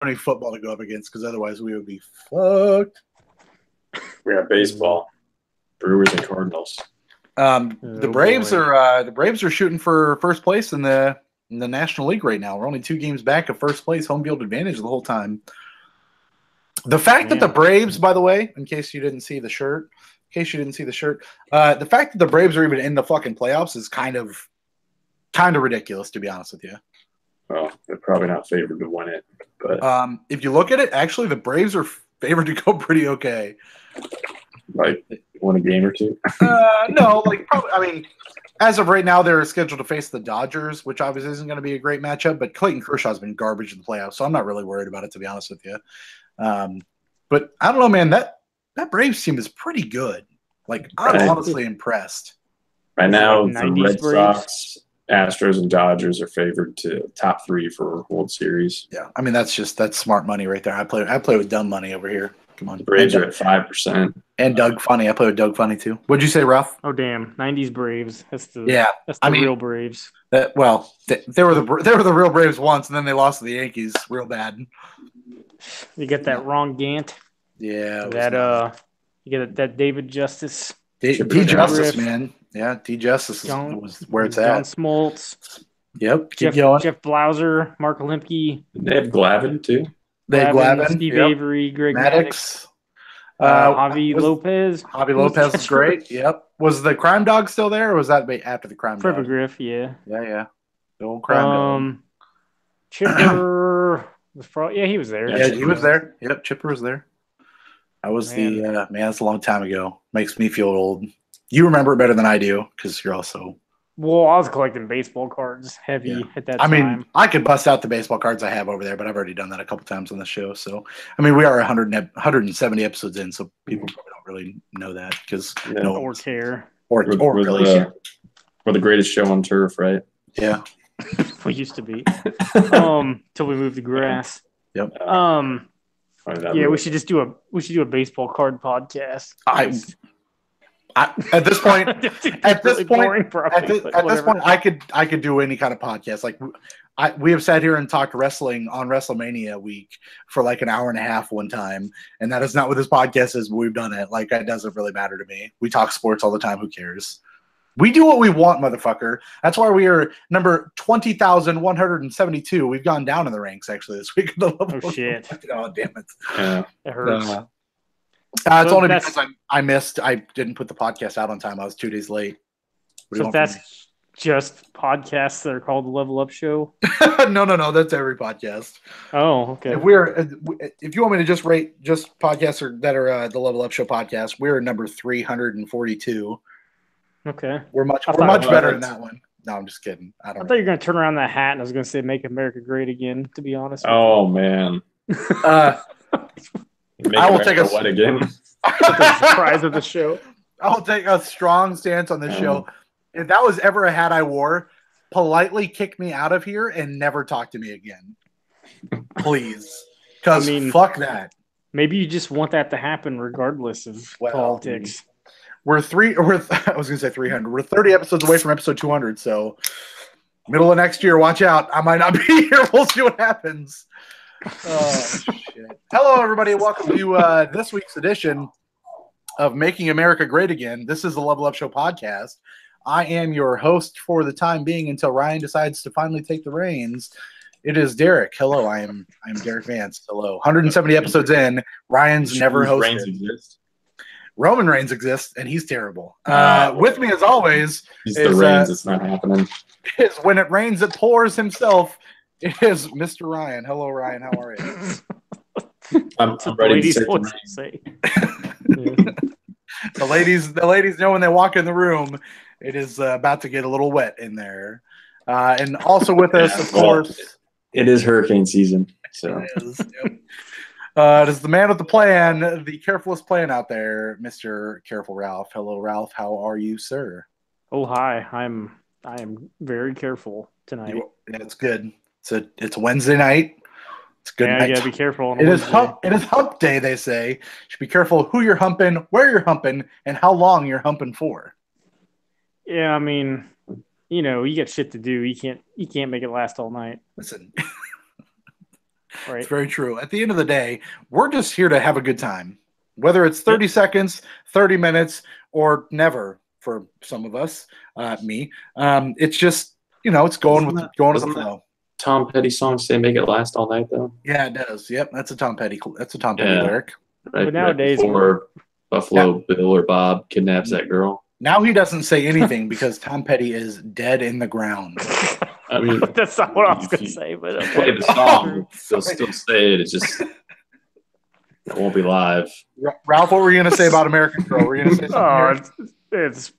any football to go up against because otherwise we would be fucked. We have baseball, Brewers and Cardinals. The Braves are shooting for first place in the National League right now. We're only 2 games back of first place, home field advantage the whole time. The fact that the Braves, by the way, in case you didn't see the shirt, the fact that the Braves are even in the fucking playoffs is kind of ridiculous, to be honest with you. Well, they're probably not favored to win it, but if you look at it, actually, the Braves are favored to go pretty okay. Like win a game or two. No, like probably. I mean, as of right now, they're scheduled to face the Dodgers, which obviously isn't going to be a great matchup. But Clayton Kershaw's been garbage in the playoffs, so I'm not really worried about it, to be honest with you. But I don't know, man. That Braves team is pretty good. Like, I'm honestly impressed. Right now, the Red Sox, Astros, and Dodgers are favored to top 3 for World Series. Yeah, I mean that's smart money right there. I play with dumb money over here. Come on, the Braves are at 5%. And Doug Funny, I play with Doug Funny too. What'd you say, Ralph? Oh damn, '90s Braves. That's the real Braves. They were the real Braves once, and then they lost to the Yankees real bad. You get that Ron Gant. Yeah, you get that David Justice. D Justice, man. Yeah, D Justice was where it's at. John Smoltz. Yep. Jeff Blauser, Mark Lemke. They have Glavine too. They have Glavine, Steve Avery, Greg Maddox. Javi Lopez. Javi Lopez is great. Yep. Was the Crime Dog still there, or was that after the Crime Fred Dog? McGriff, yeah. Yeah. The old Crime Dog. Chipper was probably he was there. Yeah, he was there. Yep, Chipper was there. That was that's a long time ago. Makes me feel old. You remember it better than I do because you're also. Well, I was collecting baseball cards heavy at that time. I mean, I could bust out the baseball cards I have over there, but I've already done that a couple times on the show. So, I mean, we are 170 episodes in, so people probably don't really know that because or care or really care. We're the greatest show on turf, right? Yeah, we used to be. Till we moved to grass. Yep. We should just do a baseball card podcast. At this point, I could do any kind of podcast. Like we have sat here and talked wrestling on WrestleMania week for like an hour and a half one time, and that is not what this podcast is. But we've done it. Like it doesn't really matter to me. We talk sports all the time. Who cares? We do what we want, motherfucker. That's why we are number 20,172. We've gone down in the ranks actually this week. Oh shit! Oh damn it! Yeah, it hurts. It's only because I didn't put the podcast out on time. I was 2 days late. So that's just podcasts that are called the Level Up Show? No. That's every podcast. Oh, okay. If you want me to just rate just podcasts that are the Level Up Show podcast, we're number 342. Okay. We're much better than that one. No, I'm just kidding. I thought you were going to turn around that hat and I was going to say "Make America Great Again." To be honest. Oh man. I will take what again? The surprise of the show. I will take a strong stance on this show. If that was ever a hat I wore, politely kick me out of here and never talk to me again, plees. Because fuck that. Maybe you just want that to happen regardless of politics. I was going to say 300. We're 30 episodes away from episode 200, so middle of next year, watch out. I might not be here. We'll see what happens. Oh, shit. Hello, everybody. Welcome to this week's edition of Making America Great Again. This is the Level Up Show podcast. I am your host for the time being until Ryan decides to finally take the reins. It is Derek. Hello, I am Derek Vance. Hello. 170 episodes in. Ryan's never hosted. Roman Reigns exists, and he's terrible. With me, as always, he's the Reigns. It's not happening. Is when it rains, it pours himself. It is Mr. Ryan. Hello, Ryan. How are you? I'm ready to say. The ladies know when they walk in the room, it is about to get a little wet in there. And also with us, of course, it is hurricane season. So it is the man with the plan, the carefulest plan out there, Mr. Careful Ralph. Hello, Ralph. How are you, sir? Oh, hi. I am very careful tonight. It's good. It's Wednesday night. It's good night. You gotta be careful. It is hump day, they say. You should be careful who you're humping, where you're humping, and how long you're humping for. Yeah, I mean, you got shit to do. You can't make it last all night. Listen, Right. It's very true. At the end of the day, we're just here to have a good time. Whether it's 30 seconds, 30 minutes, or never for some of us, me. It's just, it's going with the flow. Tom Petty song say "Make It Last All Night" though. Yeah, it does. Yep, that's a Tom Petty lyric. Right, but nowadays, before Buffalo Bill or Bob kidnaps that girl. Now he doesn't say anything because Tom Petty is dead in the ground. I mean, that's not what I was going to say. But play the song, they'll still say it. It's just it won't be live. Ralph, what were you going to say about American Girl? Were you going to say something? It's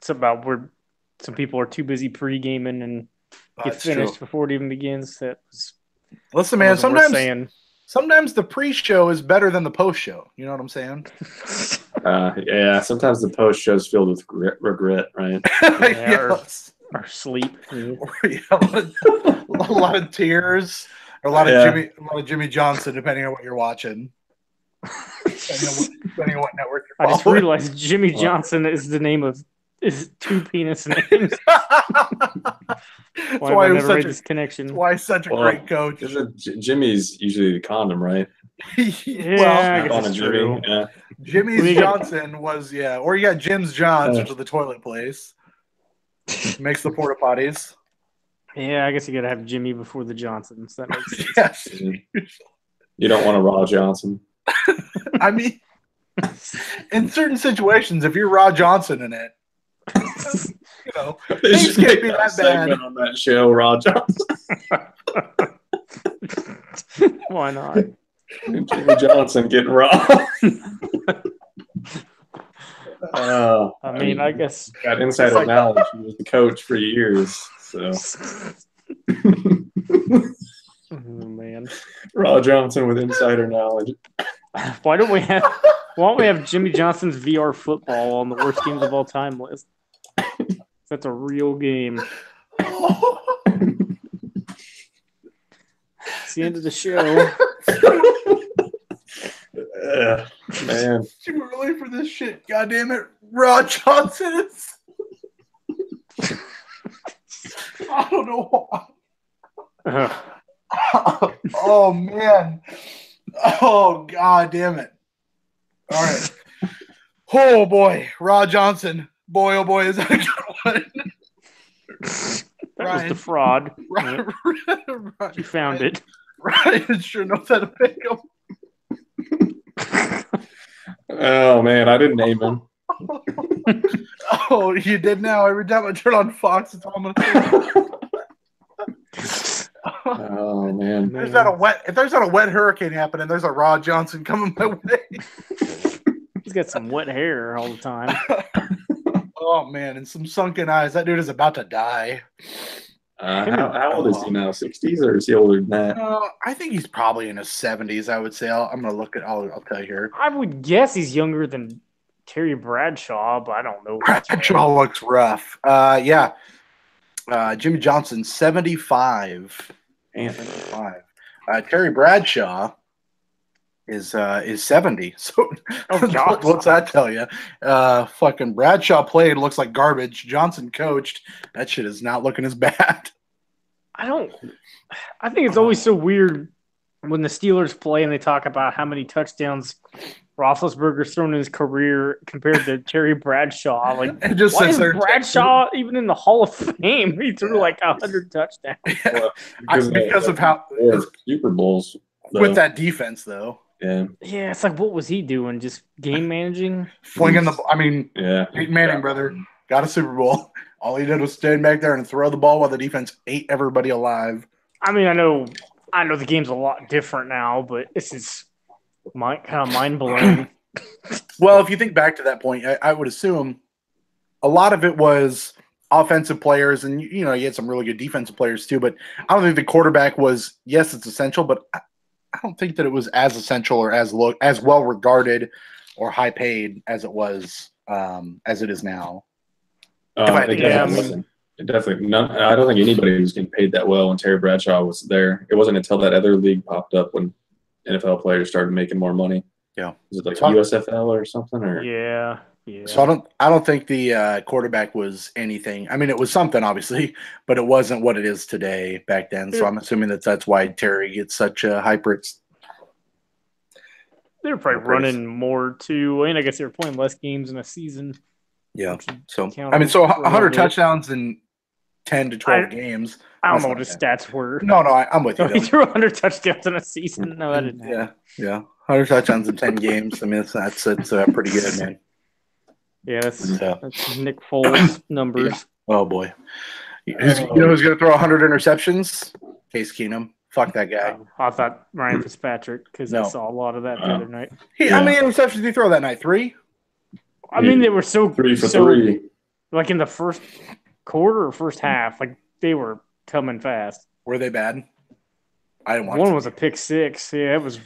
about where some people are too busy pre-gaming and get finished before it even begins. Listen, man, sometimes the pre-show is better than the post-show. You know what I'm saying? Yeah, sometimes the post-show is filled with regret, right? Yes. Or sleep. A lot of tears. Or a lot of Jimmy Johnson, depending on what you're watching. Depending on what network you're following. I just realized Jimmy Johnson is the name of two penis names. That's why I never made this connection. That's why he's such a great coach. Jimmy's usually the condom, right? Yeah, I guess it's true. Yeah. Jimmy's Johnson was, or you got Jim's Johns, which is the toilet place. Makes the porta potties. Yeah, I guess you got to have Jimmy before the Johnsons. That makes sense. Yes. You don't want a Raw Johnson. I mean, in certain situations, if you're Raw Johnson in it, things can't be that bad. On that show, Raw Johnson. Why not? Jimmy Johnson getting Raw. I guess got insider knowledge. He was the coach for years, so. Oh man, Raw Johnson with insider knowledge. Why don't we have Jimmy Johnson's VR football on the worst games of all time list? That's a real game. It's the end of the show. Man, too early for this shit. God damn it, Raw Johnson. I don't know why. Oh man. Oh god damn it. All right. Oh boy, Raw Johnson. Boy, oh boy, is that a good one? That was the fraud. Ryan, you found it. Ryan sure knows how to pick him. Oh man, I didn't name him. Oh, you did now. Every time I turn on Fox, that's all I'm gonna say. Oh man. If there's not a wet hurricane happening, there's a Raw Johnson coming my way. He's got some wet hair all the time. Oh man, and some sunken eyes. That dude is about to die. How old is he now? 60s or is he older than that? I think he's probably in his 70s. I would say. I'm gonna look at. I'll tell you here. I would guess he's younger than Terry Bradshaw, but I don't know. Bradshaw looks rough. Yeah. Jimmy Johnson, 75. 75. Terry Bradshaw is 70. So what's that tell you? Fucking Bradshaw played, looks like garbage. Johnson coached. That shit is not looking as bad. I think it's always so weird when the Steelers play and they talk about how many touchdowns Roethlisberger's thrown in his career compared to Terry Bradshaw. Like, why is Bradshaw even in the Hall of Fame? He threw like 100 touchdowns. Yeah. Because of how Super Bowls with that defense, though. Yeah, it's like, what was he doing? Just game managing, flinging Peyton Manning, brother, got a Super Bowl. All he did was stand back there and throw the ball while the defense ate everybody alive. I mean, I know the game's a lot different now, but this is kind of mind blowing. Well, if you think back to that point, I would assume a lot of it was offensive players, and you had some really good defensive players too. But I don't think the quarterback was. Yes, it's essential, but I don't think that it was as essential or as well regarded or high paid as it was as it is now. Definitely. I don't think anybody was getting paid that well when Terry Bradshaw was there. It wasn't until that other league popped up when NFL players started making more money. Yeah. Was it like USFL or something? Or yeah. Yeah. So I don't think the quarterback was anything. I mean, it was something obviously, but it wasn't what it is today back then. So I'm assuming that's why Terry gets such a high praise. They're probably running more too. I guess they were playing less games in a season. Yeah. So I mean, so 100 touchdowns in 10 to 12 games. I don't know what his stats were. No, I'm with you. He threw 100 touchdowns in a season. No, I didn't. Yeah. 100 touchdowns in 10 games. I mean, that's pretty good, man. Yeah, that's Nick Foles numbers. Yeah. Oh boy. You know who's going to throw 100 interceptions? Case Keenum. Fuck that guy. I thought Ryan Fitzpatrick because I saw a lot of that the other night. How many interceptions did he throw that night? 3? I mean, they were so 3 for 3. Like in the first quarter or first half, like they were coming fast. Were they bad? I didn't watch. One was a pick 6. Yeah, it was.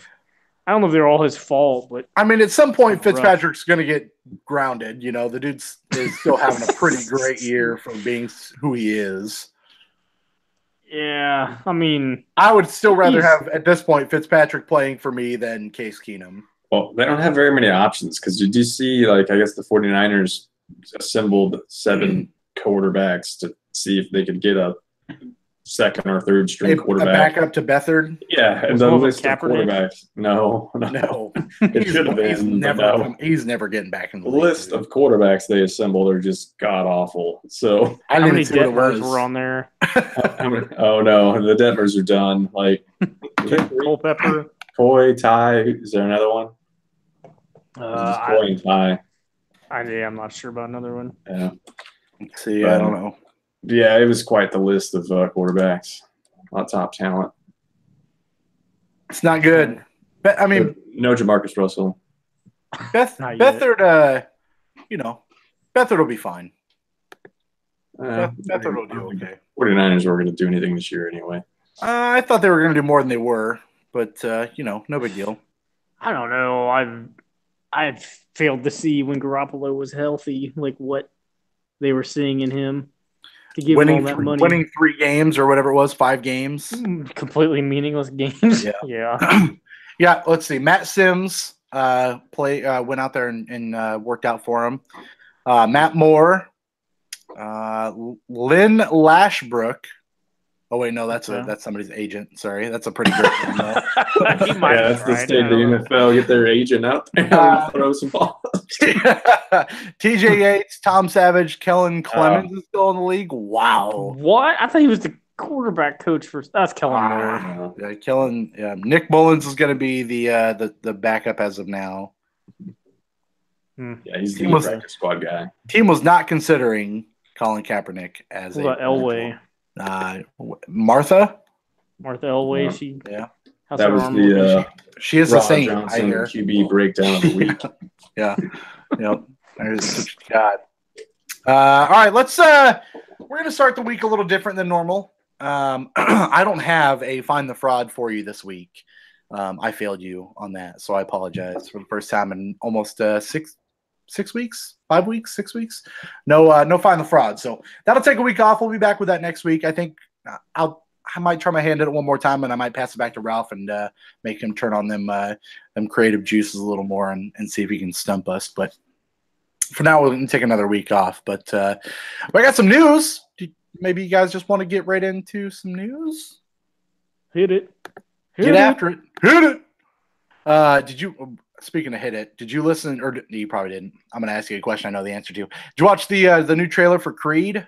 I don't know if they're all his fault, but I mean, at some point, Fitzpatrick's going to get grounded. You know, the dude's is still having a pretty great year for being who he is. Yeah, I mean, I would still rather have at this point Fitzpatrick playing for me than Case Keenum. Well, they don't have very many options because did you see, like, I guess the 49ers assembled 7 quarterbacks to see if they could get a second or third string quarterback. A backup to Beathard? Yeah, and the list of quarterbacks. No. It should have been. He's never getting back in the list of quarterbacks they assembled are just god awful. So how many Detmers were on there? Oh no, the Detmers are done. Like Culpepper, Coy, Ty. Is there another one? Coy and Ty. I'm not sure about another one. Yeah. See, I don't know. Yeah, it was quite the list of quarterbacks. A lot of top talent. It's not good. I mean, no Jamarcus Russell. Beathard, Beathard will be fine. Beathard will do okay. 49ers were going to do anything this year anyway. I thought they were going to do more than they were, but, no big deal. I don't know. I've failed to see when Garoppolo was healthy, like what they were seeing in him. To give him all that money. Winning 3 games or whatever it was, 5 games. Completely meaningless games. Yeah. Yeah, let's see. Matt Sims went out there and worked out for him. Matt Moore, Lynn Lashbrook. Oh wait, no, that's somebody's agent. Sorry, that's a pretty great one. That's the state of the NFL. Get their agent out there and throw some balls. TJ Yates, Tom Savage, Kellen Clemens is still in the league. Wow. What? I thought he was the quarterback coach for. That's Kellen Moore. Yeah, Kellen. Yeah, Nick Mullins is going to be the backup as of now. Yeah, he's the practice squad guy. Team was not considering Colin Kaepernick as what about Elway. Martha Elway. That was the she is the same QB breakdown of the week. Yeah. God. All right, let's we're gonna start the week a little different than normal. I don't have a find the fraud for you this week. I failed you on that, so I apologize for the first time in almost 6 weeks, 5 weeks, 6 weeks. No find the fraud. So that'll take a week off. We'll be back with that next week. I think I might try my hand at it one more time, and I might pass it back to Ralph and make him turn on them creative juices a little more and see if he can stump us. But for now, we're going to take another week off. But I got some news. Maybe you guys just want to get right into some news? Hit it. Get after it. Hit it. Speaking of hit it, did you listen, or you probably didn't? I'm going to ask you a question I know the answer to. Did you watch the new trailer for Creed?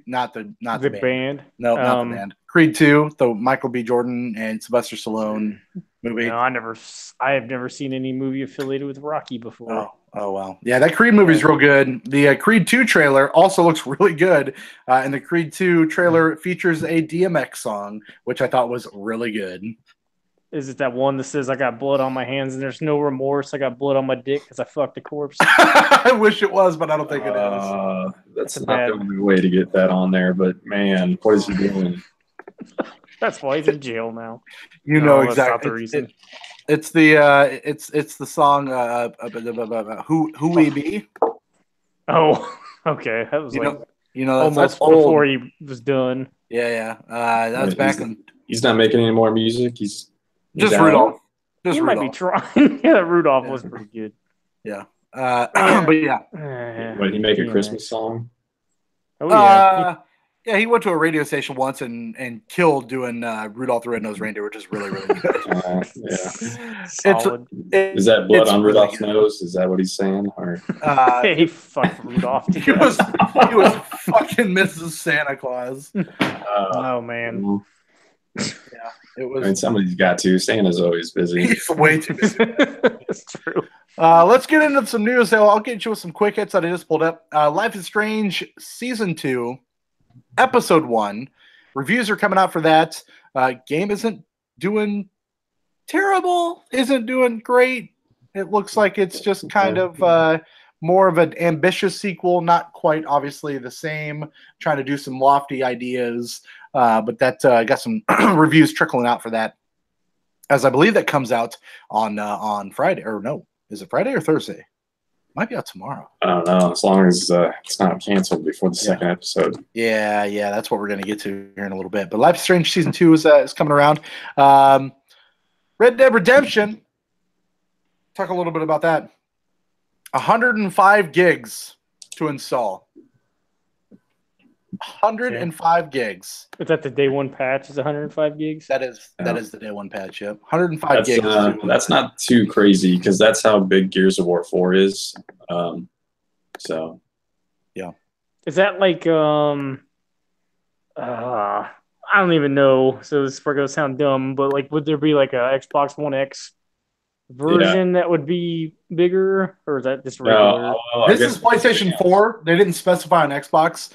Not the band. No, not the band. Creed 2, the Michael B. Jordan and Sylvester Stallone movie. No, I have never seen any movie affiliated with Rocky before. Oh wow. Yeah, that Creed movie's real good. The Creed 2 trailer also looks really good. And the Creed 2 trailer features a DMX song, which I thought was really good. Is it that one that says I got blood on my hands and there's no remorse? I got blood on my dick because I fucked a corpse. I wish it was, but I don't think it is. That's not the only way to get that on there. But man, what is he doing? That's why he's in jail now. You know exactly. That's not the reason. It's the song Who We Be. Oh, okay. That was almost before he was done. Yeah. That was back in. He's not making any more music. He's Rudolph. He might be trying. Yeah, Rudolph was pretty good. Yeah. But yeah. When he make a DMX. Christmas song. Oh yeah. Yeah, he went to a radio station once and killed doing Rudolph the Red-Nosed Reindeer, which is really, really good. Yeah. Solid. Is that blood it's on really Rudolph's good. nose? Is that what he's saying? Or He fucked Rudolph. to he was death. fucking Mrs. Santa Claus. Oh man. It I mean, was. somebody's got to. Santa's always busy. He's way too busy. It's true. Let's get into some news. I'll get you with some quick hits that I just pulled up. Life is Strange Season 2, Episode 1. Reviews are coming out for that. Game isn't doing terrible, isn't doing great. It looks like it's just kind of more of an ambitious sequel, not quite obviously the same, trying to do some lofty ideas. But that got some reviews trickling out for that, as I believe that comes out on Friday. Or no, is it Friday or Thursday? Might be out tomorrow. I don't know. As long as it's not canceled before the second episode. Yeah, that's what we're going to get to here in a little bit. But Life is Strange Season 2 is coming around. Red Dead Redemption. Talk a little bit about that. 105 gigs to install. 105 gigs. Is that the day one patch? Is 105 gigs? That is the day one patch. Yep, 105 gigs. That's not too crazy because that's how big Gears of War 4 is. So, yeah. Is that like I don't even know. So this is going to sound dumb, but like, would there be like a Xbox One X version that would be bigger, or is that just regular? No, this is PlayStation 4. They didn't specify on Xbox.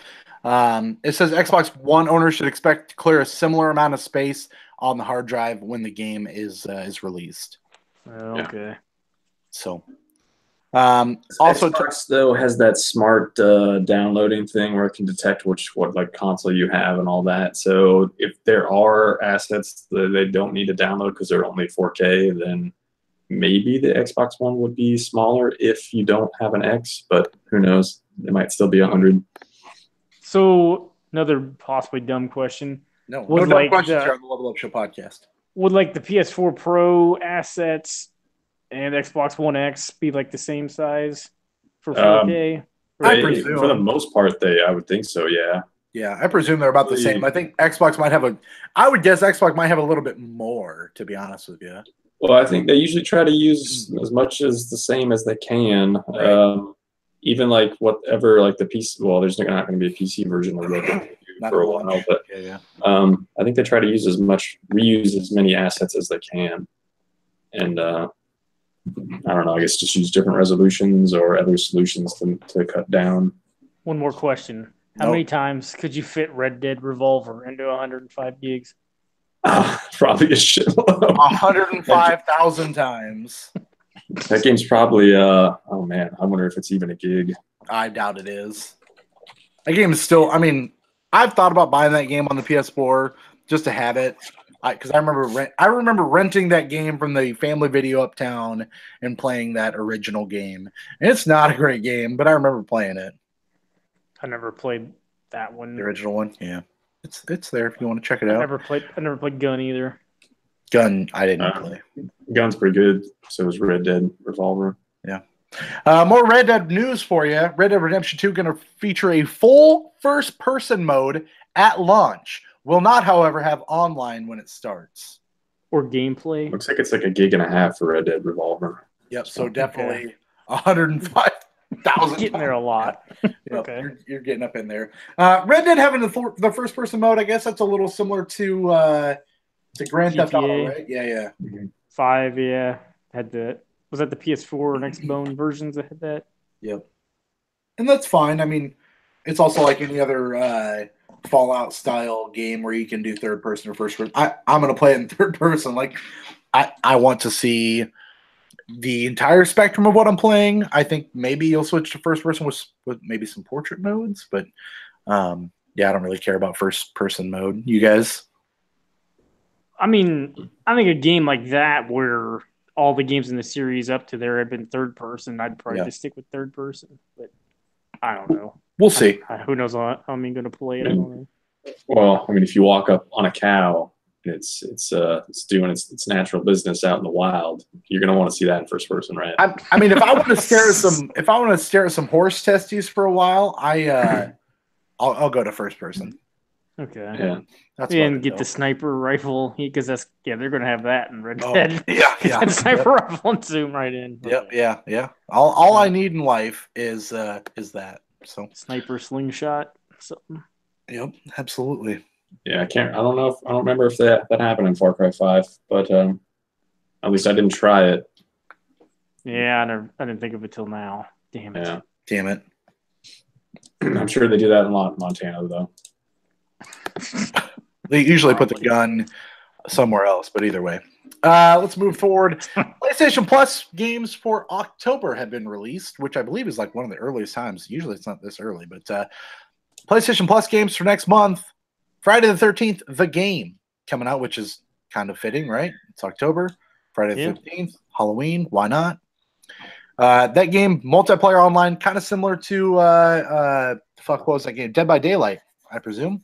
It says Xbox One owners should expect to clear a similar amount of space on the hard drive when the game is released. Okay. So, also Xbox though has that smart downloading thing where it can detect what like console you have and all that. So if there are assets that they don't need to download because they're only 4K, then maybe the Xbox One would be smaller if you don't have an X. But who knows? It might still be 100. So another possibly dumb question. No dumb questions here on the Level Up Show podcast. Would like the PS4 Pro assets and Xbox One X be like the same size for 4K? I presume. For the most part, I would think so, yeah. Yeah, I presume they're about the same. I think Xbox might have I would guess Xbox might have a little bit more, to be honest with you. Well, I think they usually try to use as much as the same as they can. Right. Even like whatever, like the PC. Well, there's not going to be a PC version of it for a while, but I think they try to reuse as many assets as they can, and I don't know. I guess just use different resolutions or other solutions to cut down. One more question: How many times could you fit Red Dead Revolver into 105 gigs? Probably a shitload. 105,000 times. That game's probably oh man, I wonder if it's even a gig. I doubt it is. That game is still, I mean, I've thought about buying that game on the PS4 just to have it. Because I remember renting that game from the Family Video Uptown and playing that original game. And it's not a great game, but I remember playing it. I never played that one. The original one? Yeah. It's there if you want to check it out. I never played Gun either. Gun, I didn't play. Gun's pretty good. So was Red Dead Revolver. Yeah. More Red Dead news for you. Red Dead Redemption 2 going to feature a full first-person mode at launch. Will not, however, have online when it starts. Or gameplay. Looks like it's like a gig and a half for Red Dead Revolver. Yep, so definitely 105,000. Getting there a lot. Yep, Okay. You're getting up in there. Red Dead having the first-person mode, I guess that's a little similar to Grand Theft Auto, right? Yeah. Mm-hmm. 5, yeah. Was that the PS4 and Xbone versions that had that? Yep. And that's fine. I mean, it's also like any other Fallout style game where you can do third person or first person. I'm going to play it in third person. Like, I want to see the entire spectrum of what I'm playing. I think maybe you'll switch to first person with maybe some portrait modes, but yeah, I don't really care about first person mode. You guys? I mean, I think a game like that where all the games in the series up to there have been third person, I'd probably just stick with third person, but I don't know. We'll see. Who knows how I'm going to play it? I don't know. Well, I mean, if you walk up on a cow it's doing its natural business out in the wild, you're gonna want to see that in first person, right? I mean, if I want to stare at some horse testes for a while, I'll go to first person. Okay. Yeah. That's and get the sniper rifle because they're gonna have that in Red Dead. Yeah. Sniper rifle and zoom right in. Yep. Okay. Yeah. All I need in life is that. So sniper slingshot something. Yep. Absolutely. Yeah, I don't remember if that happened in Far Cry 5, but at least I didn't try it. Yeah, I didn't think of it till now. Damn it. Yeah. Damn it. I'm sure they do that in Montana though. They usually put the gun somewhere else, but either way. Let's move forward. PlayStation Plus games for October have been released, which I believe is like one of the earliest times. Usually it's not this early, but PlayStation Plus games for next month. Friday the 13th, The Game coming out, which is kind of fitting, right? It's October. Friday the 15th, Halloween. Why not? That game, multiplayer online, kind of similar to what was that game? Dead by Daylight, I presume.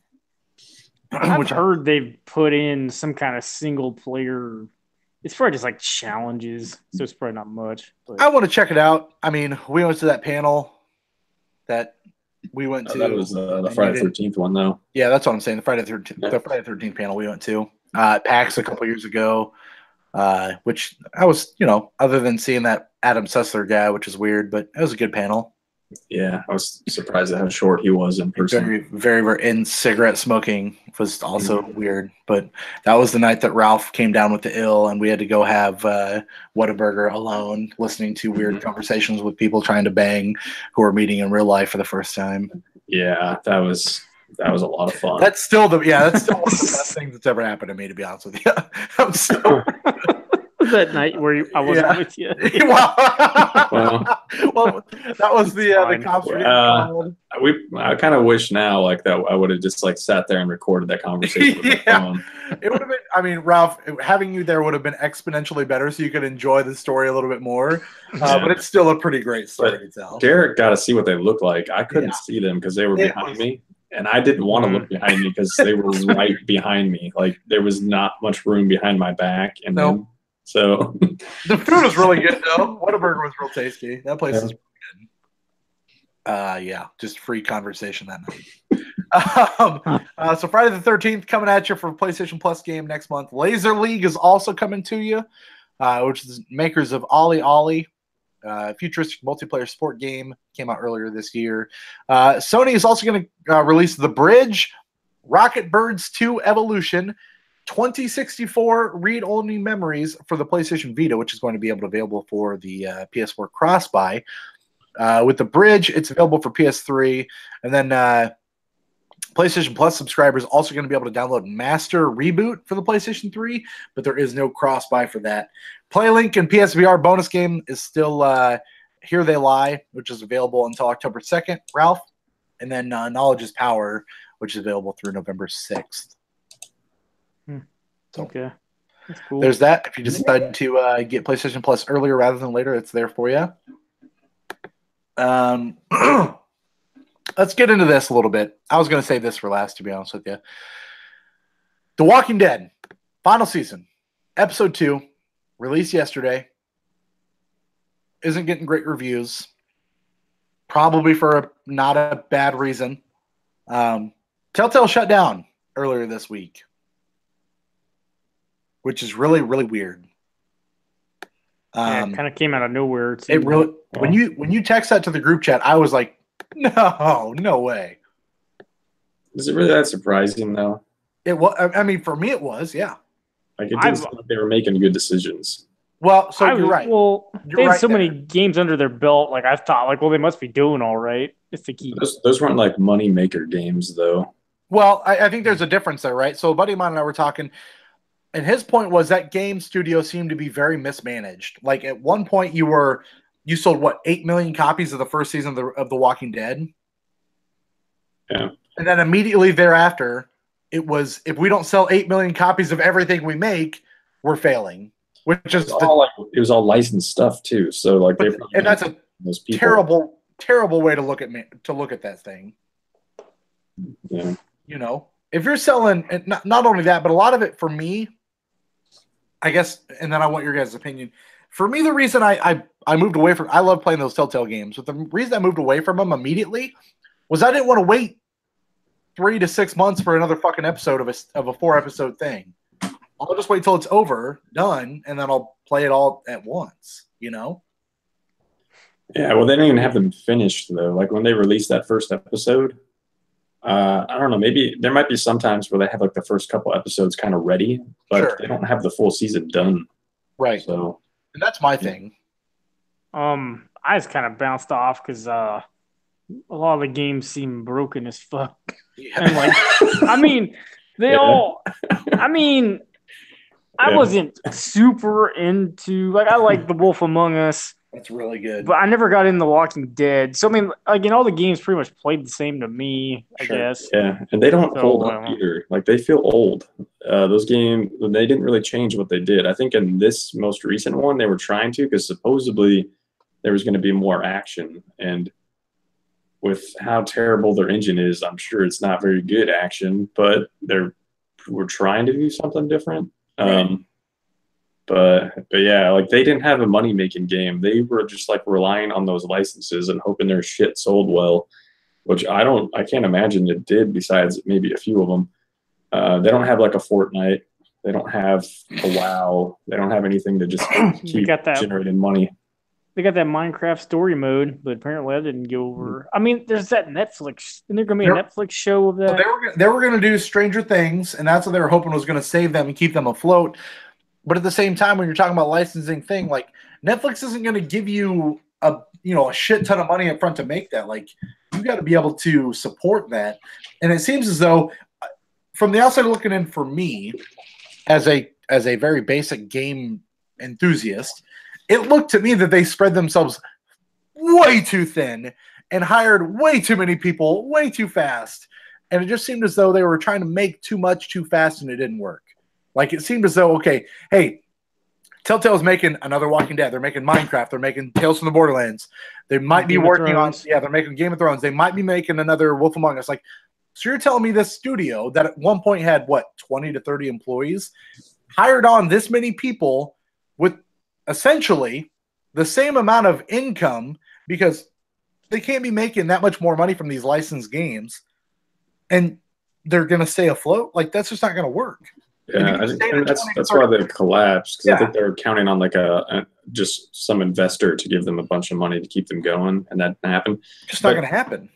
I've heard they've put in some kind of single player. It's probably just like challenges, so it's probably not much. But. I want to check it out. I mean, we went to that panel that we went to. That was the Friday the 13th one, though. Yeah, that's what I'm saying. The Friday the 13th panel we went to. PAX a couple years ago, which I was, other than seeing that Adam Sessler guy, which is weird, but it was a good panel. Yeah, I was surprised at how short he was in person. Very, very, very. And cigarette smoking was also weird. But that was the night that Ralph came down with the ill, and we had to go have Whataburger alone, listening to weird conversations with people trying to bang who were meeting in real life for the first time. Yeah, that was a lot of fun. That's still one of the best things that's ever happened to me, to be honest with you. I'm so. That night where I wasn't with you. Well, that was the conference. I kind of wish now like that I would have just like sat there and recorded that conversation with my phone. It would have been. I mean, Ralph, having you there would have been exponentially better, so you could enjoy the story a little bit more. But it's still a pretty great story to tell. Derek got to see what they look like. I couldn't see them because they were behind me. And I didn't want to look behind me because they were right behind me. Like there was not much room behind my back. And then, so the food was really good though. Whataburger was real tasty. That place is really good. Just free conversation that night. So Friday the 13th coming at you for PlayStation Plus game next month. Laser League is also coming to you, which is makers of Ollie Ollie. Futuristic multiplayer sport game came out earlier this year. Sony is also going to release The Bridge, Rocket Birds 2 Evolution, 2064 read-only memories for the PlayStation Vita, which is going to be available for the PS4 cross-buy. With The Bridge, it's available for PS3, and then PlayStation Plus subscribers also going to be able to download Master Reboot for the PlayStation 3, but there is no cross-buy for that. PlayLink and PSVR bonus game is still Here They Lie, which is available until October 2nd, Ralph. And then Knowledge is Power, which is available through November 6th. So, okay. That's cool. There's that. If you decide to get PlayStation Plus earlier rather than later, it's there for you. Let's get into this a little bit. I was going to save this for last, to be honest with you. The Walking Dead, final season, episode 2, released yesterday. Isn't getting great reviews. Probably for not a bad reason. Telltale shut down earlier this week, which is really, really weird. It kind of came out of nowhere. It really. When you text that to the group chat, I was like, no way. Is it really that surprising though? It was. I mean, for me, it was. Yeah. Like it didn't seem like they were making good decisions. Well, so you're right. Well, they had so many games under their belt. Like I thought, like, well, they must be doing all right. It's the key. Those weren't like money maker games, though. Well, I think there's a difference there, right? So a buddy of mine and I were talking, and his point was that game studio seemed to be very mismanaged. Like at one point, you sold what 8 million copies of the first season of The Walking Dead. Yeah. And then immediately thereafter, it was if we don't sell 8 million copies of everything we make, we're failing. Which is it was all licensed stuff too. So like and that's a terrible, terrible way to look at that thing. Yeah. if you're selling, and not only that, but a lot of it for me, I guess, and then I want your guys' opinion. For me, the reason I moved away from, I love playing those Telltale games, but the reason I moved away from them immediately was I didn't want to wait 3 to 6 months for another fucking episode of a 4-episode thing. I'll just wait till it's over, done, and then I'll play it all at once, you know? Yeah, well, they didn't even have them finished, though. Like, when they released that first episode, I don't know, maybe there might be some times where they have, like, the first couple episodes kind of ready, but they don't have the full season done. Right. So, and that's my thing. I just kind of bounced off because a lot of the games seem broken as fuck. Yeah. And, like, I mean, they all, I mean, I wasn't super into, like, I like The Wolf Among Us. That's really good. But I never got into The Walking Dead. So, I mean, again, all the games pretty much played the same to me, I guess. Yeah, and they don't hold up either. Like, they feel old. Those games, they didn't really change what they did. I think in this most recent one, they were trying to, because supposedly there was going to be more action. And with how terrible their engine is, I'm sure it's not very good action, but we're trying to do something different. Right. But yeah, like, they didn't have a money-making game. They were just, like, relying on those licenses and hoping their shit sold well, which I can't imagine it did, besides maybe a few of them. They don't have, like, a Fortnite. They don't have a WoW. They don't have anything to just keep generating money. They got that Minecraft story mode, but apparently that didn't go over. I mean, there's that Netflix. Isn't there going to be a Netflix show of that? So they were going to do Stranger Things, and that's what they were hoping was going to save them and keep them afloat. But at the same time, when you're talking about licensing thing, like, Netflix isn't going to give you a shit ton of money up front to make that. Like, you got to be able to support that. And it seems as though, from the outside looking in, for me, as a very basic game enthusiast, it looked to me that they spread themselves way too thin and hired way too many people way too fast. And it just seemed as though they were trying to make too much too fast, and it didn't work. Like, it seemed as though, okay, hey, Telltale's making another Walking Dead. They're making Minecraft. They're making Tales from the Borderlands. They might be working on, they're making Game of Thrones. They might be making another Wolf Among Us. Like, so you're telling me this studio that at one point had, 20 to 30 employees, hired on this many people with essentially the same amount of income, because they can't be making that much more money from these licensed games, and they're going to stay afloat? Like, that's just not going to work. Yeah, I think that's why they collapsed, because I think they were counting on, like, just some investor to give them a bunch of money to keep them going, and that didn't happen. Just not going to happen.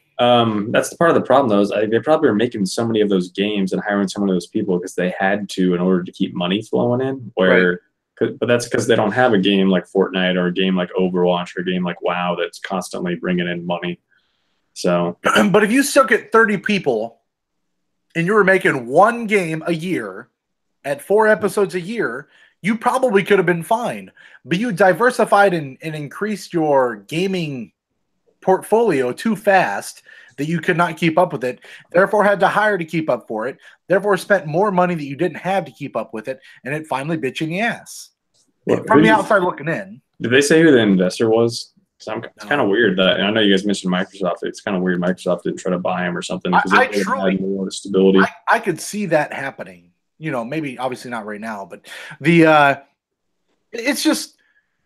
That's the part of the problem, though, is they probably were making so many of those games and hiring so many of those people because they had to in order to keep money flowing in. But that's because they don't have a game like Fortnite or a game like Overwatch or a game like WoW that's constantly bringing in money. So, but if you stuck at 30 people and you were making one game a year at 4 episodes a year, you probably could have been fine. But you diversified and increased your gaming portfolio too fast that you could not keep up with it, therefore had to hire to keep up for it, therefore spent more money that you didn't have to keep up with it, and it finally bit you in the ass. Well, from the outside looking in. Did they say who the investor was? It's kind of weird that, and I know you guys mentioned Microsoft. It's kind of weird Microsoft didn't try to buy him or something, because I truly had more stability. I could see that happening. Maybe obviously not right now, but it's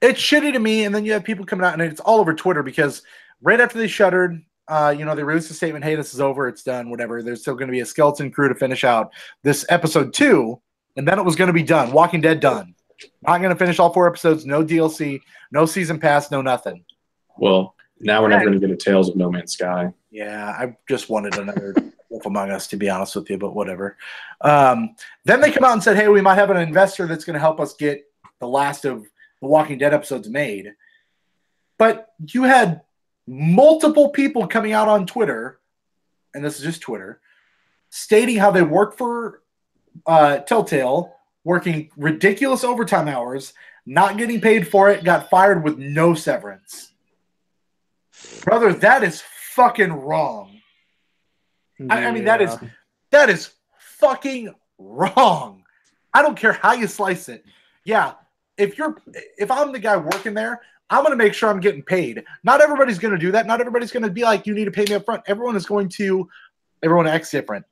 shitty to me. And then you have people coming out, and it's all over Twitter, because right after they shuttered, they released a statement, hey, this is over, it's done, whatever. There's still going to be a skeleton crew to finish out this episode 2, and then it was going to be done. Walking Dead done. Not going to finish all 4 episodes, no DLC, no season pass, no nothing. Well, now we're never going to get a Tales of No Man's Sky. Yeah, I just wanted another Wolf Among Us, to be honest with you, but whatever. Then they come out and said, hey, we might have an investor that's going to help us get the last of the Walking Dead episodes made. But you had multiple people coming out on Twitter, and this is just Twitter, stating how they work for Telltale, working ridiculous overtime hours, not getting paid for it, got fired with no severance. Brother, that is fucking wrong. Yeah. I mean, that is fucking wrong. I don't care how you slice it. Yeah, if I'm the guy working there, I'm going to make sure I'm getting paid. Not everybody's going to do that. Not everybody's going to be like, you need to pay me up front. Everyone acts different.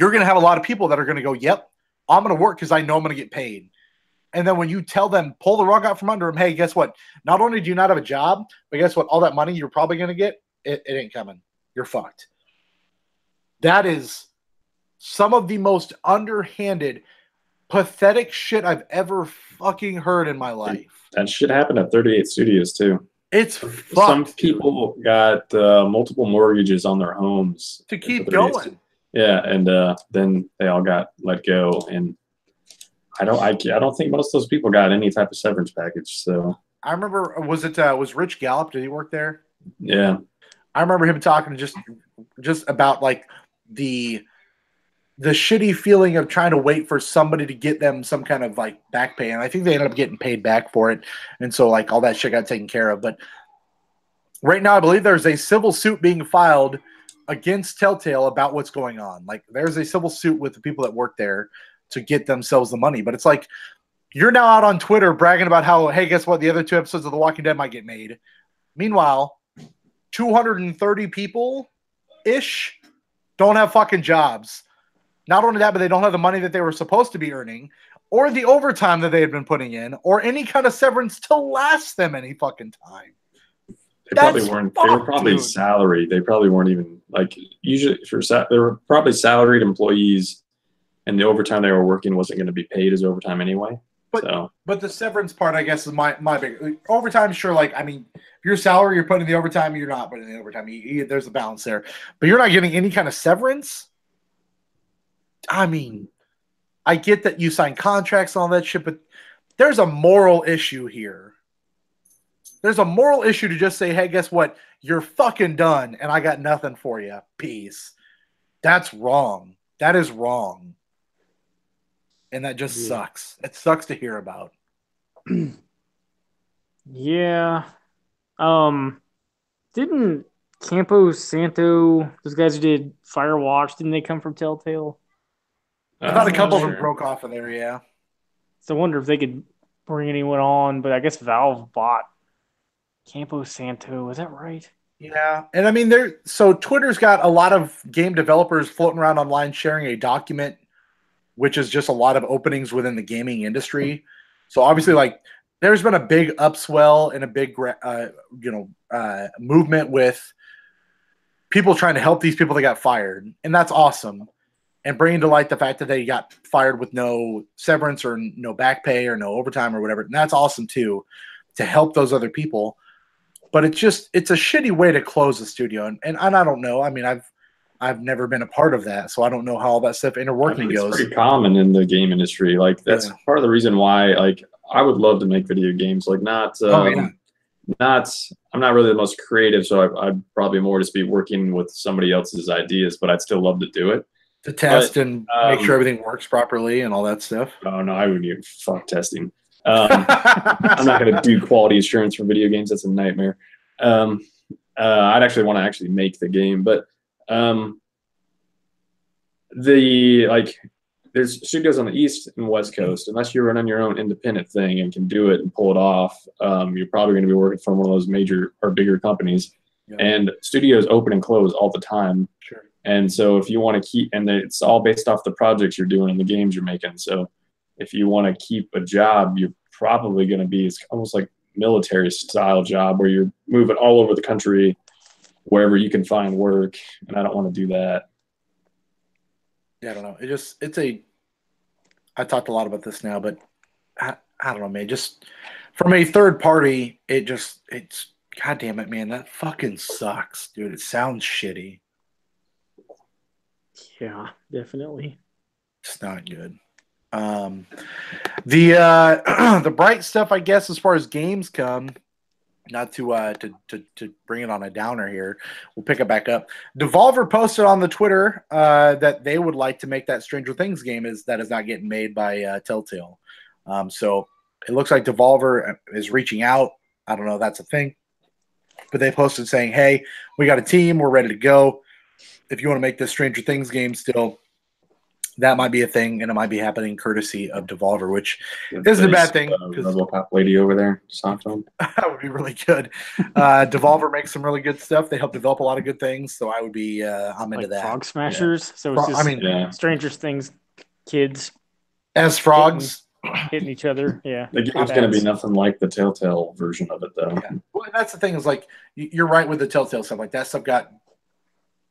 you're going to have a lot of people that are going to go, yep, I'm going to work because I know I'm going to get paid. And then when you tell them, pull the rug out from under them, hey, guess what? Not only do you not have a job, but guess what? All that money you're probably going to get, it ain't coming. You're fucked. That is some of the most underhanded, pathetic shit I've ever fucking heard in my life. That shit happened at 38 Studios, too. It's fucked. Some people got multiple mortgages on their homes. To keep going. Yeah, and then they all got let go. And I don't think most of those people got any type of severance package. So I remember, was Rich Gallup? Did he work there? Yeah, I remember him talking just about like the shitty feeling of trying to wait for somebody to get them some kind of like back pay, and I think they ended up getting paid back for it, and so like all that shit got taken care of. But right now, I believe there's a civil suit being filed against Telltale about what's going on. Like there's a civil suit with the people that work there to get themselves the money. But it's like you're now out on Twitter bragging about how, hey, guess what? The other 2 episodes of The Walking Dead might get made. Meanwhile, 230 people-ish don't have fucking jobs. Not only that, but they don't have the money that they were supposed to be earning or the overtime that they had been putting in or any kind of severance to last them any fucking time. They probably weren't. They were probably salaried. They probably weren't even like usually they were probably salaried employees, and the overtime they were working wasn't going to be paid as overtime anyway. But the severance part, I guess, is my big overtime. Sure, like I mean, if your salary, you're putting in the overtime, you're not putting in the overtime. There's a balance there, but you're not getting any kind of severance. I mean, I get that you sign contracts and all that shit, but there's a moral issue here. There's a moral issue to just say, hey, guess what? You're fucking done, and I got nothing for you. Peace. That's wrong. That is wrong. And that just sucks. It sucks to hear about. Yeah. Didn't Campo Santo, those guys who did Firewatch, didn't they come from Telltale? I thought a couple of them broke off of there, yeah. So I wonder if they could bring anyone on, but I guess Valve bought Campo Santo. Is that right? Yeah. And I mean, so Twitter's got a lot of game developers floating around online sharing a document, which is just a lot of openings within the gaming industry. So obviously, like, there's been a big upswell and a big, movement with people trying to help these people that got fired. And that's awesome. And bringing to light the fact that they got fired with no severance or no back pay or no overtime or whatever. And that's awesome too, to help those other people. But it's a shitty way to close the studio. And I don't know. I mean, I've never been a part of that, so I don't know how all that stuff interworking goes. It's pretty common in the game industry. Like that's part of the reason why, like, I would love to make video games. Like, I'm not really the most creative, so I'd probably more just be working with somebody else's ideas, but I'd still love to do it. To test and make sure everything works properly and all that stuff. Oh no, I wouldn't even fuck testing. I'm not going to do quality assurance for video games. That's a nightmare. I'd actually want to actually make the game, but there's studios on the East and West Coast. Unless you're running your own independent thing and can do it and pull it off, you're probably going to be working for one of those major or bigger companies. Yeah. And studios open and close all the time. Sure. And so if you want to keep, and it's all based off the projects you're doing and the games you're making. So if you want to keep a job, you're probably going to be, it's almost like military style job where you're moving all over the country wherever you can find work. And I don't want to do that. Yeah, I don't know. I talked a lot about this now, but I don't know, man. Just from a third party, it's, God damn it, man. That fucking sucks, dude. It sounds shitty. Yeah, definitely. It's not good. The bright stuff, I guess, as far as games come, not to bring it on a downer here, we'll pick it back up. Devolver posted on the Twitter that they would like to make that Stranger Things game that is not getting made by Telltale. So it looks like Devolver is reaching out. I don't know if that's a thing, but they posted saying, hey, we got a team. We're ready to go. If you want to make this Stranger Things game still, that might be a thing, and it might be happening courtesy of Devolver, which isn't a bad thing. RoboCop lady over there, soft film. That would be really good. Devolver makes some really good stuff. They help develop a lot of good things, so I would be I'm into that. Frog Smashers. Yeah. So it's just Stranger Things kids as frogs hitting each other. Yeah, the game's going to be nothing like the Telltale version of it, though. Yeah. Well, that's the thing is like you're right with the Telltale stuff. Like that stuff got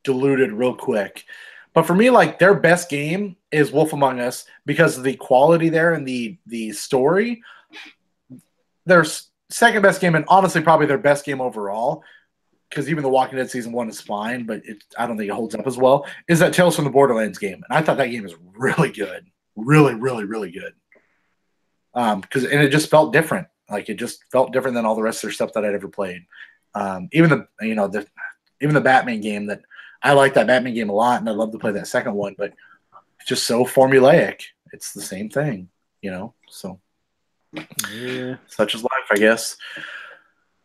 diluted real quick. But for me, like their best game is Wolf Among Us because of the quality there and the story. Their second best game, and honestly probably their best game overall, because even The Walking Dead Season 1 is fine, but I don't think it holds up as well, is that Tales from the Borderlands game. And I thought that game was really good. Really, really, really good. And it just felt different. Like it just felt different than all the rest of their stuff that I'd ever played. Even the Batman game that I like that Batman game a lot, and I'd love to play that second one, but it's just so formulaic. It's the same thing, so yeah. Such is life, I guess.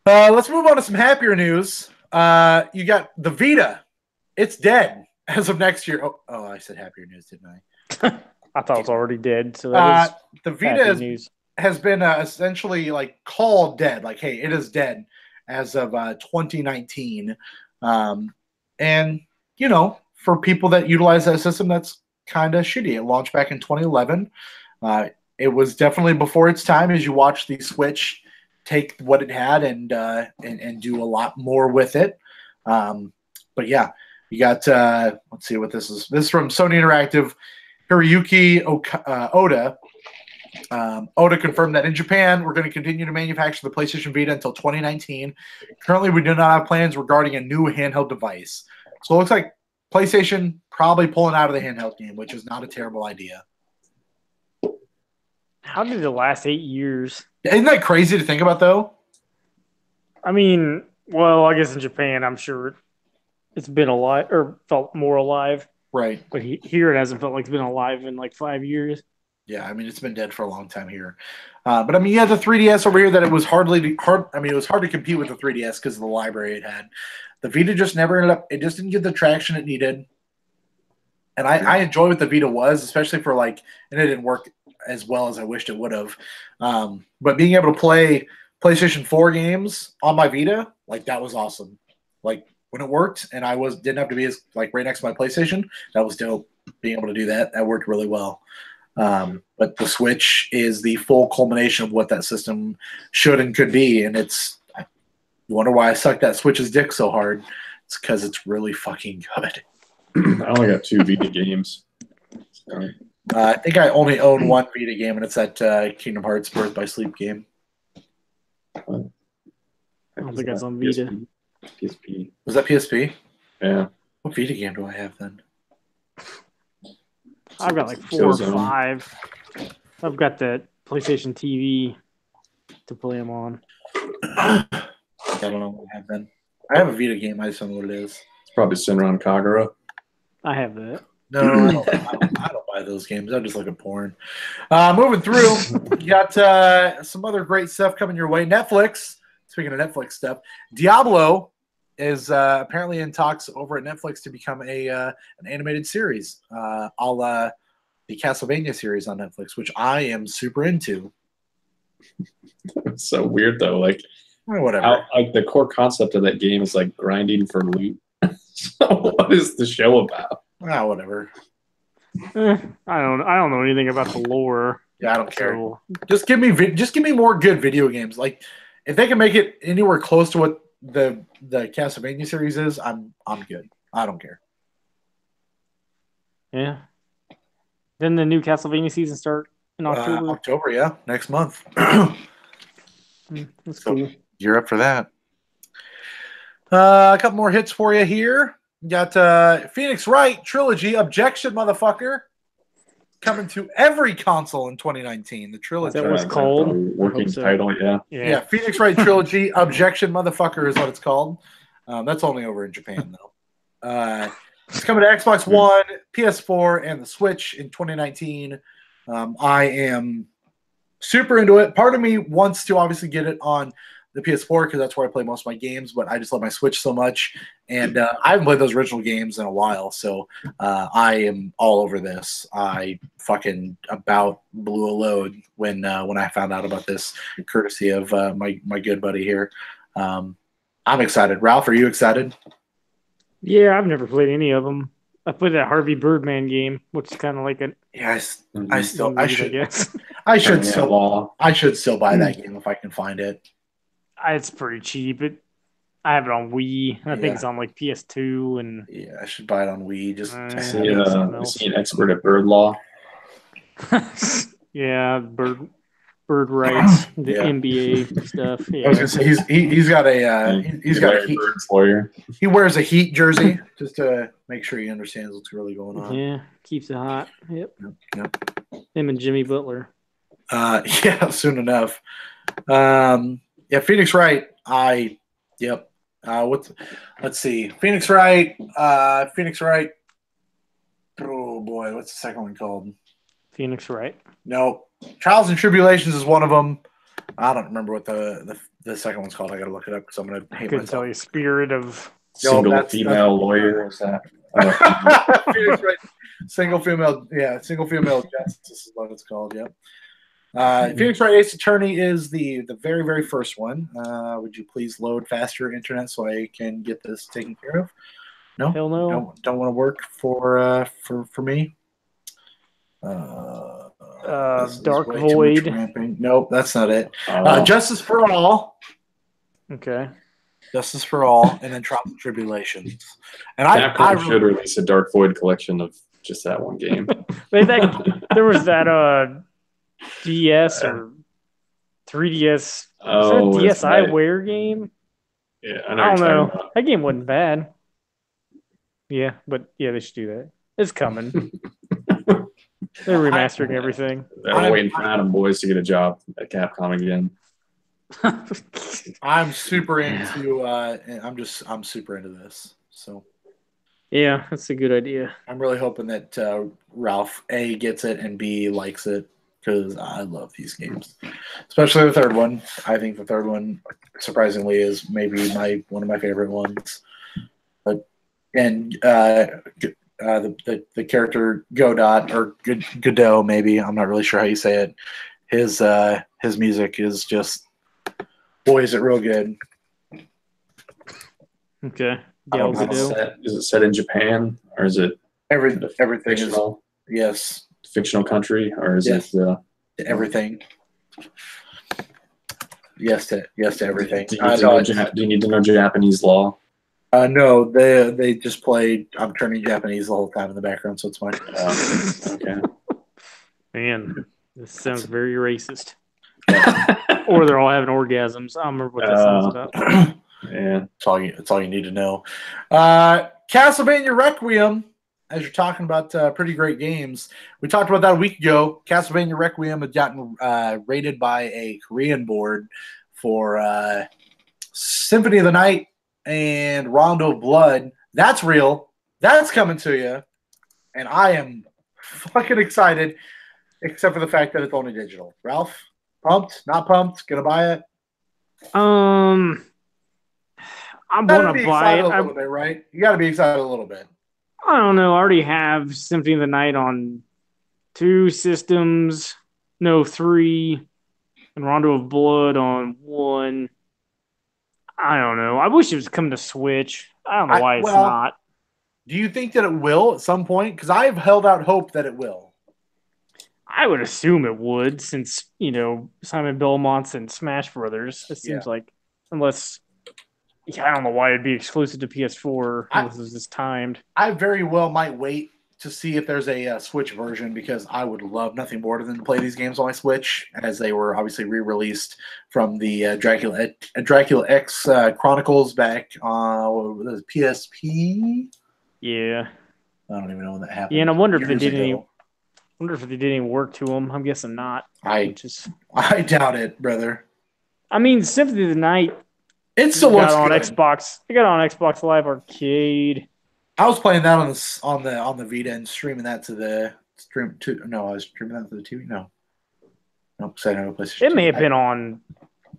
Let's move on to some happier news. You got the Vita. It's dead as of next year. Oh, I said happier news, didn't I? I thought it was already dead. So that the Vita has been essentially like called dead. Like, hey, it is dead as of 2019. And, for people that utilize that system, that's kind of shitty. It launched back in 2011. It was definitely before its time as you watch the Switch take what it had and do a lot more with it. But yeah, you got, let's see what this is. This is from Sony Interactive. Hiroyuki Oda. Oda confirmed that in Japan, we're going to continue to manufacture the PlayStation Vita until 2019. Currently, we do not have plans regarding a new handheld device. So it looks like PlayStation probably pulling out of the handheld game, which is not a terrible idea. How did it last 8 years? Isn't that crazy to think about, though? I mean, well, I guess in Japan, I'm sure it's been alive or felt more alive. Right. But here it hasn't felt like it's been alive in like 5 years. Yeah, I mean, it's been dead for a long time here. But I mean, you had the 3DS over here that it was hard. I mean, it was hard to compete with the 3DS because of the library it had. The Vita just never ended up. It just didn't get the traction it needed. And I enjoy what the Vita was, especially for and it didn't work as well as I wished it would have. But being able to play PlayStation 4 games on my Vita, that was awesome. When it worked, and I didn't have to be right next to my PlayStation, that was dope. Being able to do that worked really well. But the Switch is the full culmination of what that system should and could be, and you wonder why I sucked that Switch's dick so hard. It's because it's really fucking good. I only got 2 Vita games. So. I think I only own 1 Vita game, and it's that Kingdom Hearts Birth by Sleep game. I don't think that's on Vita. PSP. Was that PSP? Yeah. What Vita game do I have then? I've got 4 or 5. I've got the PlayStation TV to play them on. I don't know what I have then. I have a Vita game. I just don't know what it is. It's probably Senran Kagura. I have that. No, I don't buy those games. I just look at porn. Moving through, you got some other great stuff coming your way. Netflix. Speaking of Netflix stuff, Diablo is apparently in talks over at Netflix to become an animated series, a la the Castlevania series on Netflix, which I am super into. It's so weird though. Whatever. The core concept of that game is grinding for loot. So what is the show about? Whatever. I don't know anything about the lore. Yeah, I don't care. Just give me more good video games. If they can make it anywhere close to what the Castlevania series is, I'm good. I don't care. Yeah. Then the new Castlevania season start in October. October, yeah, next month. That's cool. You're up for that. A couple more hits for you here. You got Phoenix Wright Trilogy Objection, motherfucker, coming to every console in 2019. The trilogy. That was called working title, yeah. Yeah, Phoenix Wright Trilogy Objection, motherfucker is what it's called. That's only over in Japan though. It's coming to Xbox One, PS4, and the Switch in 2019. I am super into it. Part of me wants to obviously get it on the PS4 because that's where I play most of my games. But I just love my Switch so much, and I haven't played those original games in a while, so I am all over this. I fucking about blew a load when I found out about this, courtesy of my good buddy here. I'm excited. Ralph, are you excited? Yeah, I've never played any of them. I played that Harvey Birdman game, which is kind of like a I should guess. I should still buy that game if I can find it. It's pretty cheap. I have it on Wii. I think it's on like PS2 and yeah, I should buy it on Wii. Just see an expert at bird law. yeah, bird rights, the NBA stuff. Yeah. I was gonna say he's got a Bird's lawyer. He wears a Heat jersey just to make sure he understands what's really going on. Yeah, keeps it hot. Yep. Him and Jimmy Butler. Yeah, soon enough. Yeah, Phoenix Wright. Let's see. Phoenix Wright. Oh boy, what's the second one called? Phoenix Wright. No, Trials and Tribulations is one of them. I don't remember what the second one's called. I gotta look it up because I'm gonna hate myself. Couldn't tell you. Spirit of single female lawyer. Is that? Phoenix Wright. Single female justice is what it's called. Yep. Phoenix Wright Ace Attorney is the very, very first one. Would you please load faster internet so I can get this taken care of? No? Hell no. Don't want to work for me? Dark Void. Nope, that's not it. Oh. Justice for All. Okay. Justice for All, and then Trials and Tribulations. And Capcom should release a Dark Void collection of just that one game. There was that DS or 3DS. Oh, was that a DSiWare game? Yeah, I don't know. That game wasn't bad. Yeah, but yeah, they should do that. It's coming. They're remastering everything. They're waiting for Adam Boys to get a job at Capcom again. I'm super into. I'm super into this. So. Yeah, that's a good idea. I'm really hoping that Ralph A gets it and B likes it because I love these games, especially the third one. I think the third one, surprisingly, is maybe one of my favorite ones. But the character Godot or Godot, maybe I'm not really sure how you say it. His music is just, boy, is it real good. Okay. Is it set in Japan or is it everything fictional? Yes. Fictional country or is it everything? Yes to everything. Do you need to know Japanese law? No, they just play I'm turning Japanese the whole time in the background, so it's fine. Okay. Man, this sounds very racist. Or they're all having orgasms. I don't remember what that sounds about. Yeah, it's all you need to know. Castlevania Requiem, as you're talking about pretty great games, we talked about that a week ago. Castlevania Requiem had gotten rated by a Korean board for Symphony of the Night and Rondo of Blood. That's real. That's coming to you, and I am fucking excited. Except for the fact that it's only digital. Ralph, pumped? Not pumped? Gonna buy it? I'm gonna buy it a little bit, right? You got to be excited a little bit. I don't know. I already have Symphony of the Night on 2 systems, 3, and Rondo of Blood on 1. I don't know. I wish it was coming to Switch. I don't know why it's not. Do you think that it will at some point? Because I've held out hope that it will. I would assume it would, since Simon Belmont's in Smash Brothers. It seems like, unless. Yeah, I don't know why it'd be exclusive to PS4. This is just timed. I very well might wait to see if there's a Switch version because I would love nothing more than to play these games on my Switch, as they were obviously re-released from the Dracula X Chronicles back on the PSP. Yeah, I don't even know when that happened. Yeah, and I wonder if they did any work to them. I'm guessing not. I doubt it, brother. I mean, Symphony of the Night. It still looks good. Xbox. They got it on Xbox Live Arcade. I was playing that on the Vita and streaming that to the stream. No, I was streaming that to the TV. No, because I know PlayStation. It may have been on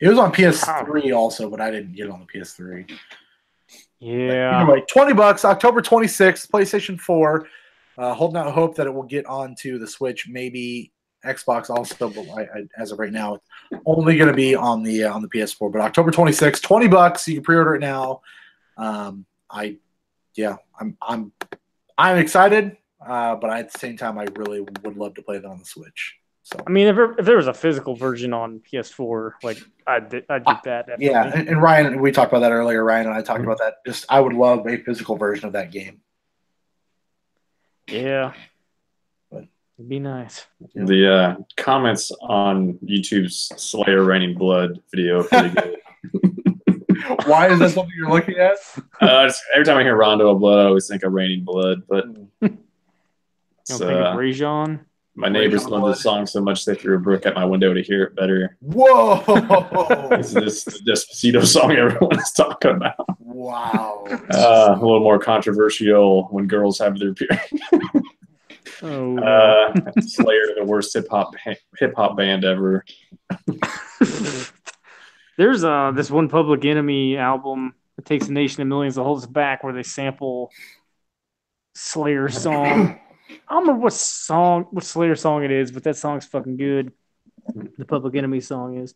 It was on PS3 also, but I didn't get it on the PS3. Yeah. Anyway, $20, October 26th, PlayStation 4. Holding out hope that it will get onto the Switch, maybe Xbox also, but as of right now, it's only going to be on the PS4. But October 26th, $20. You can pre-order it now. I'm excited, but at the same time, I really would love to play that on the Switch. So I mean, if there was a physical version on PS4, like I'd get that. Definitely. Yeah, and Ryan, we talked about that earlier. Ryan and I talked about that. Just I would love a physical version of that game. Yeah, it'd be nice. The comments on YouTube's Slayer Raining Blood video are pretty good. Why is that something you're looking at? Every time I hear Rondo of Blood, I always think of Raining Blood. But you don't think of Rajon? My neighbors love this song so much they threw a brick at my window to hear it better. Whoa! This is the Despacito song everyone is talking about. Wow. A little more controversial when girls have their period. Slayer, the worst hip hop band ever. There's this one Public Enemy album that takes a nation of millions that holds it back, where they sample Slayer song. I don't remember what Slayer song it is, but that song's fucking good. The Public Enemy song is.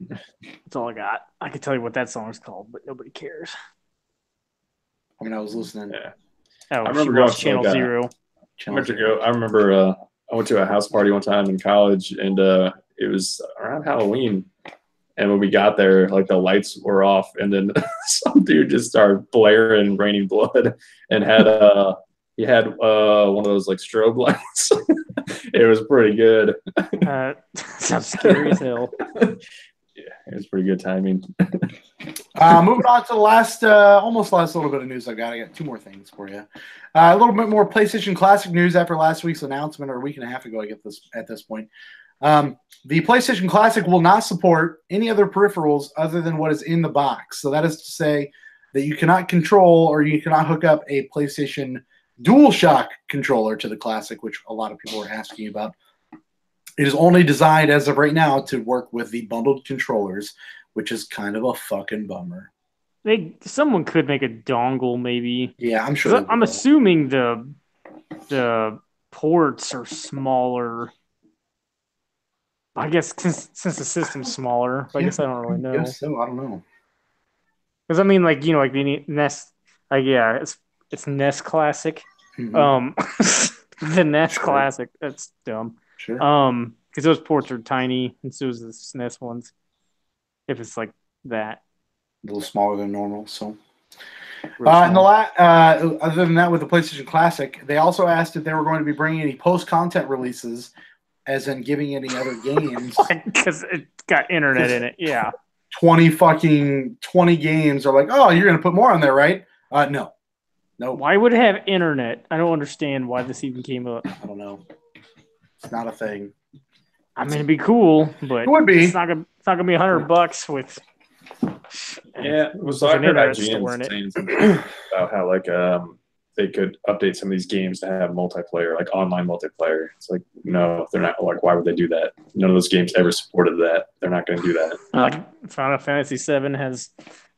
That's all I got. I could tell you what that song's called, but nobody cares. I mean, I was listening. Yeah. Oh, I remember going to Channel Zero. I remember I went to a house party one time in college, and it was around Halloween. And when we got there, like the lights were off, and then some dude just started blaring "Raining Blood" and had he had one of those like strobe lights. It was pretty good. Sounds scary as hell. Yeah, it was pretty good timing. Moving on to the almost last little bit of news I got 2 more things for you. A little bit more PlayStation Classic news after last week's announcement, or a week and a half ago, I get this at this point. The PlayStation Classic will not support any other peripherals other than what is in the box. So that is to say that you cannot control or you cannot hook up a PlayStation DualShock controller to the Classic, which a lot of people are asking about. It is only designed as of right now to work with the bundled controllers, which is kind of a fucking bummer. Someone could make a dongle, maybe. Yeah, I'm sure. I'm assuming the ports are smaller. I guess since the system's smaller, I guess I don't really know. I guess so. I don't know. Because I mean, like the NES, it's NES Classic. Mm-hmm. The NES Classic. That's dumb. Sure. Because those ports are tiny, and so is the SNES ones. If it's like that, a little smaller than normal. So, other than that, with the PlayStation Classic, they also asked if they were going to be bringing any post-content releases, as in giving any other games, because it's got internet in it. Yeah, 20 games are like, oh, you're going to put more on there, right? No. Why would it have internet? I don't understand why this even came up. I don't know. It's not a thing. I mean, it'd be cool, but it would be. It's not gonna be $100 with. Yeah, so I heard IGN saying something about how they could update some of these games to have multiplayer, like online multiplayer. It's like, no, they're not. Like, why would they do that? None of those games ever supported that. They're not going to do that. Like Final Fantasy VII has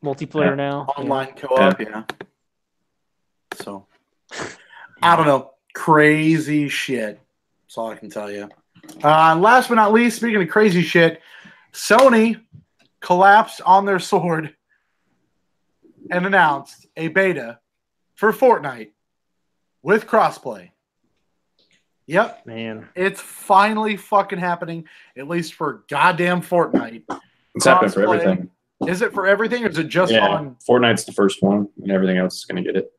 multiplayer now, online co-op. Yeah. So, I don't know. Crazy shit. That's all I can tell you. Last but not least, speaking of crazy shit, Sony collapsed on their sword and announced a beta for Fortnite with crossplay. Yep. Man. It's finally fucking happening, at least for goddamn Fortnite. It's happening for everything. Is it for everything, or is it just on? Fortnite's the first one, and everything else is going to get it.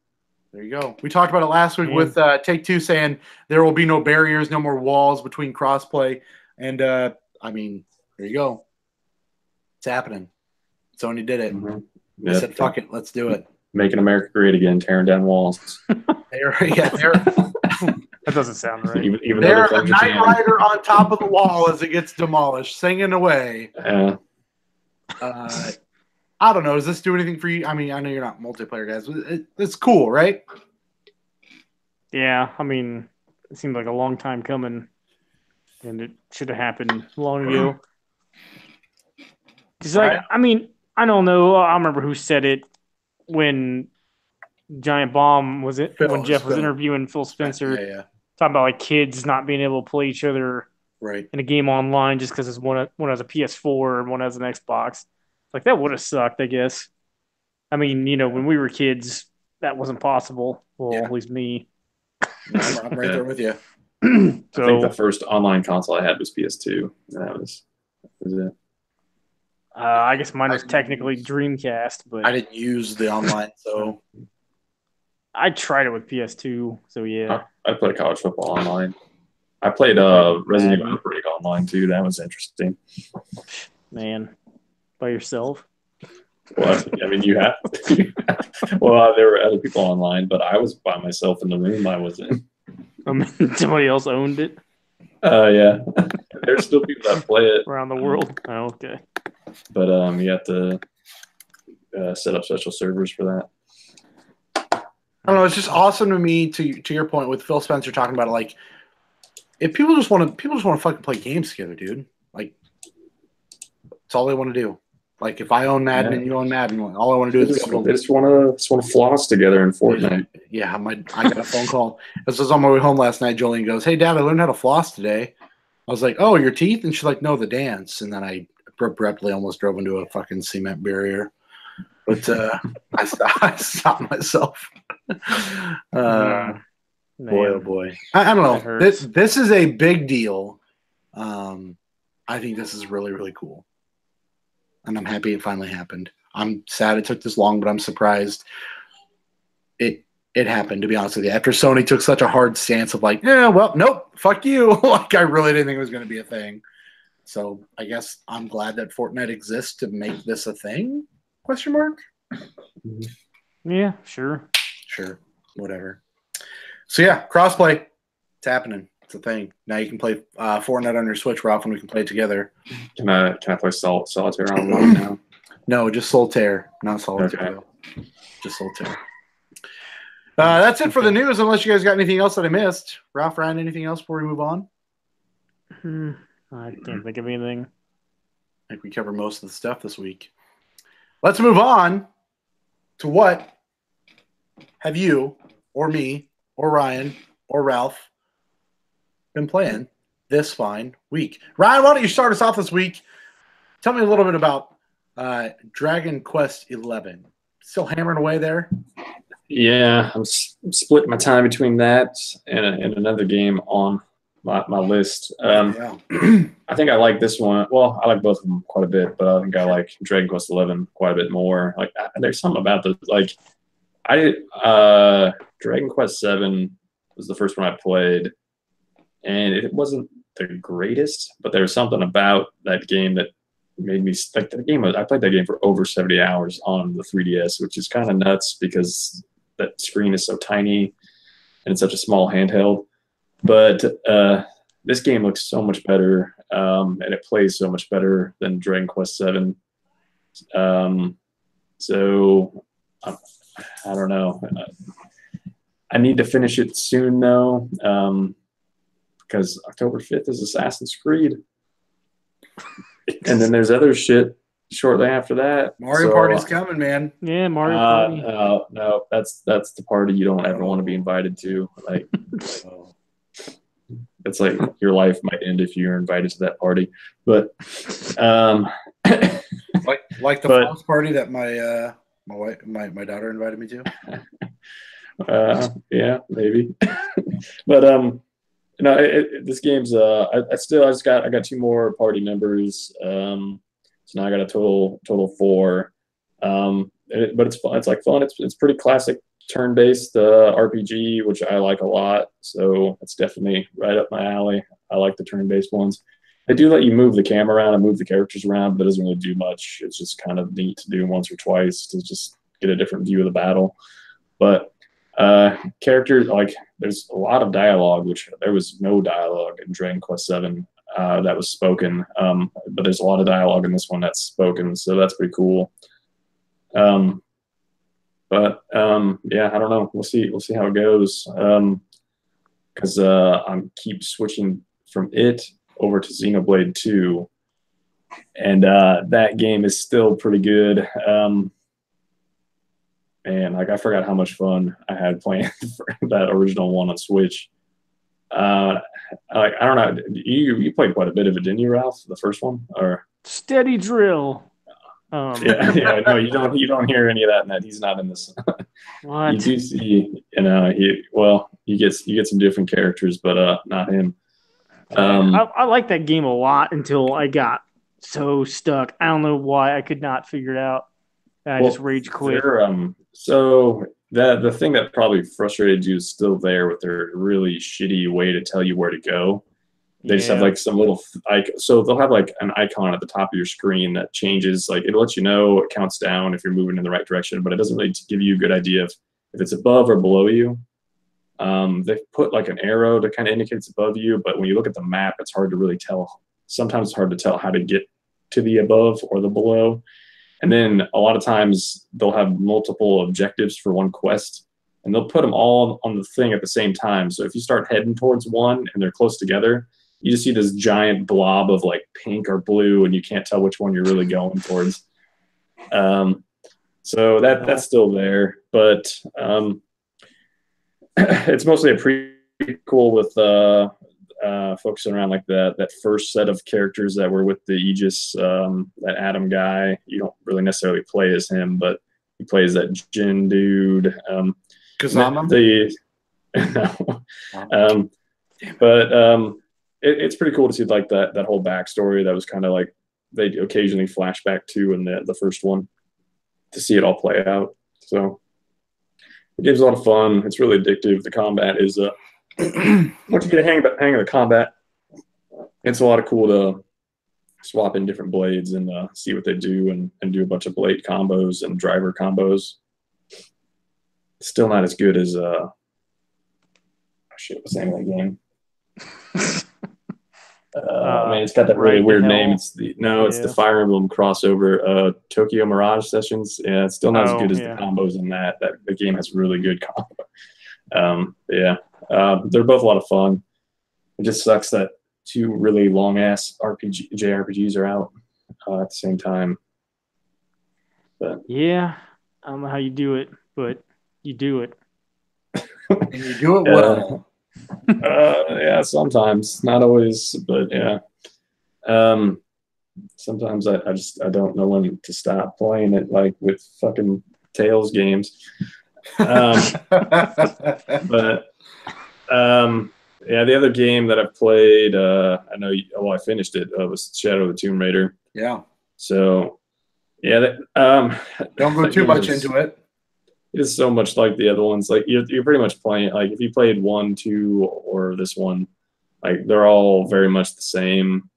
There you go. We talked about it last week with Take-Two saying there will be no barriers, no more walls between crossplay. And, I mean, there you go. It's happening. Sony did it. Mm-hmm. They said, fuck it, let's do it. Making America great again, tearing down walls. That doesn't sound right. Even they're a Knight Rider on top of the wall as it gets demolished, singing away. I don't know. Does this do anything for you? I mean, I know you're not multiplayer guys, but it's cool, right? Yeah, I mean, it seemed like a long time coming, and it should have happened long ago. Because, like, I mean, I don't know. I don't remember who said it when Giant Bomb was it when Jeff was interviewing Phil Spencer, talking about like kids not being able to play each other in a game online just because one has a PS4 and one has an Xbox. Like that would have sucked, I guess. I mean, when we were kids, that wasn't possible. Well, at least me. I'm right there with you. I think the first online console I had was PS2. That was it. I guess mine was technically Dreamcast, but I didn't use the online, so I tried it with PS2. So yeah, I played college football online. I played Resident Evil Outbreak online too. That was interesting. Man, by yourself? Well, I mean, you have. Well, there were other people online, but I was by myself in the room I was in. I mean, somebody else owned it. Yeah, there's still people that play it around the world. Oh, okay. But you have to set up special servers for that. I don't know. It's just awesome to me. To your point with Phil Spencer talking about it, like if people just want to fucking play games together, dude. Like that's all they want to do. Like if I own Madden and you own Madden, all I want to do is they just want to floss together in Fortnite. Yeah, I got a phone call. This was on my way home last night. Jolene goes, "Hey, Dad, I learned how to floss today." I was like, "Oh, your teeth?" And she's like, "No, the dance." And then I abruptly almost drove into a fucking cement barrier, but I stopped myself. Boy, oh boy! I don't know. This is a big deal. I think this is really, really cool. And I'm happy it finally happened. I'm sad it took this long, but I'm surprised it happened, to be honest with you. After Sony took such a hard stance of like, yeah, well, nope, fuck you. Like, I really didn't think it was going to be a thing. So I guess I'm glad that Fortnite exists to make this a thing? Question mark? Yeah, sure. Sure, whatever. So yeah, crossplay. It's happening. It's a thing. Now you can play Fortnite on your Switch, Ralph, and we can play it together. Can I play Solitaire online now? No, just Solitaire, not Solitaire. Okay. Just Solitaire. That's it for the news, unless you guys got anything else that I missed. Ralph, Ryan, anything else before we move on? I can't think of anything. I think we covered most of the stuff this week. Let's move on to what have you, or me, or Ryan, or Ralph been playing this fine week. Ryan, why don't you start us off this week? Tell me a little bit about Dragon Quest XI. Still hammering away there? Yeah, I'm splitting my time between that and another game on my list. I think I like this one. Well, I like both of them quite a bit, but I think I like Dragon Quest XI quite a bit more. Like, there's something about this. Like, Dragon Quest VII was the first one I played, and it wasn't the greatest, but there was something about that game that made me like the game. I played that game for over 70 hours on the 3DS, which is kind of nuts because that screen is so tiny and it's such a small handheld. But this game looks so much better, and it plays so much better than Dragon Quest VII. So I don't know. I need to finish it soon, though, because October 5th is Assassin's Creed. And then there's other shit shortly after that. Mario Party's coming, man. Yeah, Mario Party. No, that's the party you don't ever want to be invited to. Like, it's like your life might end if you're invited to that party. But like the first party that my daughter invited me to. Yeah, maybe. But this game's I got 2 more party members. So now I got a total 4. But it's fun. It's like fun. It's pretty classic turn-based RPG, which I like a lot. So it's definitely right up my alley. I like the turn-based ones. They do let you move the camera around and move the characters around, but it doesn't really do much. It's just kind of neat to do once or twice to just get a different view of the battle. But characters, like, there's a lot of dialogue, which there was no dialogue in Dragon Quest VII that was spoken. But there's a lot of dialogue in this one that's spoken, so that's pretty cool. Yeah, I don't know. We'll see how it goes. Because I'm keep switching from it over to Xenoblade 2, And that game is still pretty good. And like, I forgot how much fun I had playing that original one on Switch. I don't know. You played quite a bit of it, didn't you, Ralph? The first one, or Steady drill. yeah. No, you don't hear any of that in that. He's not in this. What? You do see, you get some different characters, but not him. I like that game a lot until I got so stuck. I don't know why I could not figure it out. I just rage quit. So the thing that probably frustrated you is still there with their really shitty way to tell you where to go. They just have like some little so they'll have like an icon at the top of your screen that changes, like it'll let you know, it counts down if you're moving in the right direction, but it doesn't really give you a good idea of if it's above or below you. They've put like an arrow to kind of indicate it's above you, but when you look at the map, it's hard to really tell. Sometimes it's hard to tell how to get to the above or the below. And then a lot of times they'll have multiple objectives for one quest, and they'll put them all on the thing at the same time. So if you start heading towards one and they're close together, you just see this giant blob of like pink or blue, and you can't tell which one you're really going towards. So that's still there, but it's mostly a prequel with focusing around like that first set of characters that were with the Aegis, that Adam guy. You don't really necessarily play as him, but he plays that Jin dude. It's pretty cool to see like that whole backstory that was kind of like they occasionally flash back to in the first one to see it all play out. So the game's a lot of fun. It's really addictive. The combat is once you get a hang of the combat, it's a lot of cool to swap in different blades and see what they do and do a bunch of blade combos and driver combos. Still not as good as what's the name of that game? It's got that really weird name. It's the Fire Emblem crossover, Tokyo Mirage Sessions. Yeah, it's still not as good as the combos in that. The game has really good combo. They're both a lot of fun. It just sucks that two really long ass JRPGs are out at the same time. But yeah, I don't know how you do it, but you do it. And you do it well. Yeah, sometimes, not always, but yeah. Sometimes I don't know when to stop playing it, like with fucking Tales games. The other game that I've played, I finished it. Was Shadow of the Tomb Raider. Yeah. So, yeah. Don't go too much into it. It's so much like the other ones. Like you're pretty much playing. Like if you played 1, 2, or this one, like they're all very much the same.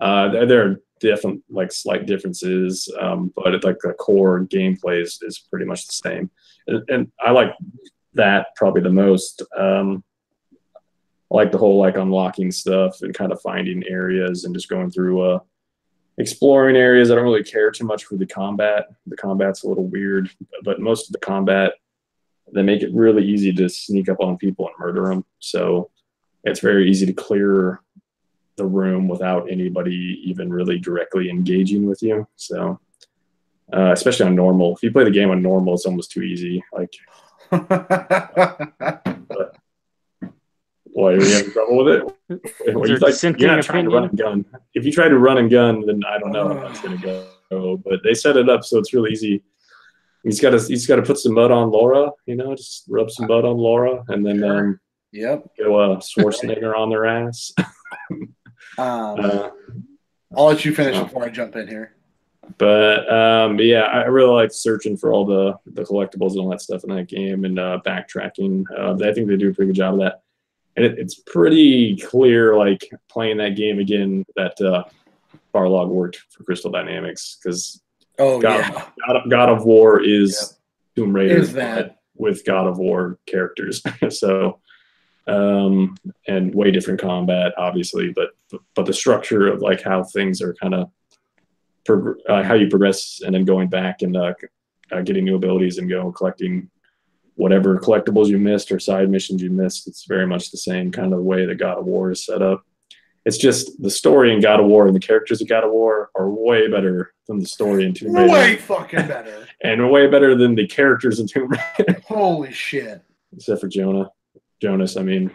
There are different, like slight differences, but it's like the core gameplay is pretty much the same. And I like that probably the most. I like the whole like unlocking stuff and kind of finding areas and just going through exploring areas. I don't really care too much for the combat. The combat's a little weird, but most of the combat, they make it really easy to sneak up on people and murder them. So it's very easy to clear the room without anybody even really directly engaging with you. So especially on normal. If you play the game on normal, it's almost too easy. Like, but, why are you having trouble with it? You're not trying to run and gun. If you try to run and gun, then I don't know how that's going to go. But they set it up so it's really easy. He's got to put some mud on Laura. Just rub some mud on Laura, and then go Schwarzenegger on their ass. I'll let you finish before I jump in here. But I really like searching for all the collectibles and all that stuff in that game and backtracking. I think they do a pretty good job of that. And it's pretty clear, like playing that game again, that Barlog worked for Crystal Dynamics because God of War is Tomb Raider with God of War characters. So, and way different combat, obviously, but the structure of like how things are kind of how you progress and then going back and getting new abilities and collecting whatever collectibles you missed or side missions you missed. It's very much the same kind of way that God of War is set up. It's just the story in God of War and the characters of God of War are way better than the story in Tomb Raider. Way fucking better. And way better than the characters in Tomb Raider. Holy shit. Except for Jonas, I mean.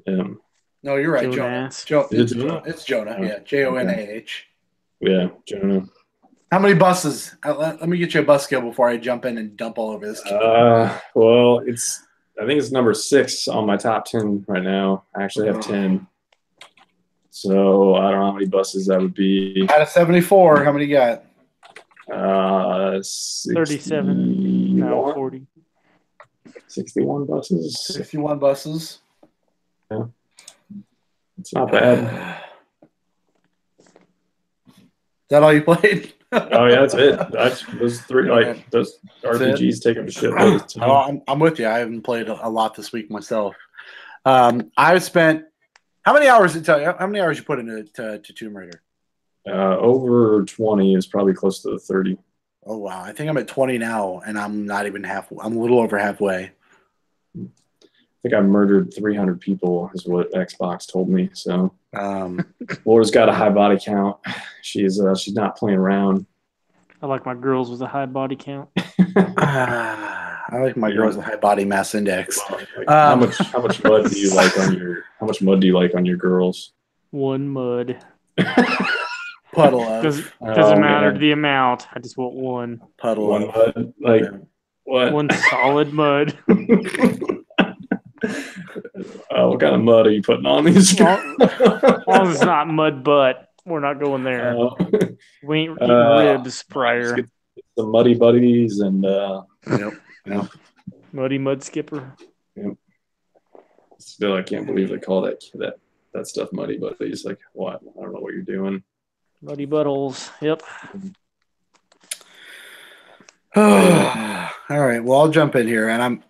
No, you're right, Jonas. Jonah. Is it Jonah? It's Jonah, yeah. Jonah. Yeah, Jonah. How many buses? Let me get you a bus scale before I jump in and dump all over this. Well, I think it's number 6 on my top 10 right now. I actually have 10. So I don't know how many buses that would be. Out of 74, how many you got? 37. No, 40. 61 buses. 61 buses. Yeah. It's not bad. Is that all you played? Oh yeah, that's it. Those 3 those RPGs take up a shit. I'm with you. I haven't played a lot this week myself. I've spent how many hours how many hours you put into Tomb Raider? Over 20 is probably close to 30. Oh wow, I think I'm at 20 now, and I'm not even halfway. I'm a little over halfway. I think I murdered 300 people, is what Xbox told me. So, Laura's got a high body count. She's not playing around. I like my girls with a high body count. I like my girls with a high body mass index. How much mud do you like on your? How much mud do you like on your girls? 1 mud. Puddle of. Doesn't matter the amount. I just want 1. Puddle 1 of. mud. Like what? 1 solid mud. What kind of mud are you putting on these? As long as it's not mud butt, we're not going there. We ain't eating ribs prior. Get the muddy buddies and Yep. Muddy mud skipper. Yep. Still, I can't believe they call that stuff muddy buddies. Like what? I don't know what you're doing. Muddy buttholes. Yep. All right. Well, I'll jump in here, and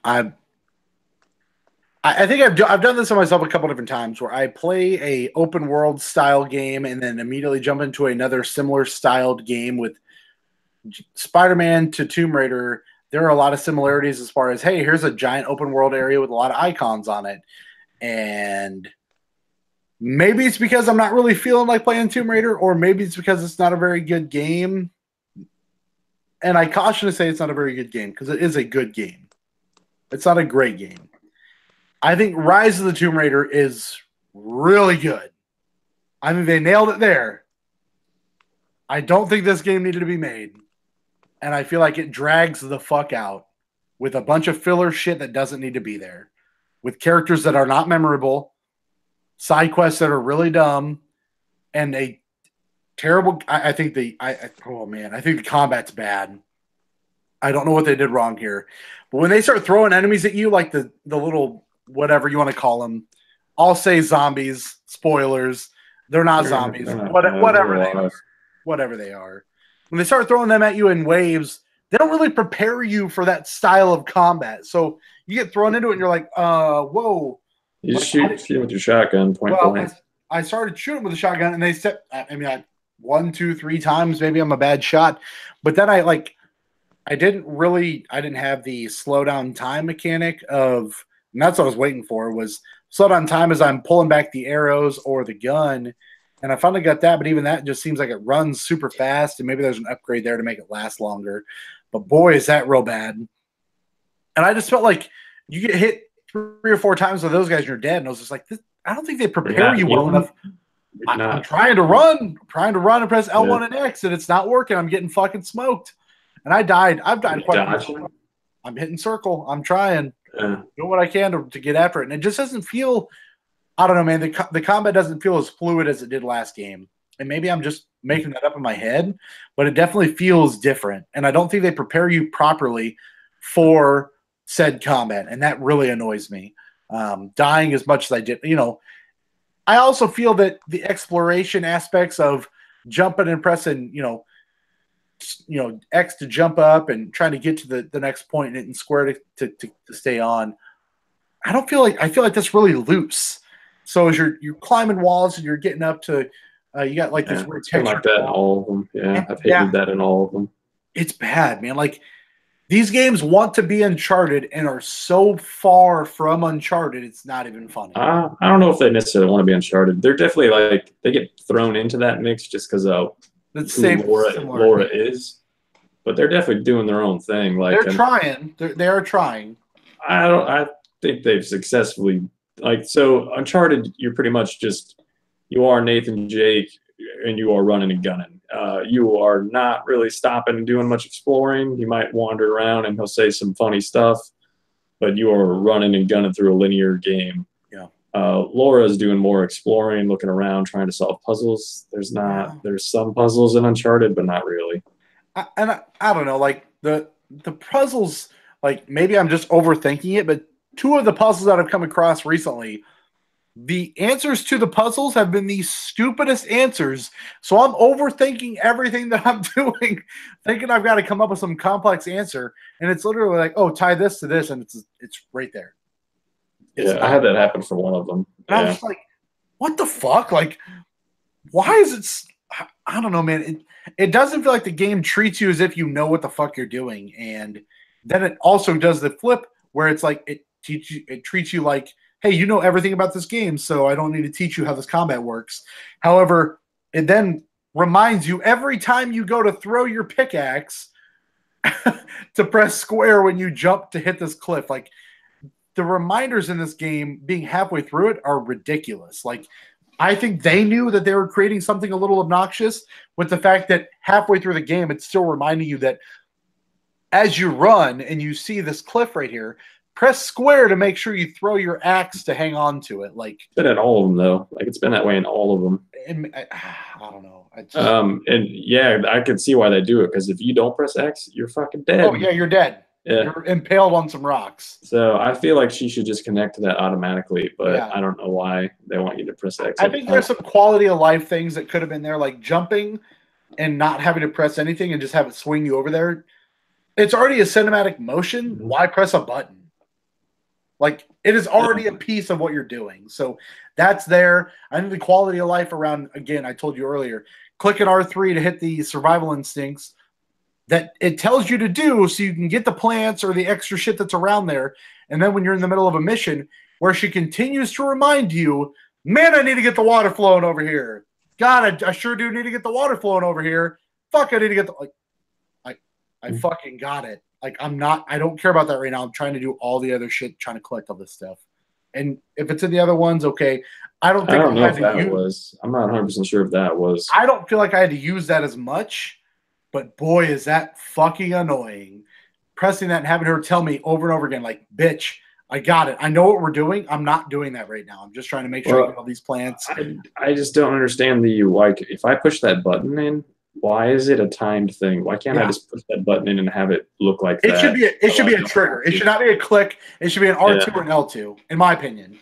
I think I've done this on myself a couple different times where I play a open world style game and then immediately jump into another similar styled game. With Spider-Man to Tomb Raider, there are a lot of similarities as far as, hey, here's a giant open world area with a lot of icons on it. And maybe it's because I'm not really feeling like playing Tomb Raider, or maybe it's because it's not a very good game. And I caution to say it's not a very good game because it is a good game. It's not a great game. I think Rise of the Tomb Raider is really good. I think they nailed it there. I don't think this game needed to be made. And I feel like it drags the fuck out with a bunch of filler shit that doesn't need to be there. With characters that are not memorable, side quests that are really dumb, and a terrible. I think the combat's bad. I don't know what they did wrong here, but when they start throwing enemies at you, like the little whatever you want to call them, I'll say zombies. Spoilers. They're not zombies. Whatever they are. When they start throwing them at you in waves, they don't really prepare you for that style of combat. So you get thrown into it and you're like, whoa. You just shoot with your shotgun point blank. I started shooting with a shotgun and they said, 1, 2, 3 times, maybe I'm a bad shot. But then I didn't have the slow down time mechanic of, and that's what I was waiting for, was slow down time as I'm pulling back the arrows or the gun. And I finally got that, but even that just seems like it runs super fast, and maybe there's an upgrade there to make it last longer. But boy, is that real bad. And I just felt like you get hit 3 or 4 times with those guys and you're dead. And I was just like, I don't think they prepare you well enough. I'm trying to run and press L1 and X, and it's not working. I'm getting fucking smoked. And I died. I've died quite a bit. I'm hitting circle. I'm trying. Doing what I can to get after it. And it just doesn't feel, I don't know, man. The combat doesn't feel as fluid as it did last game. And maybe I'm just making that up in my head, but it definitely feels different. And I don't think they prepare you properly for said combat. And that really annoys me. Dying as much as I did, I also feel that the exploration aspects of jumping and pressing, X to jump up and trying to get to the next point and square to stay on. I feel like that's really loose. So as you're climbing walls and you're getting up to, you got like this weird texture. Like that in all of them. Yeah, I've hated that in all of them. It's bad, man. Like These games want to be Uncharted and are so far from Uncharted, it's not even funny. I don't know if they necessarily want to be Uncharted. They're definitely like they get thrown into that mix just because of who Laura is. But they're definitely doing their own thing. Like they're trying. They are trying. I think they've successfully so Uncharted. You're pretty much you are Nathan Drake and you are running and gunning. You are not really stopping and doing much exploring. You might wander around and he'll say some funny stuff, but you are running and gunning through a linear game. Yeah. Laura's doing more exploring, looking around, trying to solve puzzles. There's some puzzles in Uncharted, but not really. I don't know, like the puzzles, like maybe I'm just overthinking it, but 2 of the puzzles that I've come across recently, the answers to the puzzles have been the stupidest answers. So I'm overthinking everything that I'm doing, thinking I've got to come up with some complex answer, and it's literally like, oh, tie this to this, and it's right there. I had that happen for one of them. And I was just like, what the fuck? Like, why is it? I don't know, man. It doesn't feel like the game treats you as if you know what the fuck you're doing, and then it also does the flip where it's like it treats you like, hey, you know everything about this game, so I don't need to teach you how this combat works. However, it then reminds you every time you go to throw your pickaxe to press square when you jump to hit this cliff. Like, the reminders in this game being halfway through it are ridiculous. Like, I think they knew that they were creating something a little obnoxious with the fact that halfway through the game, it's still reminding you that as you run and you see this cliff right here, press square to make sure you throw your axe to hang on to it. Like, it's been in all of them though. Like, it's been that way in all of them. I don't know. And yeah, I can see why they do it, because if you don't press X, you're fucking dead. Oh yeah, you're dead. Yeah. You're impaled on some rocks. So I feel like she should just connect to that automatically, but I don't know why they want you to press X. I think there's some quality of life things that could have been there, like jumping and not having to press anything and just have it swing you over there. It's already a cinematic motion. Why press a button? Like, it is already a piece of what you're doing. So that's there. I think the quality of life around, again, I told you earlier, clicking R3 to hit the survival instincts that it tells you to do so you can get the plants or the extra shit that's around there. And then when you're in the middle of a mission where she continues to remind you, man, I need to get the water flowing over here. God, I sure do need to get the water flowing over here. Fuck, I need to get the, like, I fucking got it. Like, I don't care about that right now. I'm trying to do all the other shit, trying to collect all this stuff. And if it's in the other ones, okay. I don't know if that was. I'm not 100% sure if that was. I don't feel like I had to use that as much, but boy, is that fucking annoying. Pressing that and having her tell me over and over again, like, bitch, I got it. I know what we're doing. I'm not doing that right now. I'm just trying to make sure I get all these plants. I just don't understand like, if I push that button in, why is it a timed thing? Why can't I just push that button in and have it look like that? It should be a trigger. It should not be a click. It should be an R2 or an L2, in my opinion.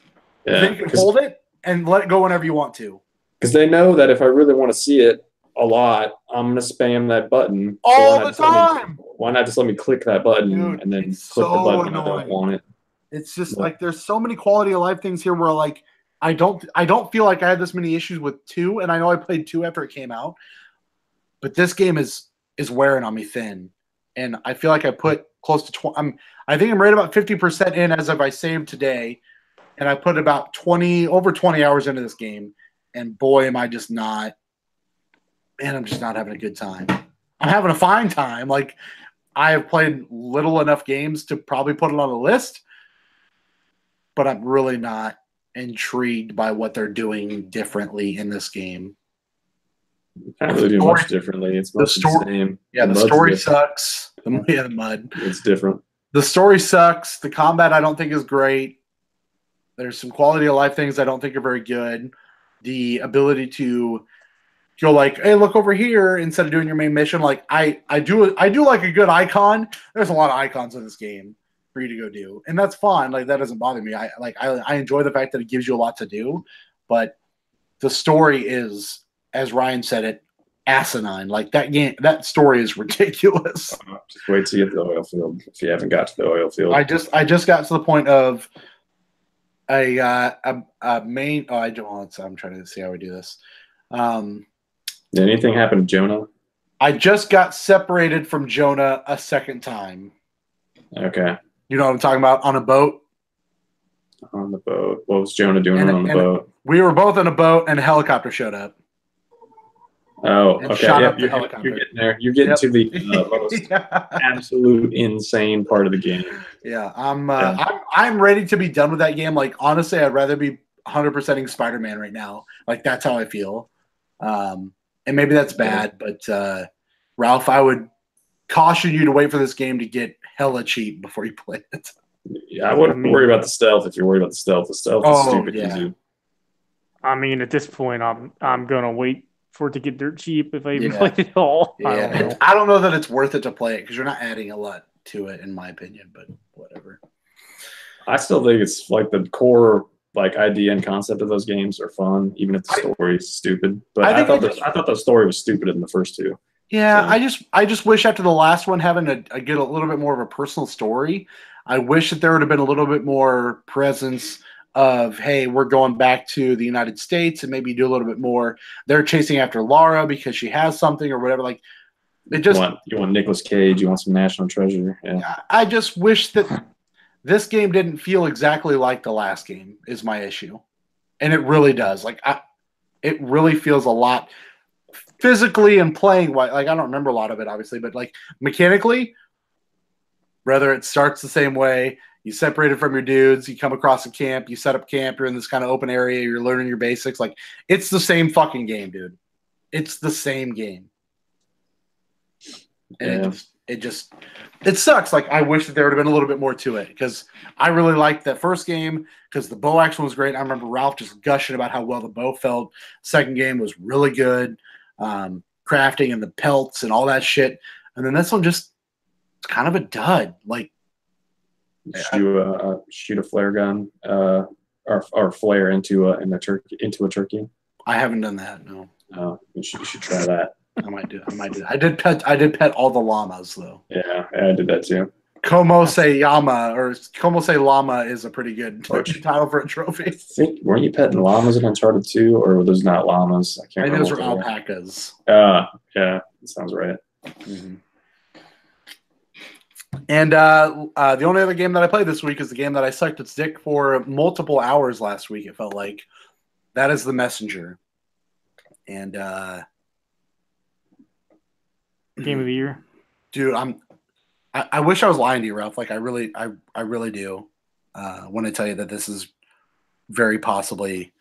Yeah. Then you can hold it and let it go whenever you want to. Because they know that if I really want to see it a lot, I'm going to spam that button. All the time! Why not just let me click that button and then click the button when I don't want it? It's just like, there's so many quality of life things here where, like, I don't feel like I had this many issues with 2, and I know I played 2 after it came out. But this game is wearing on me thin, and I feel like I put close to 20. I think I'm right about 50% in as of I saved today, and I put about over 20 hours into this game, and boy, am I just not. Man, I'm just not having a good time. I'm having a fine time. Like, I have played little enough games to probably put it on a list, but I'm really not intrigued by what they're doing differently in this game. Can't really do much differently. It's the same. Yeah, the story sucks. The mud. It's different. The story sucks. The combat I don't think is great. There's some quality of life things I don't think are very good. The ability to go like, hey, look over here instead of doing your main mission. Like, I do like a good icon. There's a lot of icons in this game for you to go do, and that's fine. Like, that doesn't bother me. I enjoy the fact that it gives you a lot to do, but the story is, as Ryan said it, asinine. Like, that story is ridiculous. Just wait till you get to the oil field if you haven't got to the oil field. I just got to the point of a main. Oh, I'm trying to see how we do this. Did anything happen to Jonah? I just got separated from Jonah a second time. Okay. You know what I'm talking about? On a boat. On the boat. What was Jonah doing on the boat? We were both in a boat, and a helicopter showed up. Oh, okay. Shot up the you're helicopter. getting there. You're getting to the most absolute insane part of the game. Yeah, I'm ready to be done with that game. Like, honestly, I'd rather be 100%ing Spider-Man right now. Like, that's how I feel. And maybe that's bad, but Ralph, I would caution you to wait for this game to get hella cheap before you play it. Yeah, I wouldn't worry about the stealth if you're worried about the stealth. The stealth is stupid easy. I mean, at this point, I'm gonna wait for it to get dirt cheap if I even play it at all. Yeah. I don't know that it's worth it to play it because you're not adding a lot to it, in my opinion. But whatever. I still think it's like the core idea and concept of those games are fun, even if the story is stupid. But I thought the story was stupid in the first two. Yeah, so. I just wish after the last one having get a little bit more of a personal story. I wish that there would have been a little bit more presence of, hey, we're going back to the United States and maybe do a little bit more. They're chasing after Lara because she has something or whatever. Like, it just you want Nicolas Cage, you want some National Treasure. Yeah. I just wish that this game didn't feel exactly like the last game is my issue, and it really does. Like, it really feels a lot physically and playing. Like, I don't remember a lot of it, obviously, but like mechanically. Whether it starts the same way, you separated from your dudes, you come across a camp, you set up camp, you're in this kind of open area, you're learning your basics. Like, it's the same fucking game, dude. It's the same game. And it sucks. Like, I wish that there would have been a little bit more to it because I really liked that first game because the bow action was great. I remember Ralph just gushing about how well the bow felt. Second game was really good. Crafting and the pelts and all that shit. And then this one just, it's kind of a dud. Like, shoot a flare gun or flare into a turkey. I haven't done that. No. Oh, you should try that. I might do. I did pet all the llamas though. Yeah, I did that too. Como se llama or Como se llama is a pretty good title for a trophy. Weren't you petting llamas in Uncharted 2, or were those not llamas? I can't remember. Those were alpacas. Yeah, that sounds right. Mm-hmm. And the only other game that I played this week is the game that I sucked its dick for multiple hours last week. It felt like that is The Messenger. And game of the year, dude. I wish I was lying to you, Ralph. Like, I really do. When I tell you that this is very possibly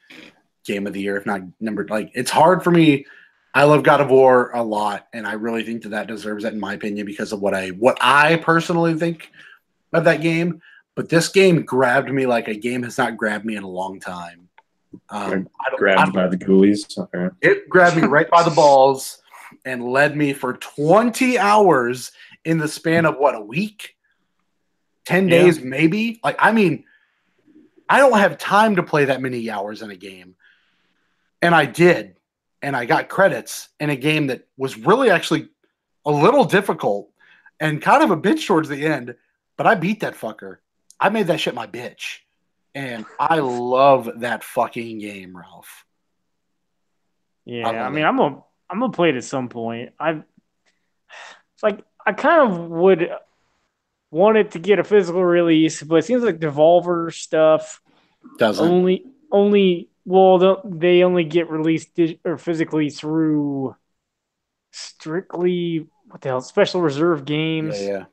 game of the year, if not number. Like, it's hard for me. I love God of War a lot, and I really think that deserves it in my opinion because of what I personally think of that game. But this game grabbed me like a game has not grabbed me in a long time. Grabbed by the ghoulies. Okay. It grabbed me right by the balls and led me for 20 hours in the span of a week? 10 days, maybe? Like, I mean, I don't have time to play that many hours in a game. And I did. And I got credits in a game that was really actually a little difficult and kind of a bitch towards the end, but I beat that fucker. I made that shit my bitch. And I love that fucking game, Ralph. Yeah, I mean, I'm gonna play it at some point. I kind of would want it to get a physical release, but it seems like Devolver stuff doesn't they only get released or physically through strictly special reserve games. Yeah.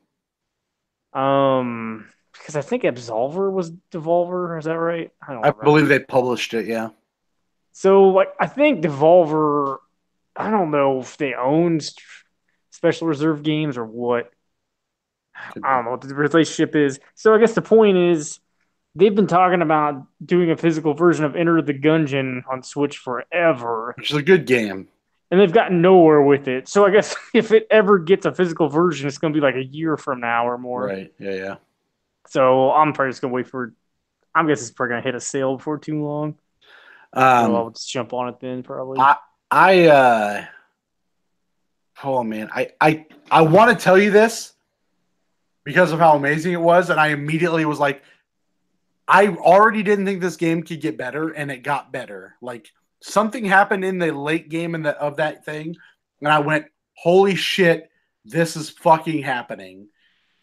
Because I think Absolver was Devolver. Is that right? I believe they published it. Yeah. So I think Devolver. I don't know if they own special reserve games or what. I don't know what the relationship is. So I guess the point is, they've been talking about doing a physical version of Enter the Gungeon on Switch forever. Which is a good game. And they've gotten nowhere with it. So I guess if it ever gets a physical version, it's going to be like a year from now or more. Right, yeah. So I'm probably just going to wait for I guess it's probably going to hit a sale before too long. So I'll just jump on it then, probably. Oh, man. I want to tell you this because of how amazing it was, and I immediately was like, I already didn't think this game could get better, and it got better. Like, something happened in the late game of that thing, and I went, holy shit, this is fucking happening.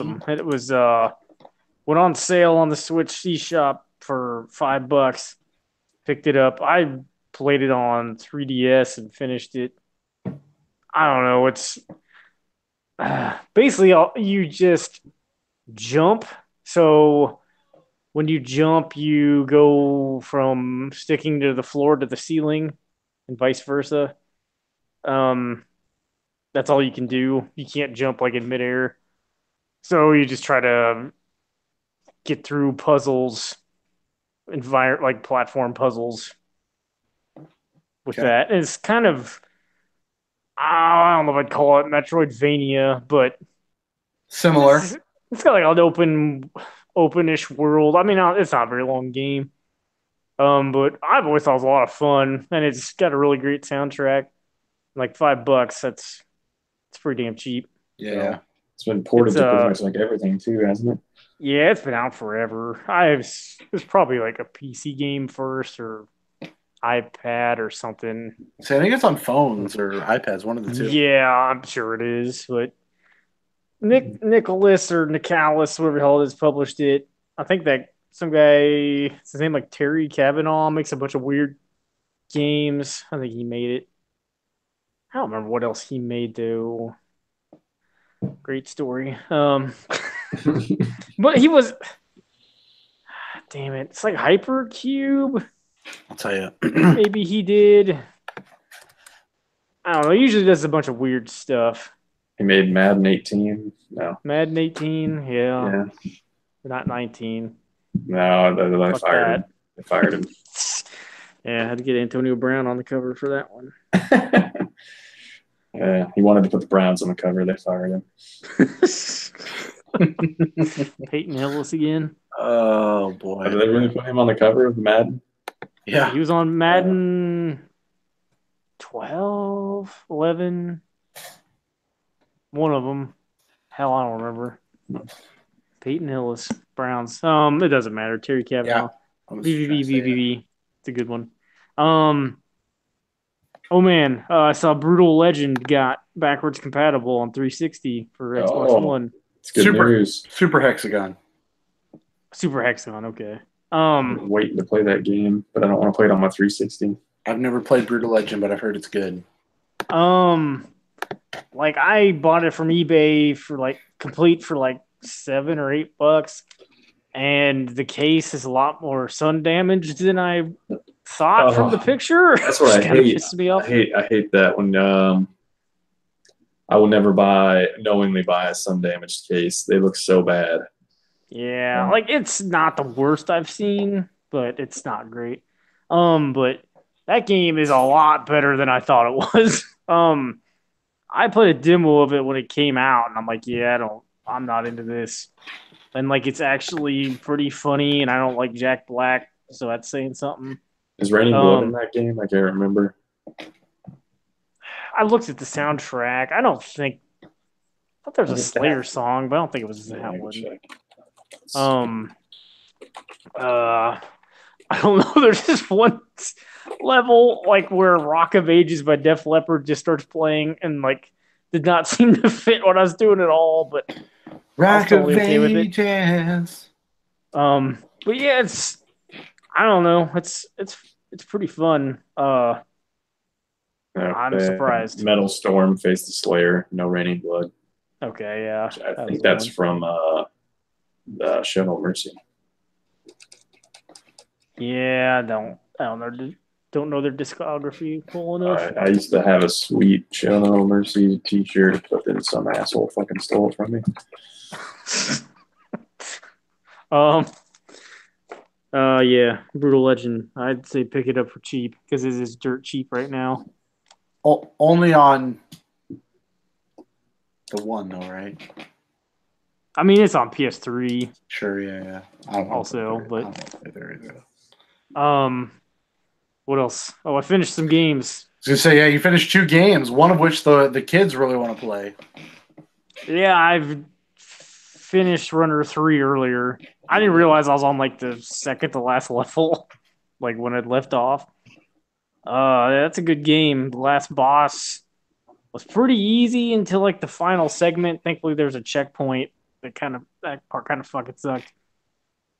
awesome. It was went on sale on the Switch eShop for $5. Picked it up. I played it on 3DS and finished it. I don't know. It's basically you just jump. So when you jump, you go from sticking to the floor to the ceiling, and vice versa. That's all you can do. You can't jump like in midair. So you just try to get through puzzles, like platform puzzles with that. And it's kind of, I don't know if I'd call it Metroidvania, but similar. It's got like an openish world. I mean, it's not a very long game. But I've always thought it was a lot of fun, and it's got a really great soundtrack. Like $5, it's pretty damn cheap. Yeah. It's been ported to pretty much like everything too, hasn't it? Yeah, it's been out forever. It's probably like a PC game first or iPad or something. So I think it's on phones or iPads, one of the two. Yeah, I'm sure it is. But Nicholas or Nicalis, whatever the hell it is, published it. I think that some guy, his name like Terry Kavanaugh, makes a bunch of weird games. I think he made it. I don't remember what else he made though. Great story. But he was, damn it, it's like Hypercube. I'll tell you. Maybe he did. I don't know. He usually does a bunch of weird stuff. He made Madden 18. No. Madden 18, yeah. Not 19. No, they fired him. They fired him. Yeah, I had to get Antonio Brown on the cover for that one. Yeah, he wanted to put the Browns on the cover. They fired him. Peyton Hillis again. Oh, boy. Did they really put him on the cover of Madden? Yeah. He was on Madden 12, 11. One of them. Hell, I don't remember. Peyton Hillis, Browns. It doesn't matter. Terry Kavanaugh. VVVVV. It's a good one. Oh man, I saw Brutal Legend got backwards compatible on 360 for Xbox One. It's good news. Super Hexagon. Super Hexagon, okay. I'm waiting to play that game, but I don't want to play it on my 360. I've never played Brutal Legend, but I've heard it's good. Like I bought it from eBay for like complete for like $7 or $8, and the case is a lot more sun damaged than I thought from the picture. That's what I hate. Me off. I hate that when I will never knowingly buy a sun damaged case. They look so bad. Yeah, like it's not the worst I've seen, but it's not great. But that game is a lot better than I thought it was. I played a demo of it when it came out, and I'm like, I'm not into this. And like, it's actually pretty funny, and I don't like Jack Black, so that's saying something. Is Raining Blood in that game? I can't remember. I looked at the soundtrack. I thought there was a Slayer song, but I don't think it was that one. I don't know. There's just one level like where Rock of Ages by Def Leppard just starts playing and like did not seem to fit what I was doing at all, but Rock of Ages. But yeah, I don't know. It's pretty fun. I'm surprised. Metal Storm faced the Slayer, no Raining Blood. Okay, yeah. I think that's from the Show No Mercy. Yeah, I don't know their discography full enough. I used to have a sweet Show No Mercy t-shirt, but then some asshole fucking stole it from me. Yeah, Brutal Legend. I'd say pick it up for cheap because it is dirt cheap right now. Only on the one though, right? I mean, it's on PS3. Sure, yeah. What else? Oh, I finished some games. I was gonna say, yeah, you finished 2 games, one of which the kids really want to play. Yeah, I've finished Runner 3 earlier. I didn't realize I was on like the second to last level, like when it left off. That's a good game. The last boss was pretty easy until like the final segment. Thankfully, there's a checkpoint. That part kind of fucking sucked.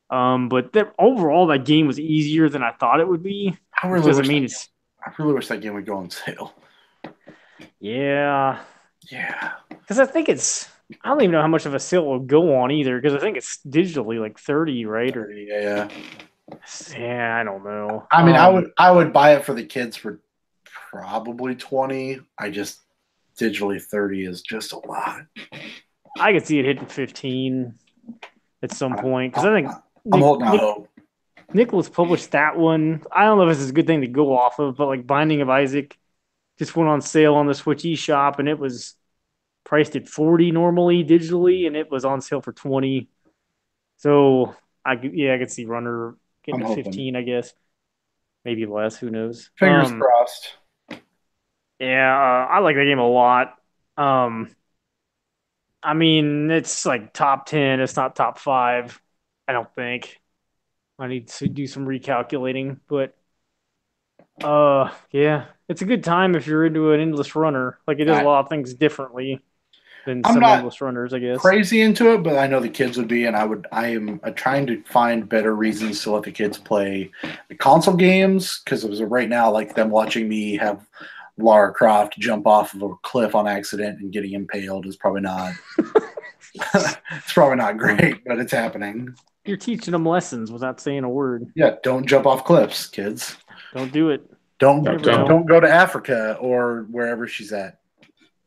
But overall, that game was easier than I thought it would be. I really wish that game would go on sale. Yeah. Yeah. Because I think I don't even know how much of a sale it will go on either. Because I think it's digitally like 30, right? 30, yeah. Yeah, I don't know. I mean, I would buy it for the kids for probably 20. Digitally 30 is just a lot. I could see it hitting 15 at some point because I think I'm holding out hope. Nicholas published that one. I don't know if this is a good thing to go off of, but like Binding of Isaac just went on sale on the Switch eShop and it was priced at 40 normally digitally, and it was on sale for 20. So I could see Runner getting to 15, I guess, maybe less. Who knows? Fingers crossed. Yeah, I like that game a lot. I mean, it's like top 10. It's not top 5. I don't think. I need to do some recalculating, but yeah, it's a good time if you're into an endless runner. Like it does a lot of things differently than I'm some not endless runners, I guess. crazy into it, but I know the kids would be, and I am trying to find better reasons to let the kids play the console games because as of right now, like them watching me have Lara Croft jump off of a cliff on accident and getting impaled is probably not. It's probably not great, but it's happening. You're teaching them lessons without saying a word. Yeah, don't jump off cliffs, kids. Don't do it. Don't go to Africa or wherever she's at.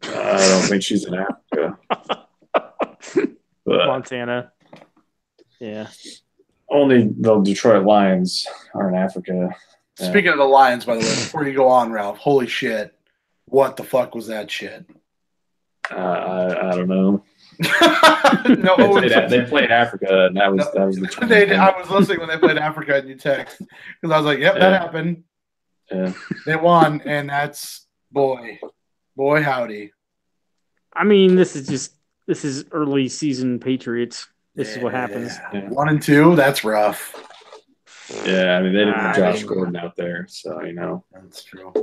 I don't think she's in Africa. But Montana. Yeah. only the Detroit Lions are in Africa. Yeah. Speaking of the Lions, by the way, before you go on, Ralph, holy shit. What the fuck was that shit? I don't know. No, they played Africa, and that was the I was listening when they played Africa, and you text because I was like, "Yep, that happened." Yeah. They won, and that's boy, howdy. I mean, this is early season Patriots. This is what happens. Yeah. 1 and 2, that's rough. Yeah, I mean they didn't have Josh Gordon out there, so That's true.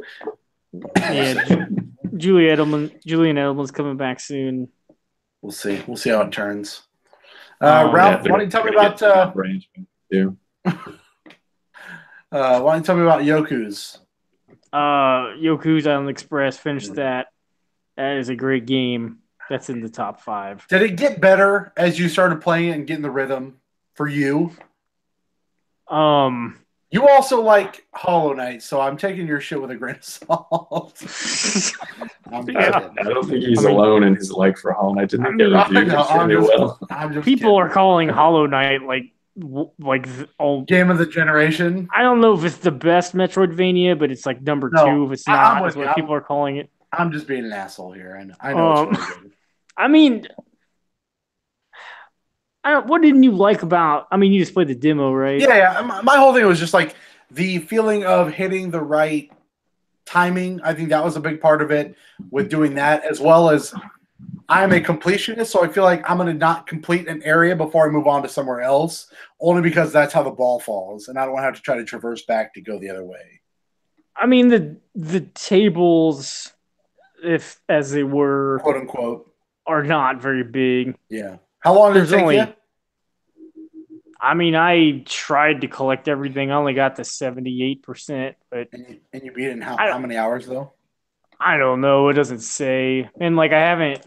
Yeah, Julian Edelman's coming back soon. We'll see. We'll see how it turns. Ralph, why don't you tell me about? Why don't you tell me about Yoku's? Yoku's Island Express. Finished that. That is a great game. That's in the top 5. Did it get better as you started playing it and getting the rhythm for you? You also like Hollow Knight, so I'm taking your shit with a grain of salt. I don't think he's alone in his like for Hollow Knight. Didn't get reviewed well. People are calling Hollow Knight like game of the generation. I don't know if it's the best Metroidvania, but it's like number 2. If it's not, that's what people are calling it. I'm just being an asshole here. I know it's really good. I mean, what didn't you like about? I mean, you just played the demo, right? Yeah. My whole thing was just like the feeling of hitting the right timing. I think that was a big part of it with doing that, as well as I'm a completionist, so I feel like I'm going to not complete an area before I move on to somewhere else, only because that's how the ball falls, and I don't want to have to try to traverse back to go the other way. I mean, the tables, if as they were, quote unquote, are not very big. Yeah. How long did it take you? I mean, I tried to collect everything. I only got to 78%, but and you beat it in how many hours though? I don't know. It doesn't say. And like I haven't.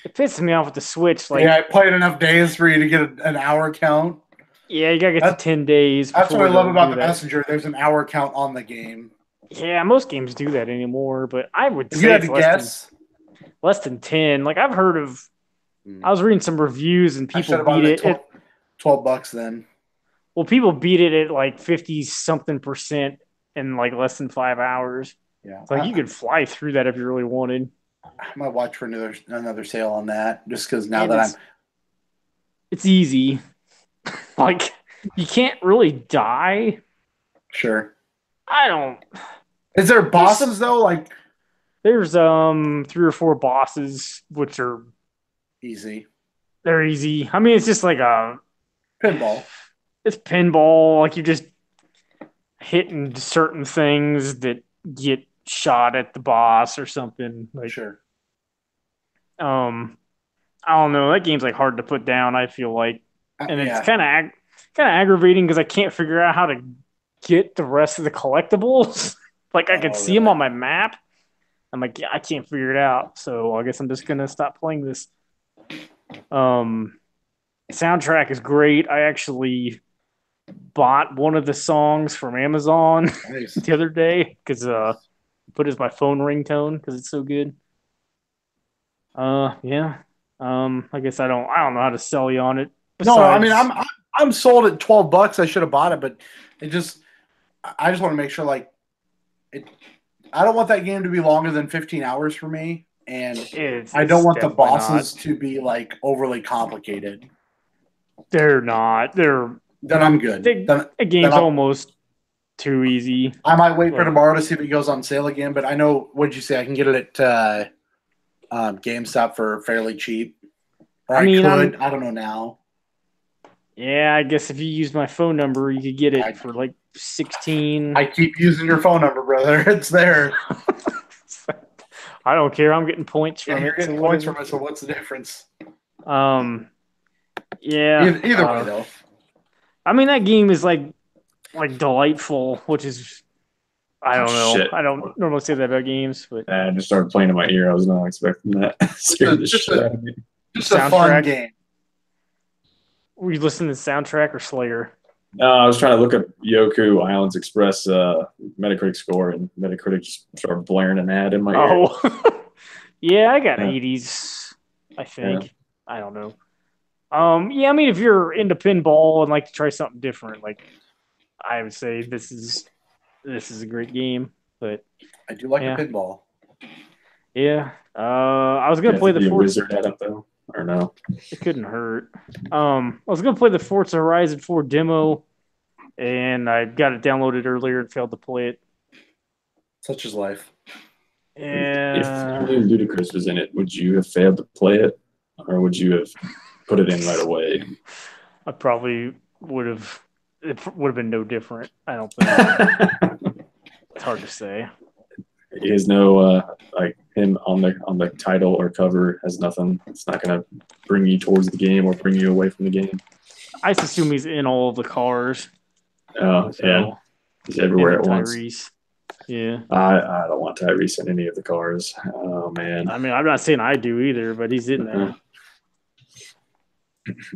It pisses me off with the Switch. Like, yeah, I played enough days for you to get an hour count. Yeah, you gotta get to 10 days. That's what I love about the Messenger. There's an hour count on the game. Yeah, most games do that anymore, but I would say you had to guess less than 10. Like I've heard of. I was reading some reviews and people beat it. $12 then. Well, people beat it at like 50-something% in like less than 5 hours. Yeah, it's like you could fly through that if you really wanted. I might watch for another sale on that, just because it's easy. Like you can't really die. Sure. I don't. Is there bosses though? Like there's 3 or 4 bosses which are easy. They're easy. I mean, it's just like a pinball. It's pinball. Like you're just hitting certain things that get shot at the boss or something. Like sure. I don't know. That game's like hard to put down. I feel like, and it's kind of aggravating because I can't figure out how to get the rest of the collectibles. Like I could see them on my map. I'm like, I can't figure it out. So I guess I'm just gonna stop playing this. Soundtrack is great. I actually bought one of the songs from Amazon the other day because put it as my phone ringtone because it's so good. Yeah. I guess I don't know how to sell you on it. No, I mean I'm sold at $12. I should have bought it, but I just want to make sure I don't want that game to be longer than 15 hours for me, and I don't want the bosses to be like overly complicated. They're not. Then I'm good. The game's almost too easy. I might wait for tomorrow to see if it goes on sale again, but I know, what'd you say? I can get it at GameStop for fairly cheap. Or I mean, I don't know now. Yeah, I guess if you use my phone number, you could get it for like 16. I keep using your phone number, brother. It's there. I don't care. I'm getting points from it. You're getting points from it, so what's the difference? Yeah. Either way, though. I mean, that game is like delightful, which is I don't know. Shit. I don't normally say that about games, but I just started playing in my ear. I was not expecting that. Scared the shit out of me. Just a fun game. Were you listening to the soundtrack or Slayer? No, I was trying to look up Yoku Islands Express Metacritic score, and Metacritic just started blaring an ad in my ear. Oh, yeah, I got 80s. I think. Yeah. I don't know. Yeah, I mean, if you're into pinball and like to try something different, like I would say this is a great game. But I do like the pinball. Yeah, I was gonna play the Wizard at it though, or no? It couldn't hurt. I was gonna play the Forza Horizon 4 demo, and I got it downloaded earlier and failed to play it. Such is life. Yeah. If Ludacris was in it, would you have failed to play it, or would you have put it in right away? I probably would have. It would have been no different. I don't think. It's hard to say. He has no like him on the title or cover has nothing. It's not going to bring you towards the game or bring you away from the game. I just assume he's in all of the cars. Oh, so, yeah. He's everywhere at once. Tyrese. Yeah. I don't want Tyrese in any of the cars. Oh, man. I mean, I'm not saying I do either, but he's in there.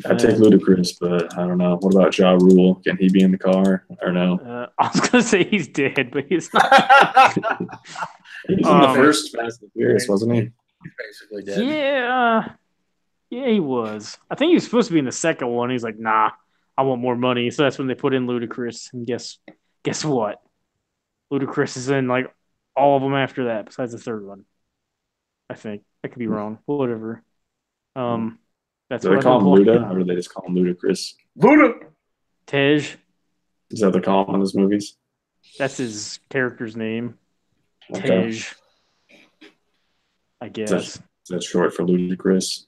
I'd take Ludacris, but I don't know. What about Ja Rule? Can he be in the car or no? I was going to say he's dead, but he's not. He was in the first Fast and Furious, wasn't he? He's basically dead. Yeah. Yeah, he was. I think he was supposed to be in the second one. He's like, nah, I want more money. So that's when they put in Ludacris. And guess what? Ludacris is in like all of them after that, besides the third one. I think. I could be wrong. Whatever. That's do they call him Luda, or do they just call him Ludacris? Luda! Tej. Is that what they call him in those movies? That's his character's name. Okay. Tej. I guess. Is that short for Ludacris?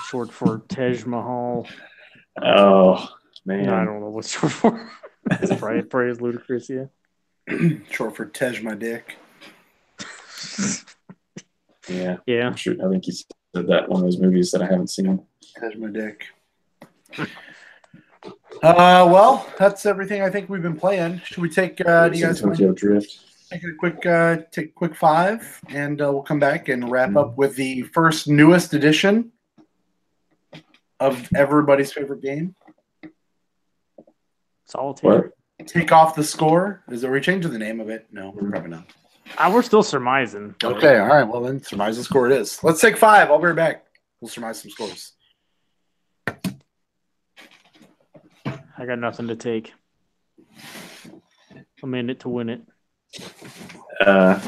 Short for Tej Mahal. Oh, man. I don't know what's short for. It's probably is Ludacris, yeah. Short for Tej my dick. Yeah. Yeah. I'm sure, I think he said that in one of those movies that I haven't seen. Tej my dick. Well, that's everything I think we've been playing. Should we take do you guys Tokyo Drift? Take a quick 5, and we'll come back and wrap up with the first newest edition of everybody's favorite game. Solitaire. What? Take off the score. Are we changing the name of it? No, we're probably not. We're still surmising. Okay, all right. Well, then surmise the score it is. Let's take 5. I'll be right back. We'll surmise some scores. I got nothing to take. I'm in it to win it. You're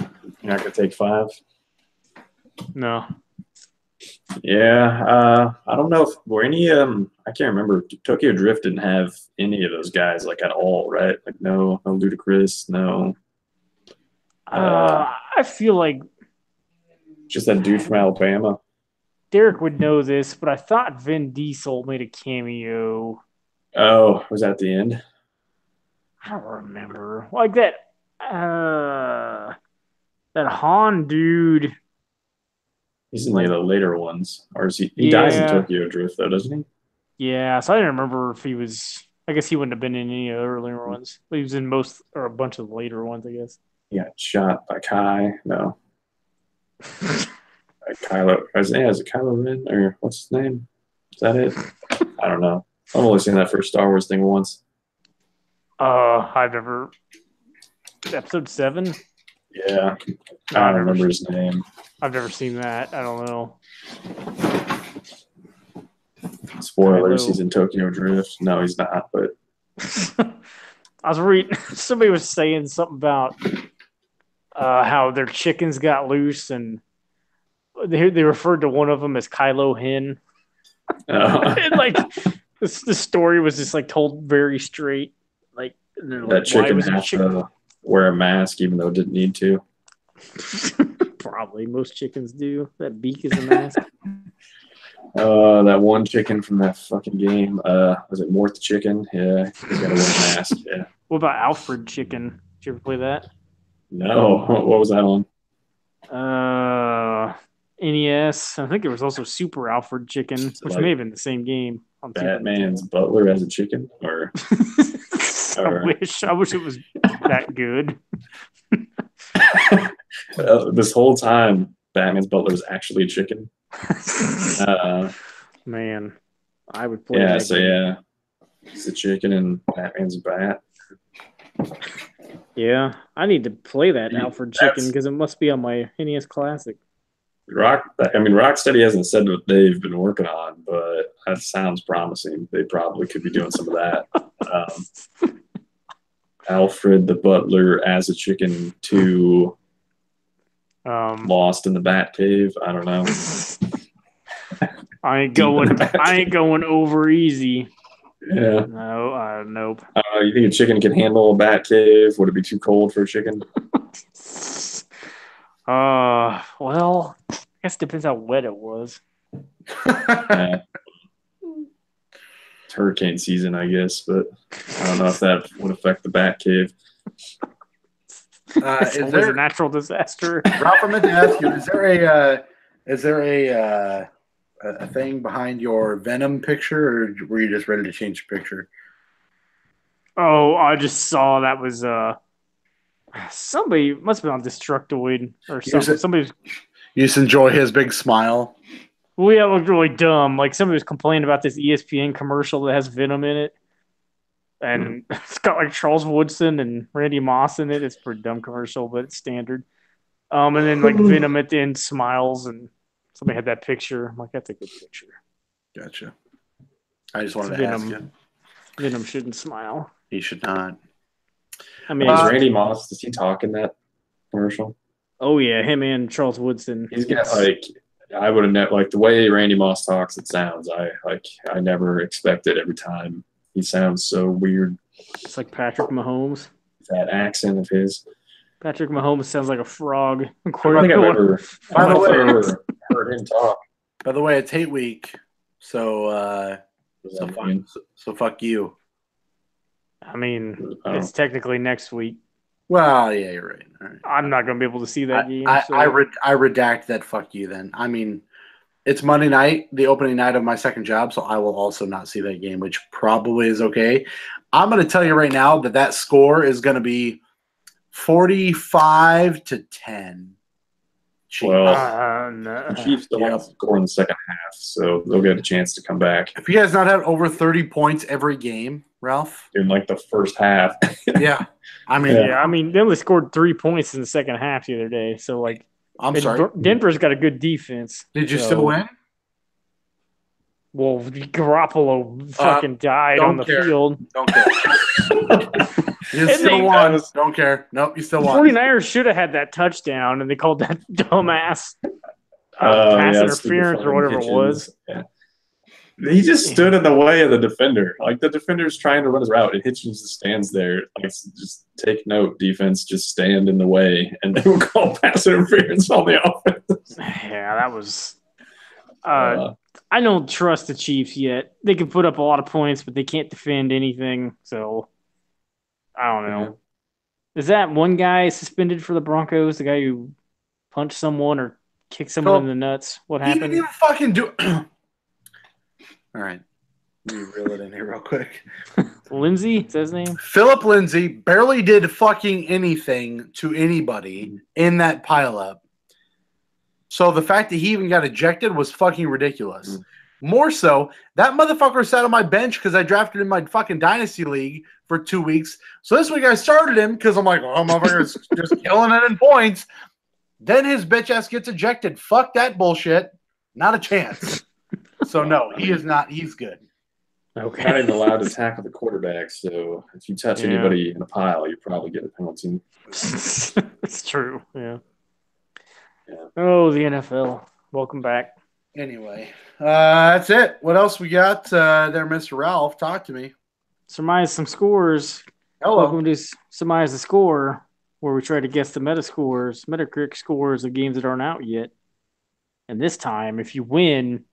not gonna take 5? No. Yeah, I don't know if were any I can't remember. Tokyo Drift didn't have any of those guys like at all, right? Like no Ludacris, no. I feel like just that dude from Alabama. Derek would know this, but I thought Vin Diesel made a cameo. Oh, was that the end? I don't remember. Like that Han dude. He's in the later ones. Or is he dies in Tokyo Drift though, doesn't he? Yeah, so I didn't remember if he was I guess he wouldn't have been in any of the earlier ones. But he was in most or a bunch of the later ones, I guess. He got shot by Kai. No. Kylo. Is it Kylo Ren? Or what's his name? Is that it? I don't know. I've only seen that first Star Wars thing once. I've never. Episode 7? Yeah. I don't remember his name. I've never seen that. I don't know. Spoilers, he's in Tokyo Drift. No, he's not, but. I was reading, somebody was saying something about how their chickens got loose, and they referred to one of them as Kylo Hen. And like the story was just like told very straight. Like that chicken has to wear a mask even though it didn't need to. Probably most chickens do. That beak is a mask. That one chicken from that fucking game. Was it Mort the chicken? Yeah, he's got a one mask. Yeah. What about Alfred Chicken? Did you ever play that? No, what was that on? NES. I think there was also Super Alfred Chicken, which like may have been the same game. On Batman's butler as a chicken, or I wish it was that good. This whole time, Batman's butler was actually a chicken. Man, I would play. Yeah, that so game. yeah, it's a chicken and Batman's a bat. Yeah, I need to play that Alfred Chicken because it must be on my NES Classic. Rocksteady hasn't said what they've been working on, but that sounds promising. They probably could be doing some of that. Alfred the Butler as a Chicken 2, Lost in the Batcave. I don't know. I ain't going over easy. Yeah. No, nope. You think a chicken can handle a Batcave? Would it be too cold for a chicken? Well, I guess it depends how wet it was. Yeah. It's hurricane season, I guess, but I don't know if that would affect the Batcave. Is there a natural disaster? Ralph, I meant to ask you: is there a thing behind your Venom picture, or were you just ready to change the picture? Oh, I just saw that was somebody must have been on Destructoid or something. Somebody. You just enjoy his big smile. Well, yeah, it looked really dumb. Like somebody was complaining about this ESPN commercial that has Venom in it. And it's got like Charles Woodson and Randy Moss in it. It's a pretty dumb commercial, but it's standard. And then like Venom at the end smiles, and somebody had that picture. I'm like, that's a good picture. Gotcha. I just wanted to ask you. Venom shouldn't smile. He should not. I mean, is Randy Moss? Does he talk in that commercial? Oh yeah, him and Charles Woodson. He's got like, I would have never, like the way Randy Moss talks. It sounds I never expect it every time. He sounds so weird. It's like Patrick Mahomes. That accent of his. Patrick Mahomes sounds like a frog. I don't think I've ever heard him talk. By the way, it's hate week, so fuck you. I mean, it's technically next week. Well, yeah, you're right. All right. I'm not going to be able to see that game. I redact that fuck you then. I mean, it's Monday night, the opening night of my second job, so I will also not see that game, which probably is okay. I'm going to tell you right now that score is going to be 45-10. Chiefs. Well, no. The Chiefs don't have to score in the second half, so they'll get a chance to come back. If you guys not had over 30 points every game, Ralph? In like the first half. Yeah. I mean, they only scored 3 points in the second half the other day. So, like, I'm sorry. Denver's got a good defense. Did you still win? Well, Garoppolo fucking died on the field. Don't care. You still won. Don't care. Nope, you still won. 49ers should have had that touchdown, and they called that dumbass pass interference or whatever it was. Yeah. He just stood in the way of the defender. Like, the defender's trying to run his route, and Hitchens just stands there. Like, just take note, defense, just stand in the way, and they will call pass interference on the offense. Yeah, that was I don't trust the Chiefs yet. They can put up a lot of points, but they can't defend anything, so I don't know. Yeah. Is that one guy suspended for the Broncos, the guy who punched someone or kicked someone in the nuts? What happened? He didn't even fucking do All right. Let me reel it in here real quick. Lindsay, is that his name? Philip Lindsay barely did fucking anything to anybody in that pileup. So the fact that he even got ejected was fucking ridiculous. More so, that motherfucker sat on my bench because I drafted him in my fucking dynasty league for 2 weeks. So this week I started him because I'm like, oh, motherfucker's just killing it in points. Then his bitch ass gets ejected. Fuck that bullshit. Not a chance. So no, he is not. He's good. Okay. Not even allowed to tackle the quarterback. So if you touch anybody in a pile, you probably get a penalty. It's true. Yeah. Oh, the NFL. Welcome back. Anyway, that's it. What else we got there, Mr. Ralph? Talk to me. Surmise some scores. Hello. Welcome to Surmise the Score. where we try to guess the Metacritic scores of games that aren't out yet. And this time, if you win,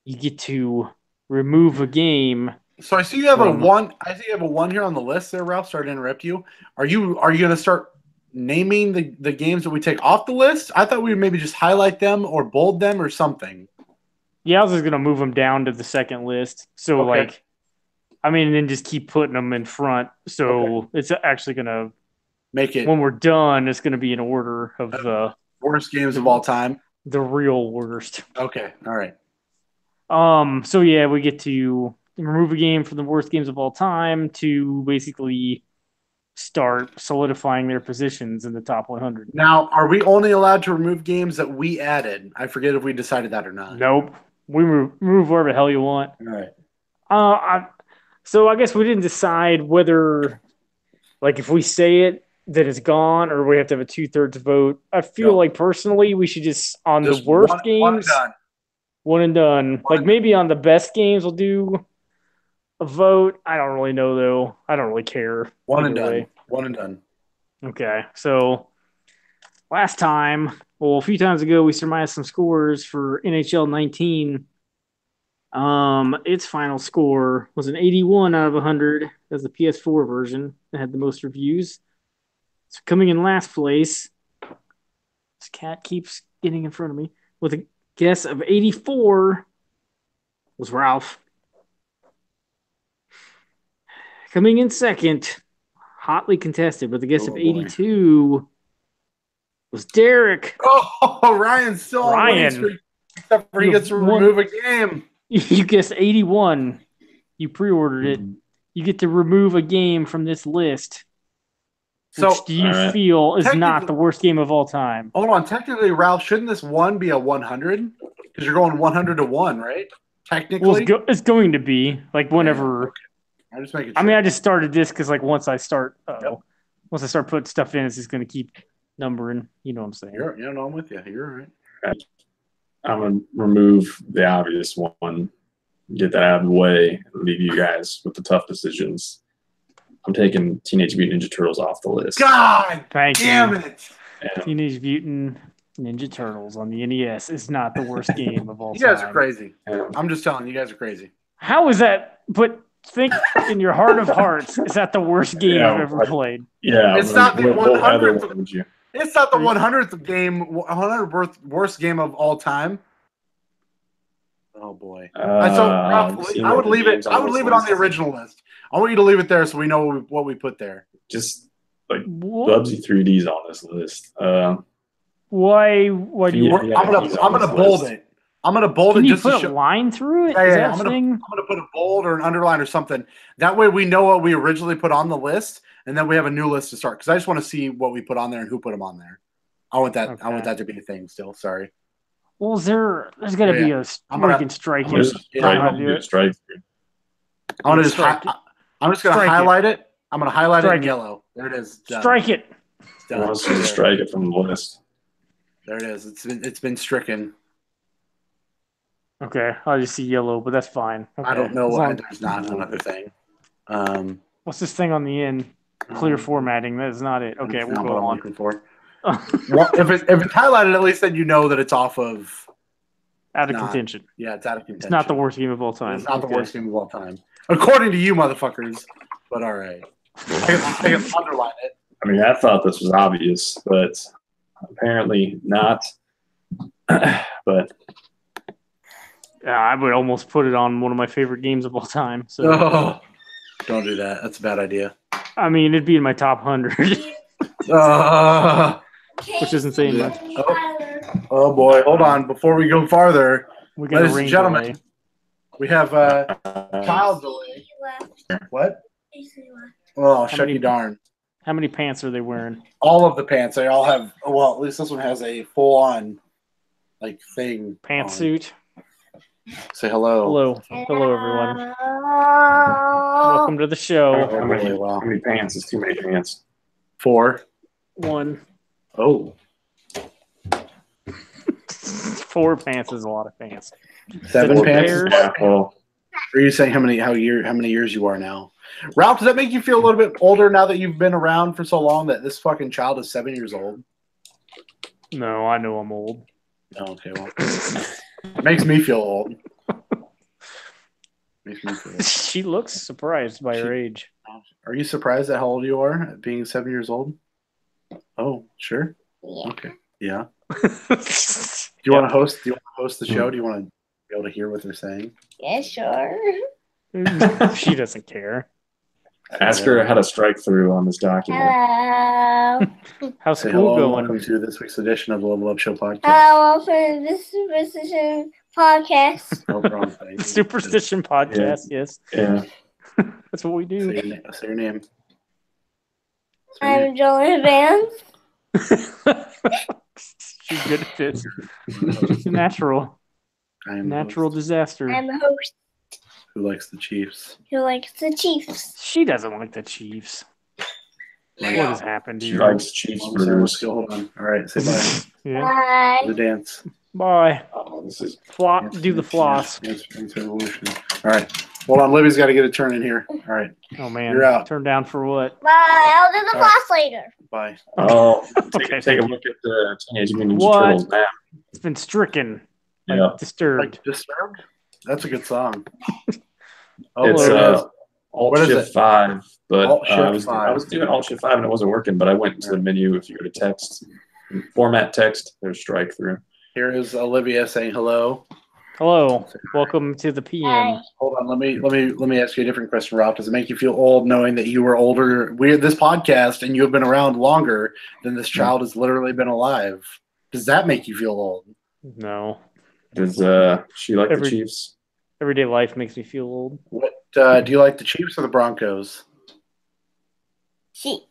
you get to remove a game. So I see you have a 1. I see you have a 1 here on the list there, Ralph. Sorry to interrupt you. Are you going to start naming the games that we take off the list? I thought we would maybe just highlight them or bold them or something. Yeah, I was just going to move them down to the second list. So, and then just keep putting them in front. So it's actually going to make it. When we're done, it's going to be in order of the worst games of all time. The real worst. Okay. All right. So yeah, we get to remove a game from the worst games of all time to basically start solidifying their positions in the top 100. Now, are we only allowed to remove games that we added? I forget if we decided that or not. Nope. We remove whatever the hell you want. All right. So I guess we didn't decide whether, like, if we say it, that it's gone, or we have to have a 2/3 vote. I feel like personally we should just the worst games, one and done. Like maybe on the best games we'll do a vote. I don't really know though. I don't really care. One and done. Okay, so last time, a few times ago, we surmised some scores for NHL 19. Its final score was an 81 out of 100. That's the PS4 version that had the most reviews. So coming in last place, this cat keeps getting in front of me, with a guess of 84 was Ralph. Coming in second, hotly contested, with a guess of 82 was Derek. Oh, Ryan's still on Ryan. Except for he gets to remove a game. You guessed 81. You pre-ordered it. You get to remove a game from this list. So, which do you feel is not the worst game of all time? Hold on. Technically, Ralph, shouldn't this one be a 100? Because you're going 100 to 1, right? Technically? Well, it's going to be. Like, whenever... Okay. I'm just making sure. I mean, I just started this because, like, once I start putting stuff in, it's just going to keep numbering. You know what I'm saying? I'm with you. You're right. I'm going to remove the obvious one, get that out of the way, and leave you guys with the tough decisions. I'm taking Teenage Mutant Ninja Turtles off the list. God damn it. Teenage Mutant Ninja Turtles on the NES is not the worst game of all time. You guys are crazy. I'm just telling you, guys are crazy. How is that? But think in your heart of hearts, is that the worst game I've ever played? Yeah. It's not the 100th. It's not the 100th game, 100th worst game of all time. Oh boy! I would leave it. I would leave it on the original list. I want you to leave it there so we know what we put there. Just like Bubsy 3D's on this list. Why do you? I'm gonna bold it. I'm gonna bold it. Can you just put to a line through it? Yeah, I'm gonna put a bold or an underline or something. That way we know what we originally put on the list, and then we have a new list to start. Because I just want to see what we put on there and who put them on there. I want that. Okay. I want that to be a thing. Still, sorry. Well, there's got to be a strike. I'm just gonna highlight it. I'm gonna highlight it in yellow. There it is. Done. Strike it. Let's just strike it from the list. There it is. It's been stricken. Okay, I just see yellow, but that's fine. Okay. I don't know why there's not another thing. What's this thing on the end? Clear formatting. That is not it. Okay, we'll go on. Looking for. Well, if it's highlighted, at least then you know that it's off of. Out of contention. Yeah, it's out of contention. It's not the worst game of all time. It's not the worst game of all time, according to you, motherfuckers. But all right, I can underline it. I mean, I thought this was obvious, but apparently not. But. Yeah, I would almost put it on one of my favorite games of all time. So don't do that. That's a bad idea. I mean, it'd be in my top 100, which isn't saying much. Oh boy, hold on. Before we go farther, ladies and gentlemen, delay. We have child delay. What? Oh, shucky darn. How many pants are they wearing? All of the pants. They all have. Well, at least this one has a full-on thing. Pantsuit. Say hello. Hello, everyone. Welcome to the show. How many pants is too many pants? 4. 1. Oh. 4 pants is a lot of pants. 7 pants. Yeah, well, are you saying how many years you are now? Ralph, does that make you feel a little bit older now that you've been around for so long that this fucking child is 7 years old? No, I know I'm old. Oh, okay, well, it makes me feel old. Makes me feel old. She looks surprised by her age. Are you surprised at how old you are at being 7 years old? Oh, sure. Yeah. Okay. Yeah. Do you want to host? Do you want to host the show? Do you want to be able to hear what they're saying? Yeah, sure. She doesn't care. Ask her how to strike through on this document. Hello. How's Say school hello. And going? welcome to this week's edition of the Level Up Show podcast. Hello for this superstition podcast. No, wrong thing. Superstition podcast. Yes, Yeah. that's what we do. Say your name. I'm Jolene Vance. She's good at this. She's a natural. I am the Natural host disaster. I'm the host who likes the Chiefs. who likes the Chiefs. She doesn't like the Chiefs. What has happened to She you? likes Chiefs Hold on, burgers. hold on. All right, say bye. Yeah. Bye. The dance. Bye. Oh, this is Do the floss. Dance Revolution. All right. Hold on. Libby's got to get a turn in here. All right. Oh man. You're out. Turn down for what? Bye. I'll do the All right. floss later. Bye. Oh, Okay. take a look at the Teenage Mutant Ninja What? Turtles map. It's been stricken. Like Yeah. disturbed. Like Disturbed? That's a good song. Oh, It's there it is. Alt What is Shift it? 5, but Alt Shift I was 5. doing Alt Shift 5 and it wasn't working, but I went to the menu. If you go to text, format text, there's strike through. Here is Olivia saying hello. Hello. Welcome to the PM. Bye. Hold on, let me ask you a different question, Rob. Does it make you feel old knowing that you were older? We're this podcast and you have been around longer than this child has literally been alive. Does that make you feel old? No. Does she like the Chiefs? Everyday life makes me feel old. What do you like, the Chiefs or the Broncos? She.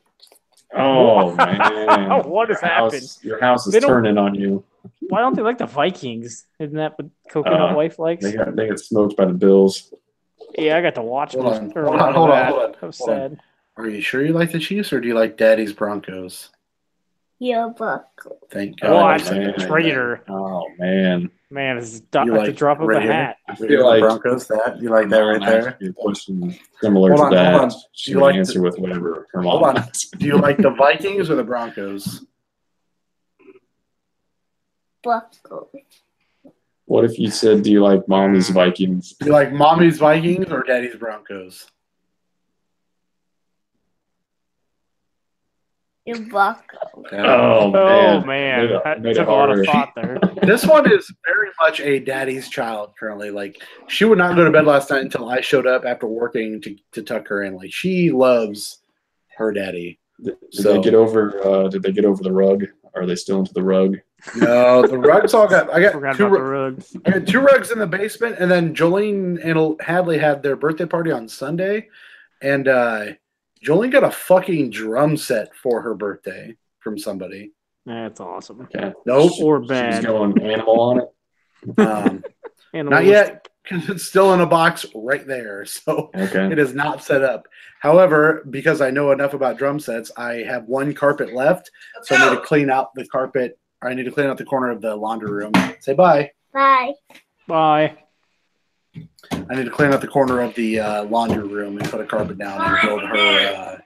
Oh man, What has happened? Your house is They don't- turning on you. Why don't they like the Vikings? Isn't that what Coconut Wife likes? They got smoked by the Bills. Yeah, I got to watch Hold most on, or hold a lot on, of hold on, that. hold on, That was hold on. sad. Are you sure you like the Chiefs or do you like Daddy's Broncos? Your book. Thank God. What? man. Traitor. Oh man, You Man, it's at the like drop of a radio? hat. I feel like Broncos. That you like that right there? Your question similar Hold on, to that. hold on. She You would like answer with whatever her Hold mom on. wants. Do you like the Vikings or the Broncos? Book. What if you said, "Do you like Mommy's Vikings?" Do you like Mommy's Vikings or Daddy's Broncos? Your book. Oh Oh man, man, that Made it took a lot of harder. thought there. This one is very much a daddy's child currently. Like, she would not go to bed last night until I showed up after working to tuck her in. Like, she loves her daddy. Did So- they get over? Did they get over the rug? Are they still into the rug? No, the rugs all got. I Forgot got about the two. rug. I had two rugs in the basement, and then Jolene and Hadley had their birthday party on Sunday, and Jolene got a fucking drum set for her birthday from somebody. That's awesome. Okay. Nope, Or She's bad. going animal on it. Animal not yet, because it's still in a box right there. So. Okay. It is not set up. However, because I know enough about drum sets, I have one carpet left. So I need to clean out the carpet. Or I need to clean out the corner of the laundry room. Say bye. Bye. Bye. I need to clean out the corner of the laundry room and put a carpet down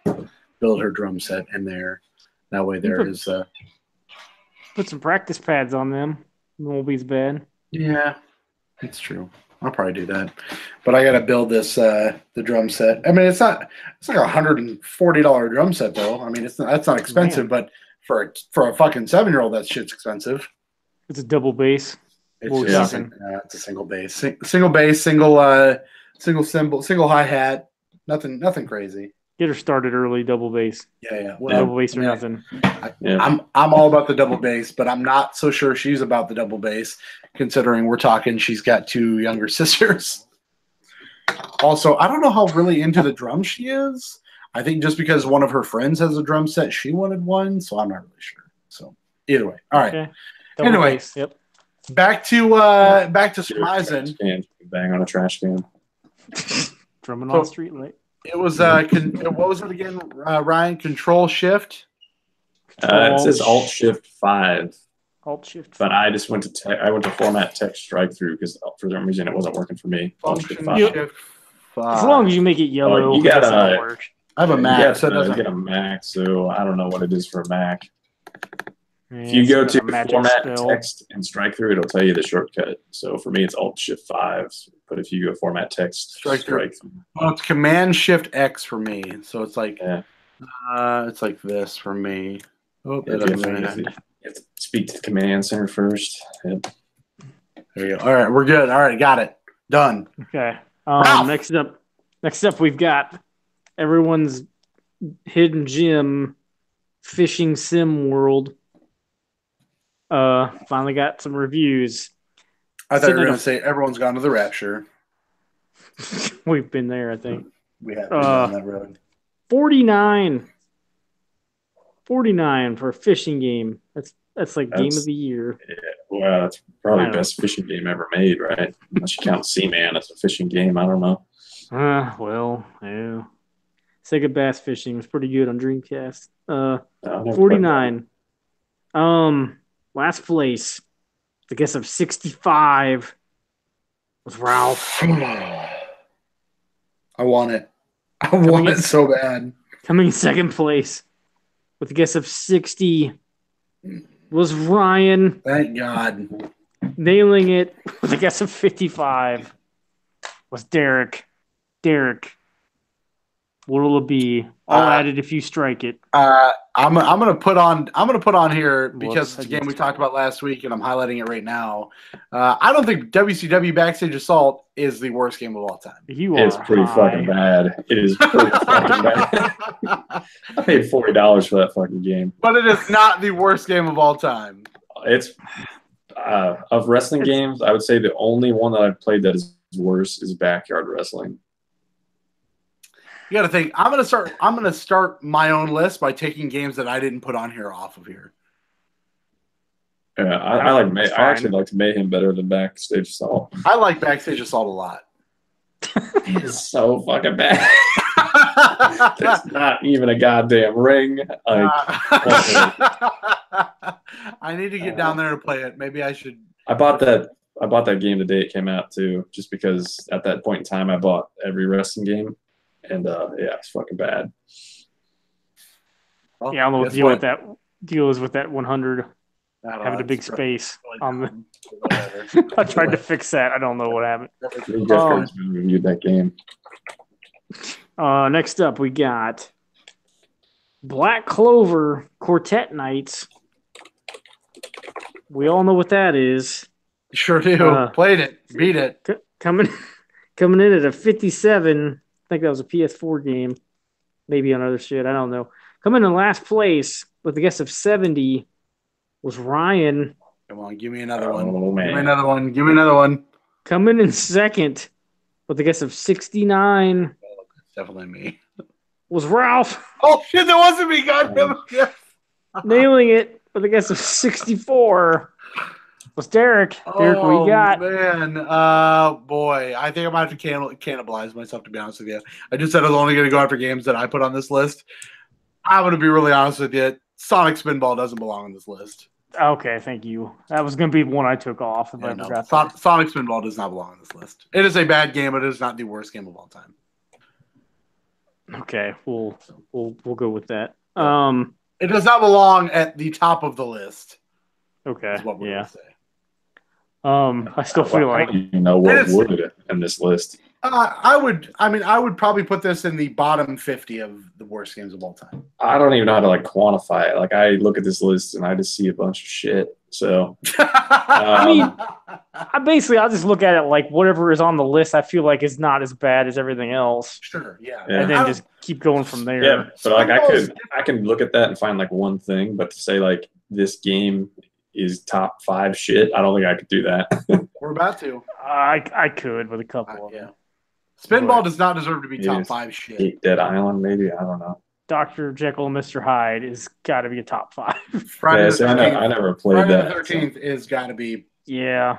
and build her drum set in there. That way there is. Put some practice pads on them. It won't be as bad. Yeah, it's true. I'll probably do that. But I got to build this the drum set. I mean, it's like $140 drum set though. I mean, that's not expensive, but for a fucking 7-year-old, that shit's expensive. It's a double bass. It's Well, just it's a single bass, single bass, single cymbal, single hi hat. Nothing crazy. Get her started early, double bass. Yeah. Double bass or I mean, nothing. Yeah. I'm all about the double bass, but I'm not so sure she's about the double bass, considering we're talking she's got 2 younger sisters. Also, I don't know how really into the drums she is. I think just because one of her friends has a drum set, she wanted one, so I'm not really sure. So either way, all right. Okay. Double Anyway. bass. Yep. Back to surmising. Bang on a trash can. Drumming on a street light. It was what was it again, Ryan? Control Shift. It says Alt Shift 5, Alt Shift. but I just went to format text strike through because for some reason it wasn't working for me. Alt Shift Function 5. Shift As long as you make it yellow, you gotta- that'll work. I have a Mac, Mac, so it you doesn't. get a Mac, so I don't know what it is for a Mac. Yeah, If you go it's to got a magic format spell. text and strike through, it'll tell you the shortcut. So for me, it's Alt Shift 5. But if you go format text, Strike through. through. Well, it's Command Shift X for me, so it's like Yeah. it's like this for me. Oh, that Yeah, doesn't you do have anything. to speak to the command center first. Yep. There you go. All right, we're good. All right, got it. Done. Okay. Ralph! Next up, we've got everyone's hidden gem fishing sim world. Finally got some reviews. I thought you were Sitting going at to say everyone's gone to the rapture. We've been there, I think. We have been down that road. 49 for a fishing game. That's like game of the year. Yeah, well, that's probably I the don't best fishing game ever made, right? Unless you count Seaman as a fishing game. I don't know. Well, yeah. Sega Bass Fishing was pretty good on Dreamcast. I never played 49. Last place. I guess of 65 was Ralph. I want it. I want it so bad. Coming in second place with a guess of 60 was Ryan. Thank God. Nailing it with a guess of 55 was Derek. Derek, what will it be? I'll add it if you strike it. I'm gonna put on here because Whoops, it's a game we talked about last week, and I'm highlighting it right now. I don't think WCW Backstage Assault is the worst game of all time. You It's are pretty high. fucking bad. It is pretty fucking bad. I paid $40 for that fucking game. But it is not the worst game of all time. It's of wrestling games, I would say the only one that I've played that is worse is Backyard Wrestling. You got to think. I'm gonna start my own list by taking games that I didn't put on here off of here. Yeah, I actually liked Mayhem better than Backstage Assault. I like Backstage Assault a lot. It is so fucking bad. There's not even a goddamn ring. I need to get down there to play it. Maybe I should. I bought that game the day it came out too, just because at that point in time I bought every wrestling game, and yeah, it's fucking bad. Well, Yeah, I don't know what guess the deal what? with that deal is with that 100 I don't know, having a big it's space on the. whatever. I tried to fix that. I don't know what happened. Jeff Grossman reviewed that game. Next up, we got Black Clover Quartet Nights. We all know what that is. Sure do. Played it. Beat it. Coming in at a 57. I think that was a PS4 game. Maybe on other shit. I don't know. Coming in last place with a guess of 70 was Ryan. Come on, give me another one. Oh man, Give me another one. Give me another one. Coming in second with a guess of 69 Definitely me. was Ralph. Oh shit, that wasn't me. God damn it. Nailing it with a guess of 64 was Derek. Derek, what you got? Man, boy, I think I might have to cannibalize myself. To be honest with you, I just said I was only going to go after games that I put on this list. I'm going to be really honest with you. Sonic Spinball doesn't belong on this list. Okay, thank you. That was going to be one I took off. If I No, forgot that. Sonic Spinball does not belong on this list. It is a bad game, but it is not the worst game of all time. Okay, we'll go with that. It does not belong at the top of the list. Okay, Is what we're yeah. going to say. I still feel like you know what It is- would in this list. I would probably put this in the bottom 50 of the worst games of all time. I don't even know how to like quantify it. Like I look at this list and I just see a bunch of shit. So I mean, I'll just look at it like whatever is on the list. I feel like is not as bad as everything else, Sure, yeah. Yeah. and then just keep going from there. yeah, but like I can look at that and find like one thing, but to say like this game is top 5 shit, I don't think I could do that. We're about to. I could with a couple of Yeah. them. Spinball does not deserve to be top Yes. 5 shit. Hate Dead Island, maybe, I don't know. Dr. Jekyll and Mr. Hyde is got to be a top 5. Friday Yeah, the see, 13th, I never played Friday that. the 13th is got to be. Yeah,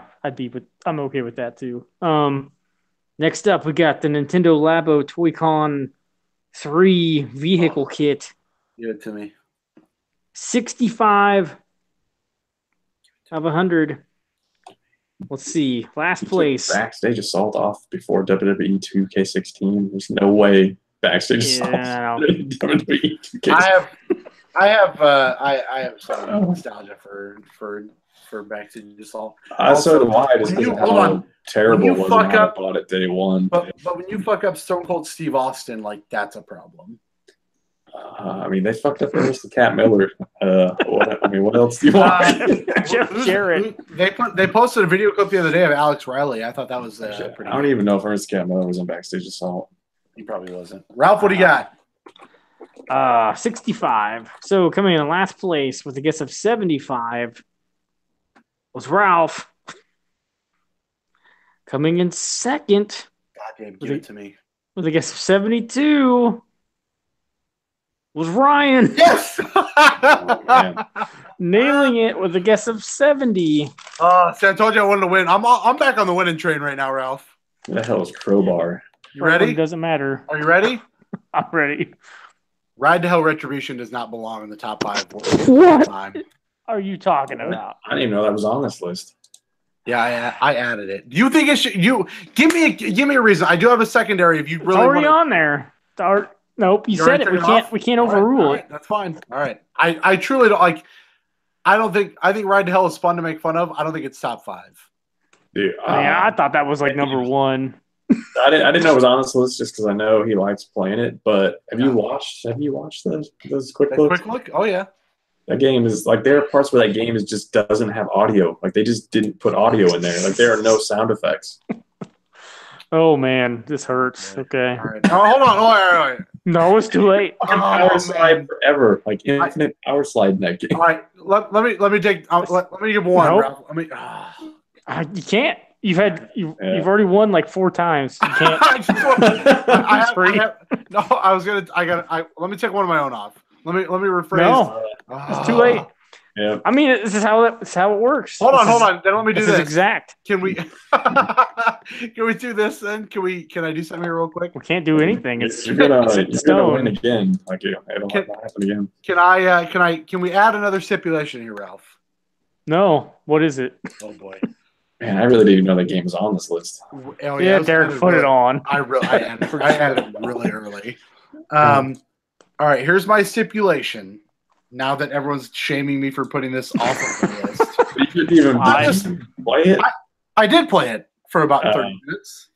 I'm okay with that too. Next up, we got the Nintendo Labo Toy-Con 3 vehicle kit. Give it to me. 65 of 100 Let's see. Last place. Backstage Assault off before WWE 2K16. There's no way Backstage Assault. Yeah, WWE 2K16. I have some nostalgia for Backstage Assault. So do I, just because of how terrible it was and how I bought it day one. But when you fuck up Stone Cold Steve Austin, like, that's a problem. I mean, they fucked up Mr. Cat Miller. What else do you want? Jeff Jarrett. They posted a video clip the other day of Alex Riley. I thought that was pretty. I don't even know if Ernest Cat Miller was in Backstage Assault. He probably wasn't. Ralph, what do you got? 65. So coming in last place with a guess of 75 was Ralph. Coming in second. Goddamn, give it to me. With a guess of 72 was Ryan. Yes! Nailing it with a guess of 70. See, I told you I wanted to win. I'm back on the winning train right now, Ralph. What the hell is Crowbar? You ready? It doesn't matter. Are you ready? I'm ready. Ride to Hell Retribution does not belong in the top 5. What are you talking about? I didn't even know that was on this list. Yeah, I added it. Do you think it should? You give me a reason. I do have a secondary. If you really it's already want on there. Nope, you said it. We can't overrule it. That's fine. All right. I truly don't like. I think Ride to Hell is fun to make fun of. I don't think it's top 5. Dude, I thought that was like number 1. I didn't know it was on this list just because I know he likes playing it. But have you watched those quick looks? Quick look? Oh yeah. That game is like there are parts where that game just doesn't have audio. Like they just didn't put audio in there. Like there are no sound effects. Oh man, this hurts. Okay. All right. Oh, hold on. All right. No, it's too late. Power slide forever, like infinite power slide in that game. All right. Let me take. Let me give one. Nope. Ralph. You can't. You've already won like 4 times. You can't. Let me take one of my own off. Let me rephrase. No, it's too late. Yeah. I mean, this is how it works. Hold on. Then let me do this. Is exact. Can we? Can we do this then? Can I do something here real quick? We can't do anything. You're gonna win again. Like it'll happen again. Can we add another stipulation here, Ralph? No. What is it? Oh boy. Man, I really didn't even know that game was on this list. Oh, yeah, Derek put it on. I added it really early. All right, here's my stipulation. Now that everyone's shaming me for putting this off of the list. You didn't even play it? I did play it for about 30 minutes.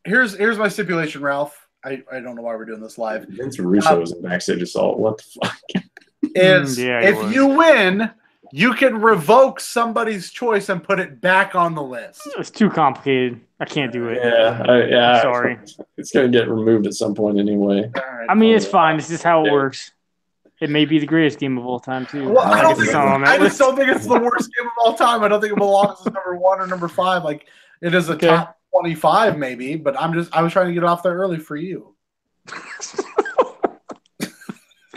Here's my stipulation, Ralph. I don't know why we're doing this live. Vince Russo was in Backstage Assault. What the fuck? If you win, you can revoke somebody's choice and put it back on the list. It's too complicated. I can't do it. Yeah. Sorry. It's going to get removed at some point anyway. Right. I mean, it's fine. This is how it works. It may be the greatest game of all time, too. Well, I just don't think it's the worst game of all time. I don't think it belongs as number 1 or number 5. Like, it is a top 25 maybe, but I was trying to get it off there early for you.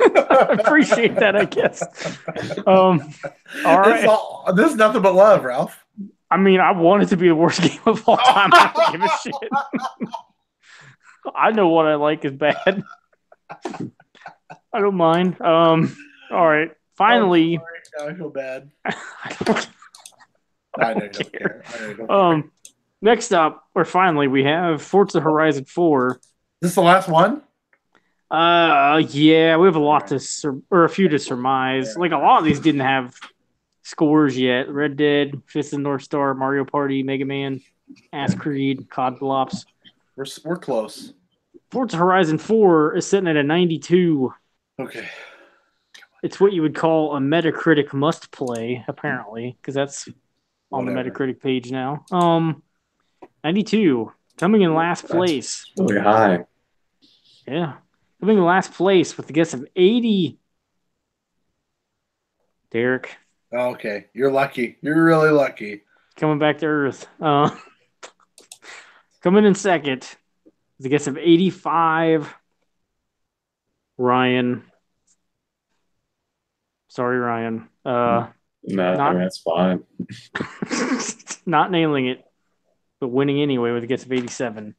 I appreciate that, I guess. All right. This is nothing but love, Ralph. I mean, I want it to be the worst game of all time. I don't give a shit. I know what I like is bad. I don't mind. All right. Finally. I feel bad. I know you don't care. Next up, or finally, we have Forza Horizon 4. Is this the last one? Yeah, we have a few to surmise. Like a lot of these didn't have scores yet. Red Dead, Fist of the North Star, Mario Party, Mega Man, Ass Creed, COD Blops. We're close. Forza Horizon 4 is sitting at a 92. Okay. It's what you would call a Metacritic must play, apparently, because that's on the Metacritic page now. 92, coming in last place. That's really high. Yeah. Coming in last place with a guess of 80. Derek. Okay. You're lucky. You're really lucky. Coming back to Earth. Coming in second with a guess of 85. Ryan. Sorry, Ryan. That's fine. Not nailing it, but winning anyway with a guess of 87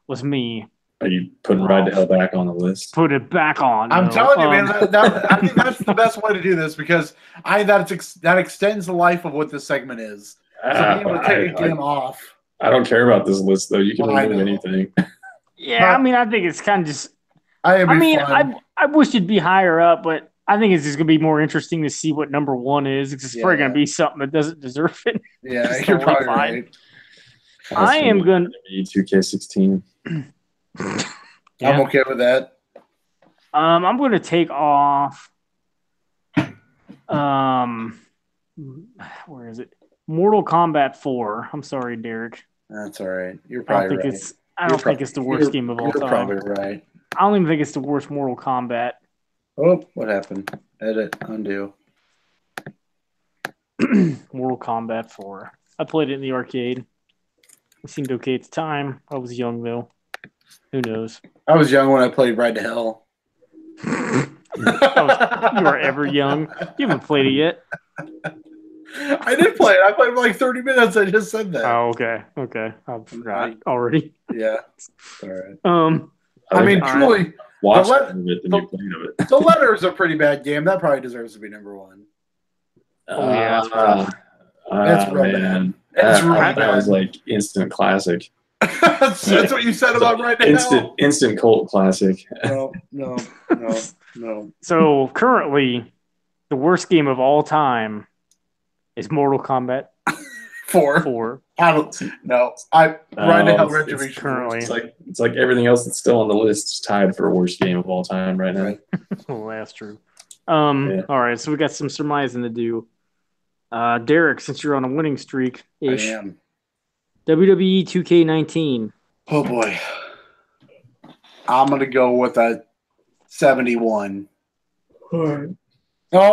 was me. Are you putting Ride to Hell back on the list? Put it back on. I'm no. telling you, man. I think that's the best way to do this because that extends the life of what this segment is. So being able to take a game off. I don't care about this list though. You can remove anything. Yeah, I mean, I think it's kind of just. I wish it'd be higher up, but I think it's just gonna be more interesting to see what number one is. It's probably gonna be something that doesn't deserve it. Yeah, you're probably right. I am gonna 2K16. I'm okay with that. I'm gonna take off. Where is it? Mortal Kombat 4. I'm sorry, Derek. That's all right. You're probably right. I don't think it's the worst game of all time. You're probably right. I don't even think it's the worst Mortal Kombat. Oh, what happened? Edit, undo. Mortal Kombat 4. I played it in the arcade. It seemed okay at the time. I was young, though. Who knows? I was young when I played Ride to Hell. You are ever young. You haven't played it yet. I did play it. I played for like 30 minutes. I just said that. Oh, okay. Okay. I forgot already. Yeah. All right. I mean, truly, the Letter is a pretty bad game. That probably deserves to be number one. Oh, yeah. That's real man. Bad. That was like instant classic. that's what you said about Right Now. Instant cult classic. No. So currently, the worst game of all time is Mortal Kombat 4. I don't know. Right now, Retribution currently. It's like everything else that's still on the list is tied for worst game of all time right now. Right. Oh, that's true. All right, so we got some surmising to do. Derek, since you're on a winning streak, I am. WWE 2K19. Oh boy, I'm gonna go with a 71. Oh,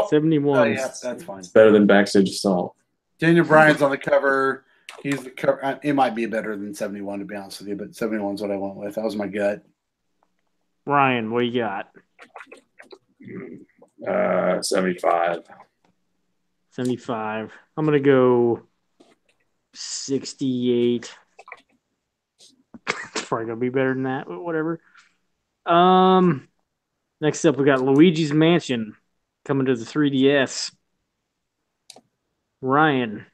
71. Yeah, that's fine. It's better than Backstage Assault. Daniel Bryan's on the cover. He's the cover. It might be better than 71 to be honest with you, but 71 is what I went with. That was my gut. Ryan, what you got? 75. 75. I'm gonna go 68. Probably gonna be better than that, but whatever. Next up we got Luigi's Mansion coming to the 3DS. Ryan.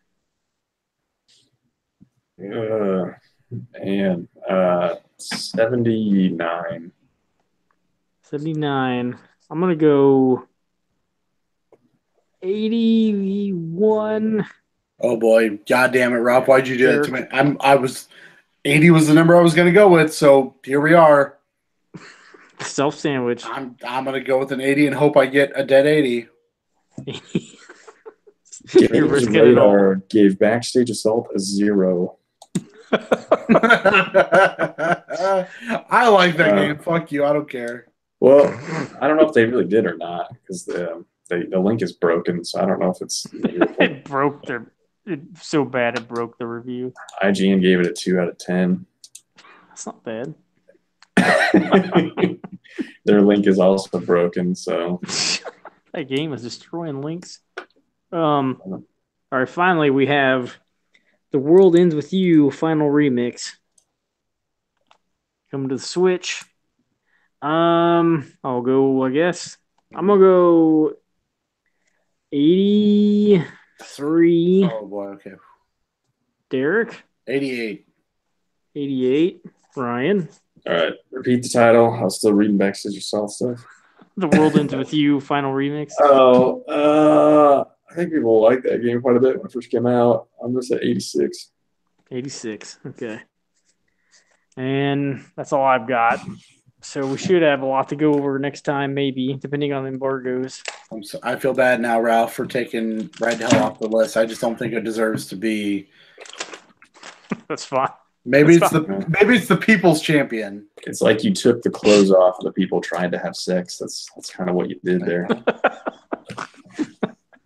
79. 79. I'm gonna go 81. Oh boy, God damn it, Rob! Why'd you do that to me? 80 was the number I was going to go with, so here we are. Self sandwich. I'm going to go with an 80 and hope I get a dead 80. Radar gave Backstage Assault a 0. I like that game. Fuck you. I don't care. Well, I don't know if they really did or not because the link is broken, so I don't know if it's. It broke it's so bad it broke the review. IGN gave it a 2 out of 10. That's not bad. Their link is also broken, so that game is destroying links. All right, finally we have The World Ends With You Final Remix coming to the Switch. I'll go. I guess I'm gonna go 83. Oh boy, okay. Derek. 88. 88. Ryan. All right, repeat the title. I was still reading Backstage Assault stuff. The World Ends With You Final Remix. Oh, I think people liked that game quite a bit when it first came out. I'm going to say 86. 86. Okay. And that's all I've got. So we should have a lot to go over next time, maybe, depending on the embargoes. I feel bad now, Ralph, for taking Ride to Hell off the list. I just don't think it deserves to be. That's fine. Maybe it's the people's champion. It's like you took the clothes off of the people trying to have sex. That's kind of what you did there.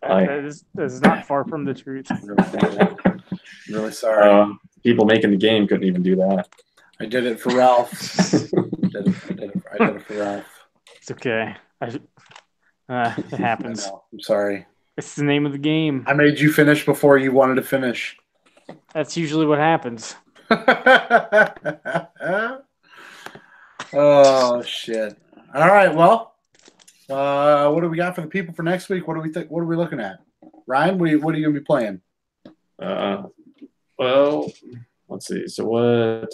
That is not far from the truth. Really sorry. People making the game couldn't even do that. I did it for Ralph. I did it for Ralph. It's okay. It happens. I'm sorry. It's the name of the game. I made you finish before you wanted to finish. That's usually what happens. shit. All right. Well, what do we got for the people for next week? What do we think? What are we looking at? Ryan, what are you gonna be playing? Well, let's see. So what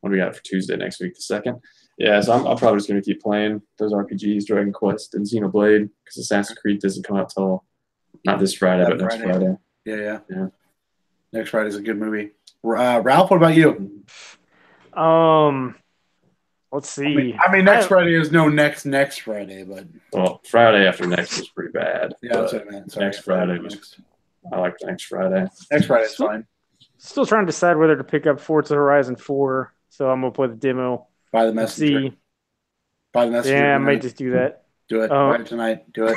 do we got for Tuesday next week? The 2nd? Yeah, so I'm probably just going to keep playing those RPGs, Dragon Quest and Xenoblade, because Assassin's Creed doesn't come out till not this Friday, but next Friday. Yeah. Next Friday's a good movie. Ralph, what about you? Let's see. I mean next Friday is no next Friday, but Friday after next was pretty bad. Yeah, that's what I meant. Sorry, next Friday was. I like next Friday. Next Friday's fine. Still trying to decide whether to pick up Forza Horizon 4, so I'm gonna play the demo. Buy the messenger. Buy the messenger. Yeah, I might just do that. Do it. Buy it tonight. Do it.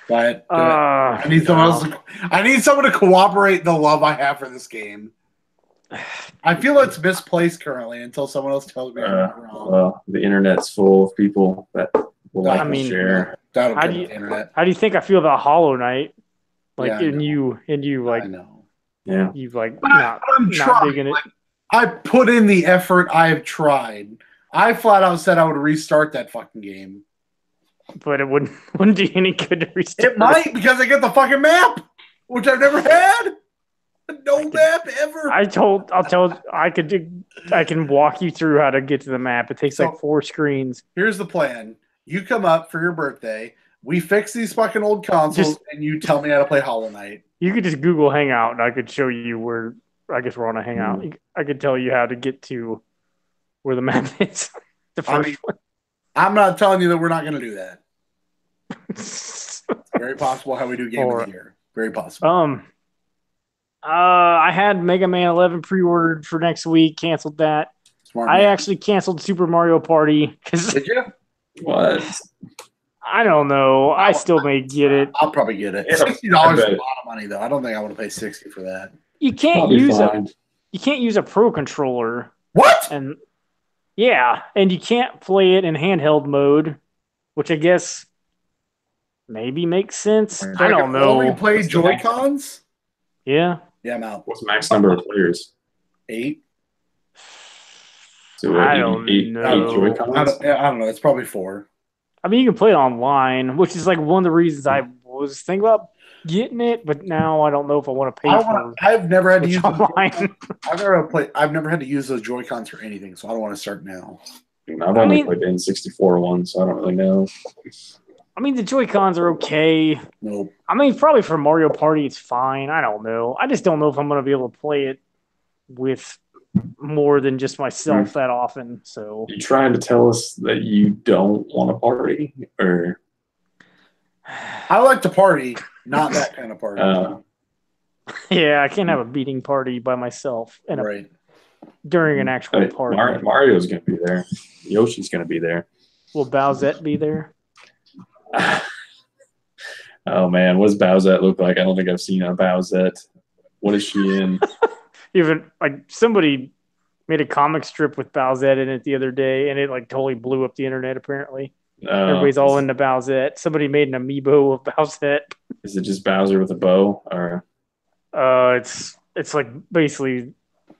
Buy it. Do it. I need someone else. I need someone to cooperate the love I have for this game. I feel it's misplaced currently until someone else tells me I'm not wrong. Well, the internet's full of people that will like to share. How do you think I feel about Hollow Knight? Like, you like, I know. Yeah. You like I'm not digging it. Like, I put in the effort. I've tried. I flat out said I would restart that fucking game. But it wouldn't do you any good to restart. It might, because I get the fucking map, which I've never had. No map ever. I can walk you through how to get to the map. It takes like 4 screens. Here's the plan. You come up for your birthday. We fix these fucking old consoles, and you tell me how to play Hollow Knight. You could just Google Hangout, and I could show you where. I guess we're on a Hangout. I could tell you how to get to where the map is. The first one. I'm not telling you that we're not going to do that. It's very possible how we do Game of the Year. Very possible. I had Mega Man 11 pre-ordered for next week. Canceled that. Smart I man. actually canceled Super Mario Party because Did you? What? I don't know. I still may get it. I'll probably get it. $60 is a lot of money, though. I don't think I want to pay $60 for that. You can't use a Pro Controller. What? And you can't play it in handheld mode, which I guess maybe makes sense. I don't know. Only play Joy-Cons? Yeah. Yeah, I'm out. What's the max number of players? 8. So I don't know. 8 Joy-Cons? I don't know. It's probably 4. I mean, you can play it online, which is like one of the reasons I was thinking about getting it, but now I don't know if I want to pay for it. I've never had to use online. I've never had to use those Joy-Cons for anything, so I don't want to start now. I've only played the N64 one, so I don't really know. I mean, the Joy-Cons are okay. Nope. I mean, probably for Mario Party, it's fine. I don't know. I just don't know if I'm going to be able to play it with more than just myself that often. So, you trying to tell us that you don't want to party, or? I like to party, not that kind of party. Yeah, I can't have a beating party by myself during an actual party. Mario's going to be there. Yoshi's going to be there. Will Bowsette be there? Oh man, what does Bowsette look like? I don't think I've seen a Bowsette. What is she in? Even like somebody made a comic strip with Bowsette in it the other day, and it like totally blew up the internet. Apparently, everybody's all into Bowsette. Somebody made an amiibo of Bowsette. Is it just Bowser with a bow, or? It's like basically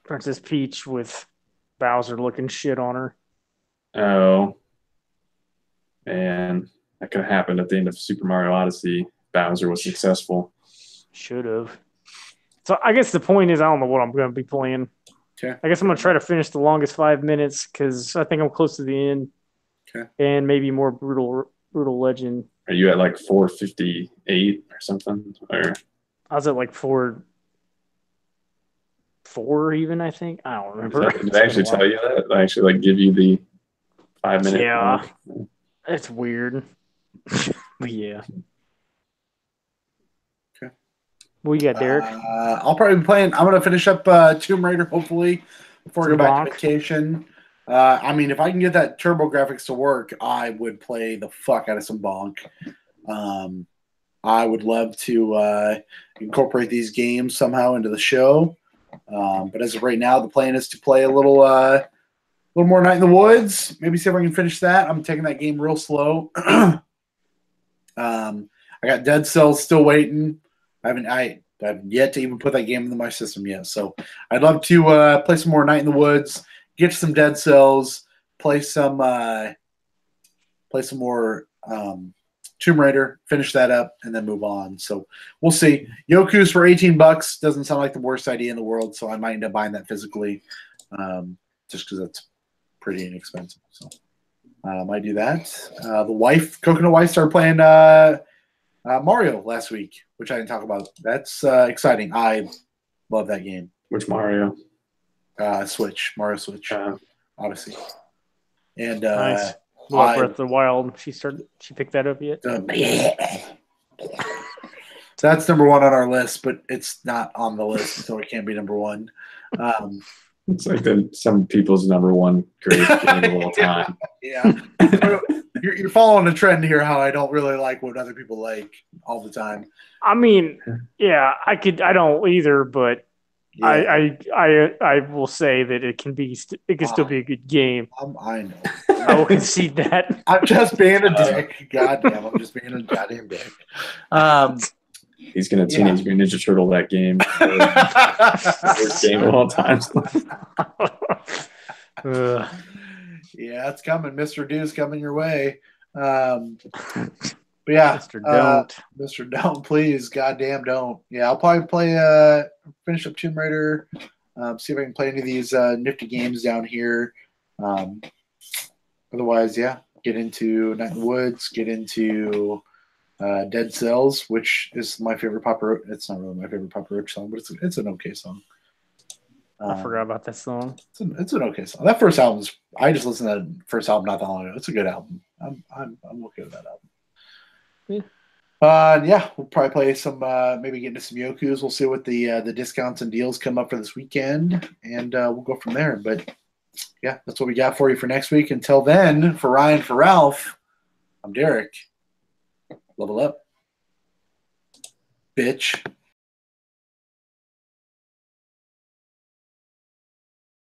Princess Peach with Bowser looking shit on her. Oh, man, that could have happened at the end of Super Mario Odyssey. Bowser was successful. Should have. So I guess the point is I don't know what I'm going to be playing. Okay. I guess I'm going to try to finish the longest 5 minutes because I think I'm close to the end. Okay. And maybe more brutal legend. Are you at like 458 or something? Or I was at like 4 even, I think. I don't remember. Did I actually tell you that? I actually like give you the 5 minute. Yeah. It's weird. But yeah. What you got, Derek? I'll probably be playing. I'm going to finish up Tomb Raider, hopefully, before I go back to vacation. I mean, if I can get that turbo graphics to work, I would play the fuck out of some Bonk. I would love to incorporate these games somehow into the show. But as of right now, the plan is to play a little more Night in the Woods. Maybe see if I can finish that. I'm taking that game real slow. I got Dead Cells still waiting. I've yet to even put that game into my system yet. So I'd love to play some more Night in the Woods, get some Dead Cells, play some more Tomb Raider, finish that up, and then move on. So we'll see. Yoku's for $18 doesn't sound like the worst idea in the world, so I might end up buying that physically, just because it's pretty inexpensive. So I might do that. The Coconut Wife, started playing Mario last week, which I didn't talk about. That's exciting. I love that game. Which Mario? Switch, Mario Switch, Odyssey, and Nice. Breath of the Wild. She picked that up yet? That's number one on our list, but it's not on the list, so it can't be number one. It's like some people's number one greatest game of all time. Yeah, you're following a trend here. How I don't really like what other people like all the time. I mean, yeah, I don't either, but yeah. I will say that it can still be a good game. I know. I will concede that. I'm just being a dick. Goddamn, I'm just being a goddamn dick. He's gonna Teenage Mutant Ninja Turtle that game. Worst game of all time. Yeah, it's coming. Mr. Do's coming your way. But yeah, Mr. Don't, please, goddamn don't. Yeah, I'll probably play finish up Tomb Raider, see if I can play any of these nifty games down here. Otherwise, yeah, get into Night in the Woods, get into Dead Cells, which is my favorite Papa Roach. It's not really my favorite Papa Roach song, but it's an okay song. I forgot about that song. It's an okay song. That first album I just listened to that first album not that long ago. It's a good album. I'm okay with that album. Yeah, we'll probably play some, maybe get into some Yokus. We'll see what the discounts and deals come up for this weekend, and we'll go from there. But yeah, that's what we got for you for next week. Until then, for Ryan, for Ralph, I'm Derek. Level up, bitch.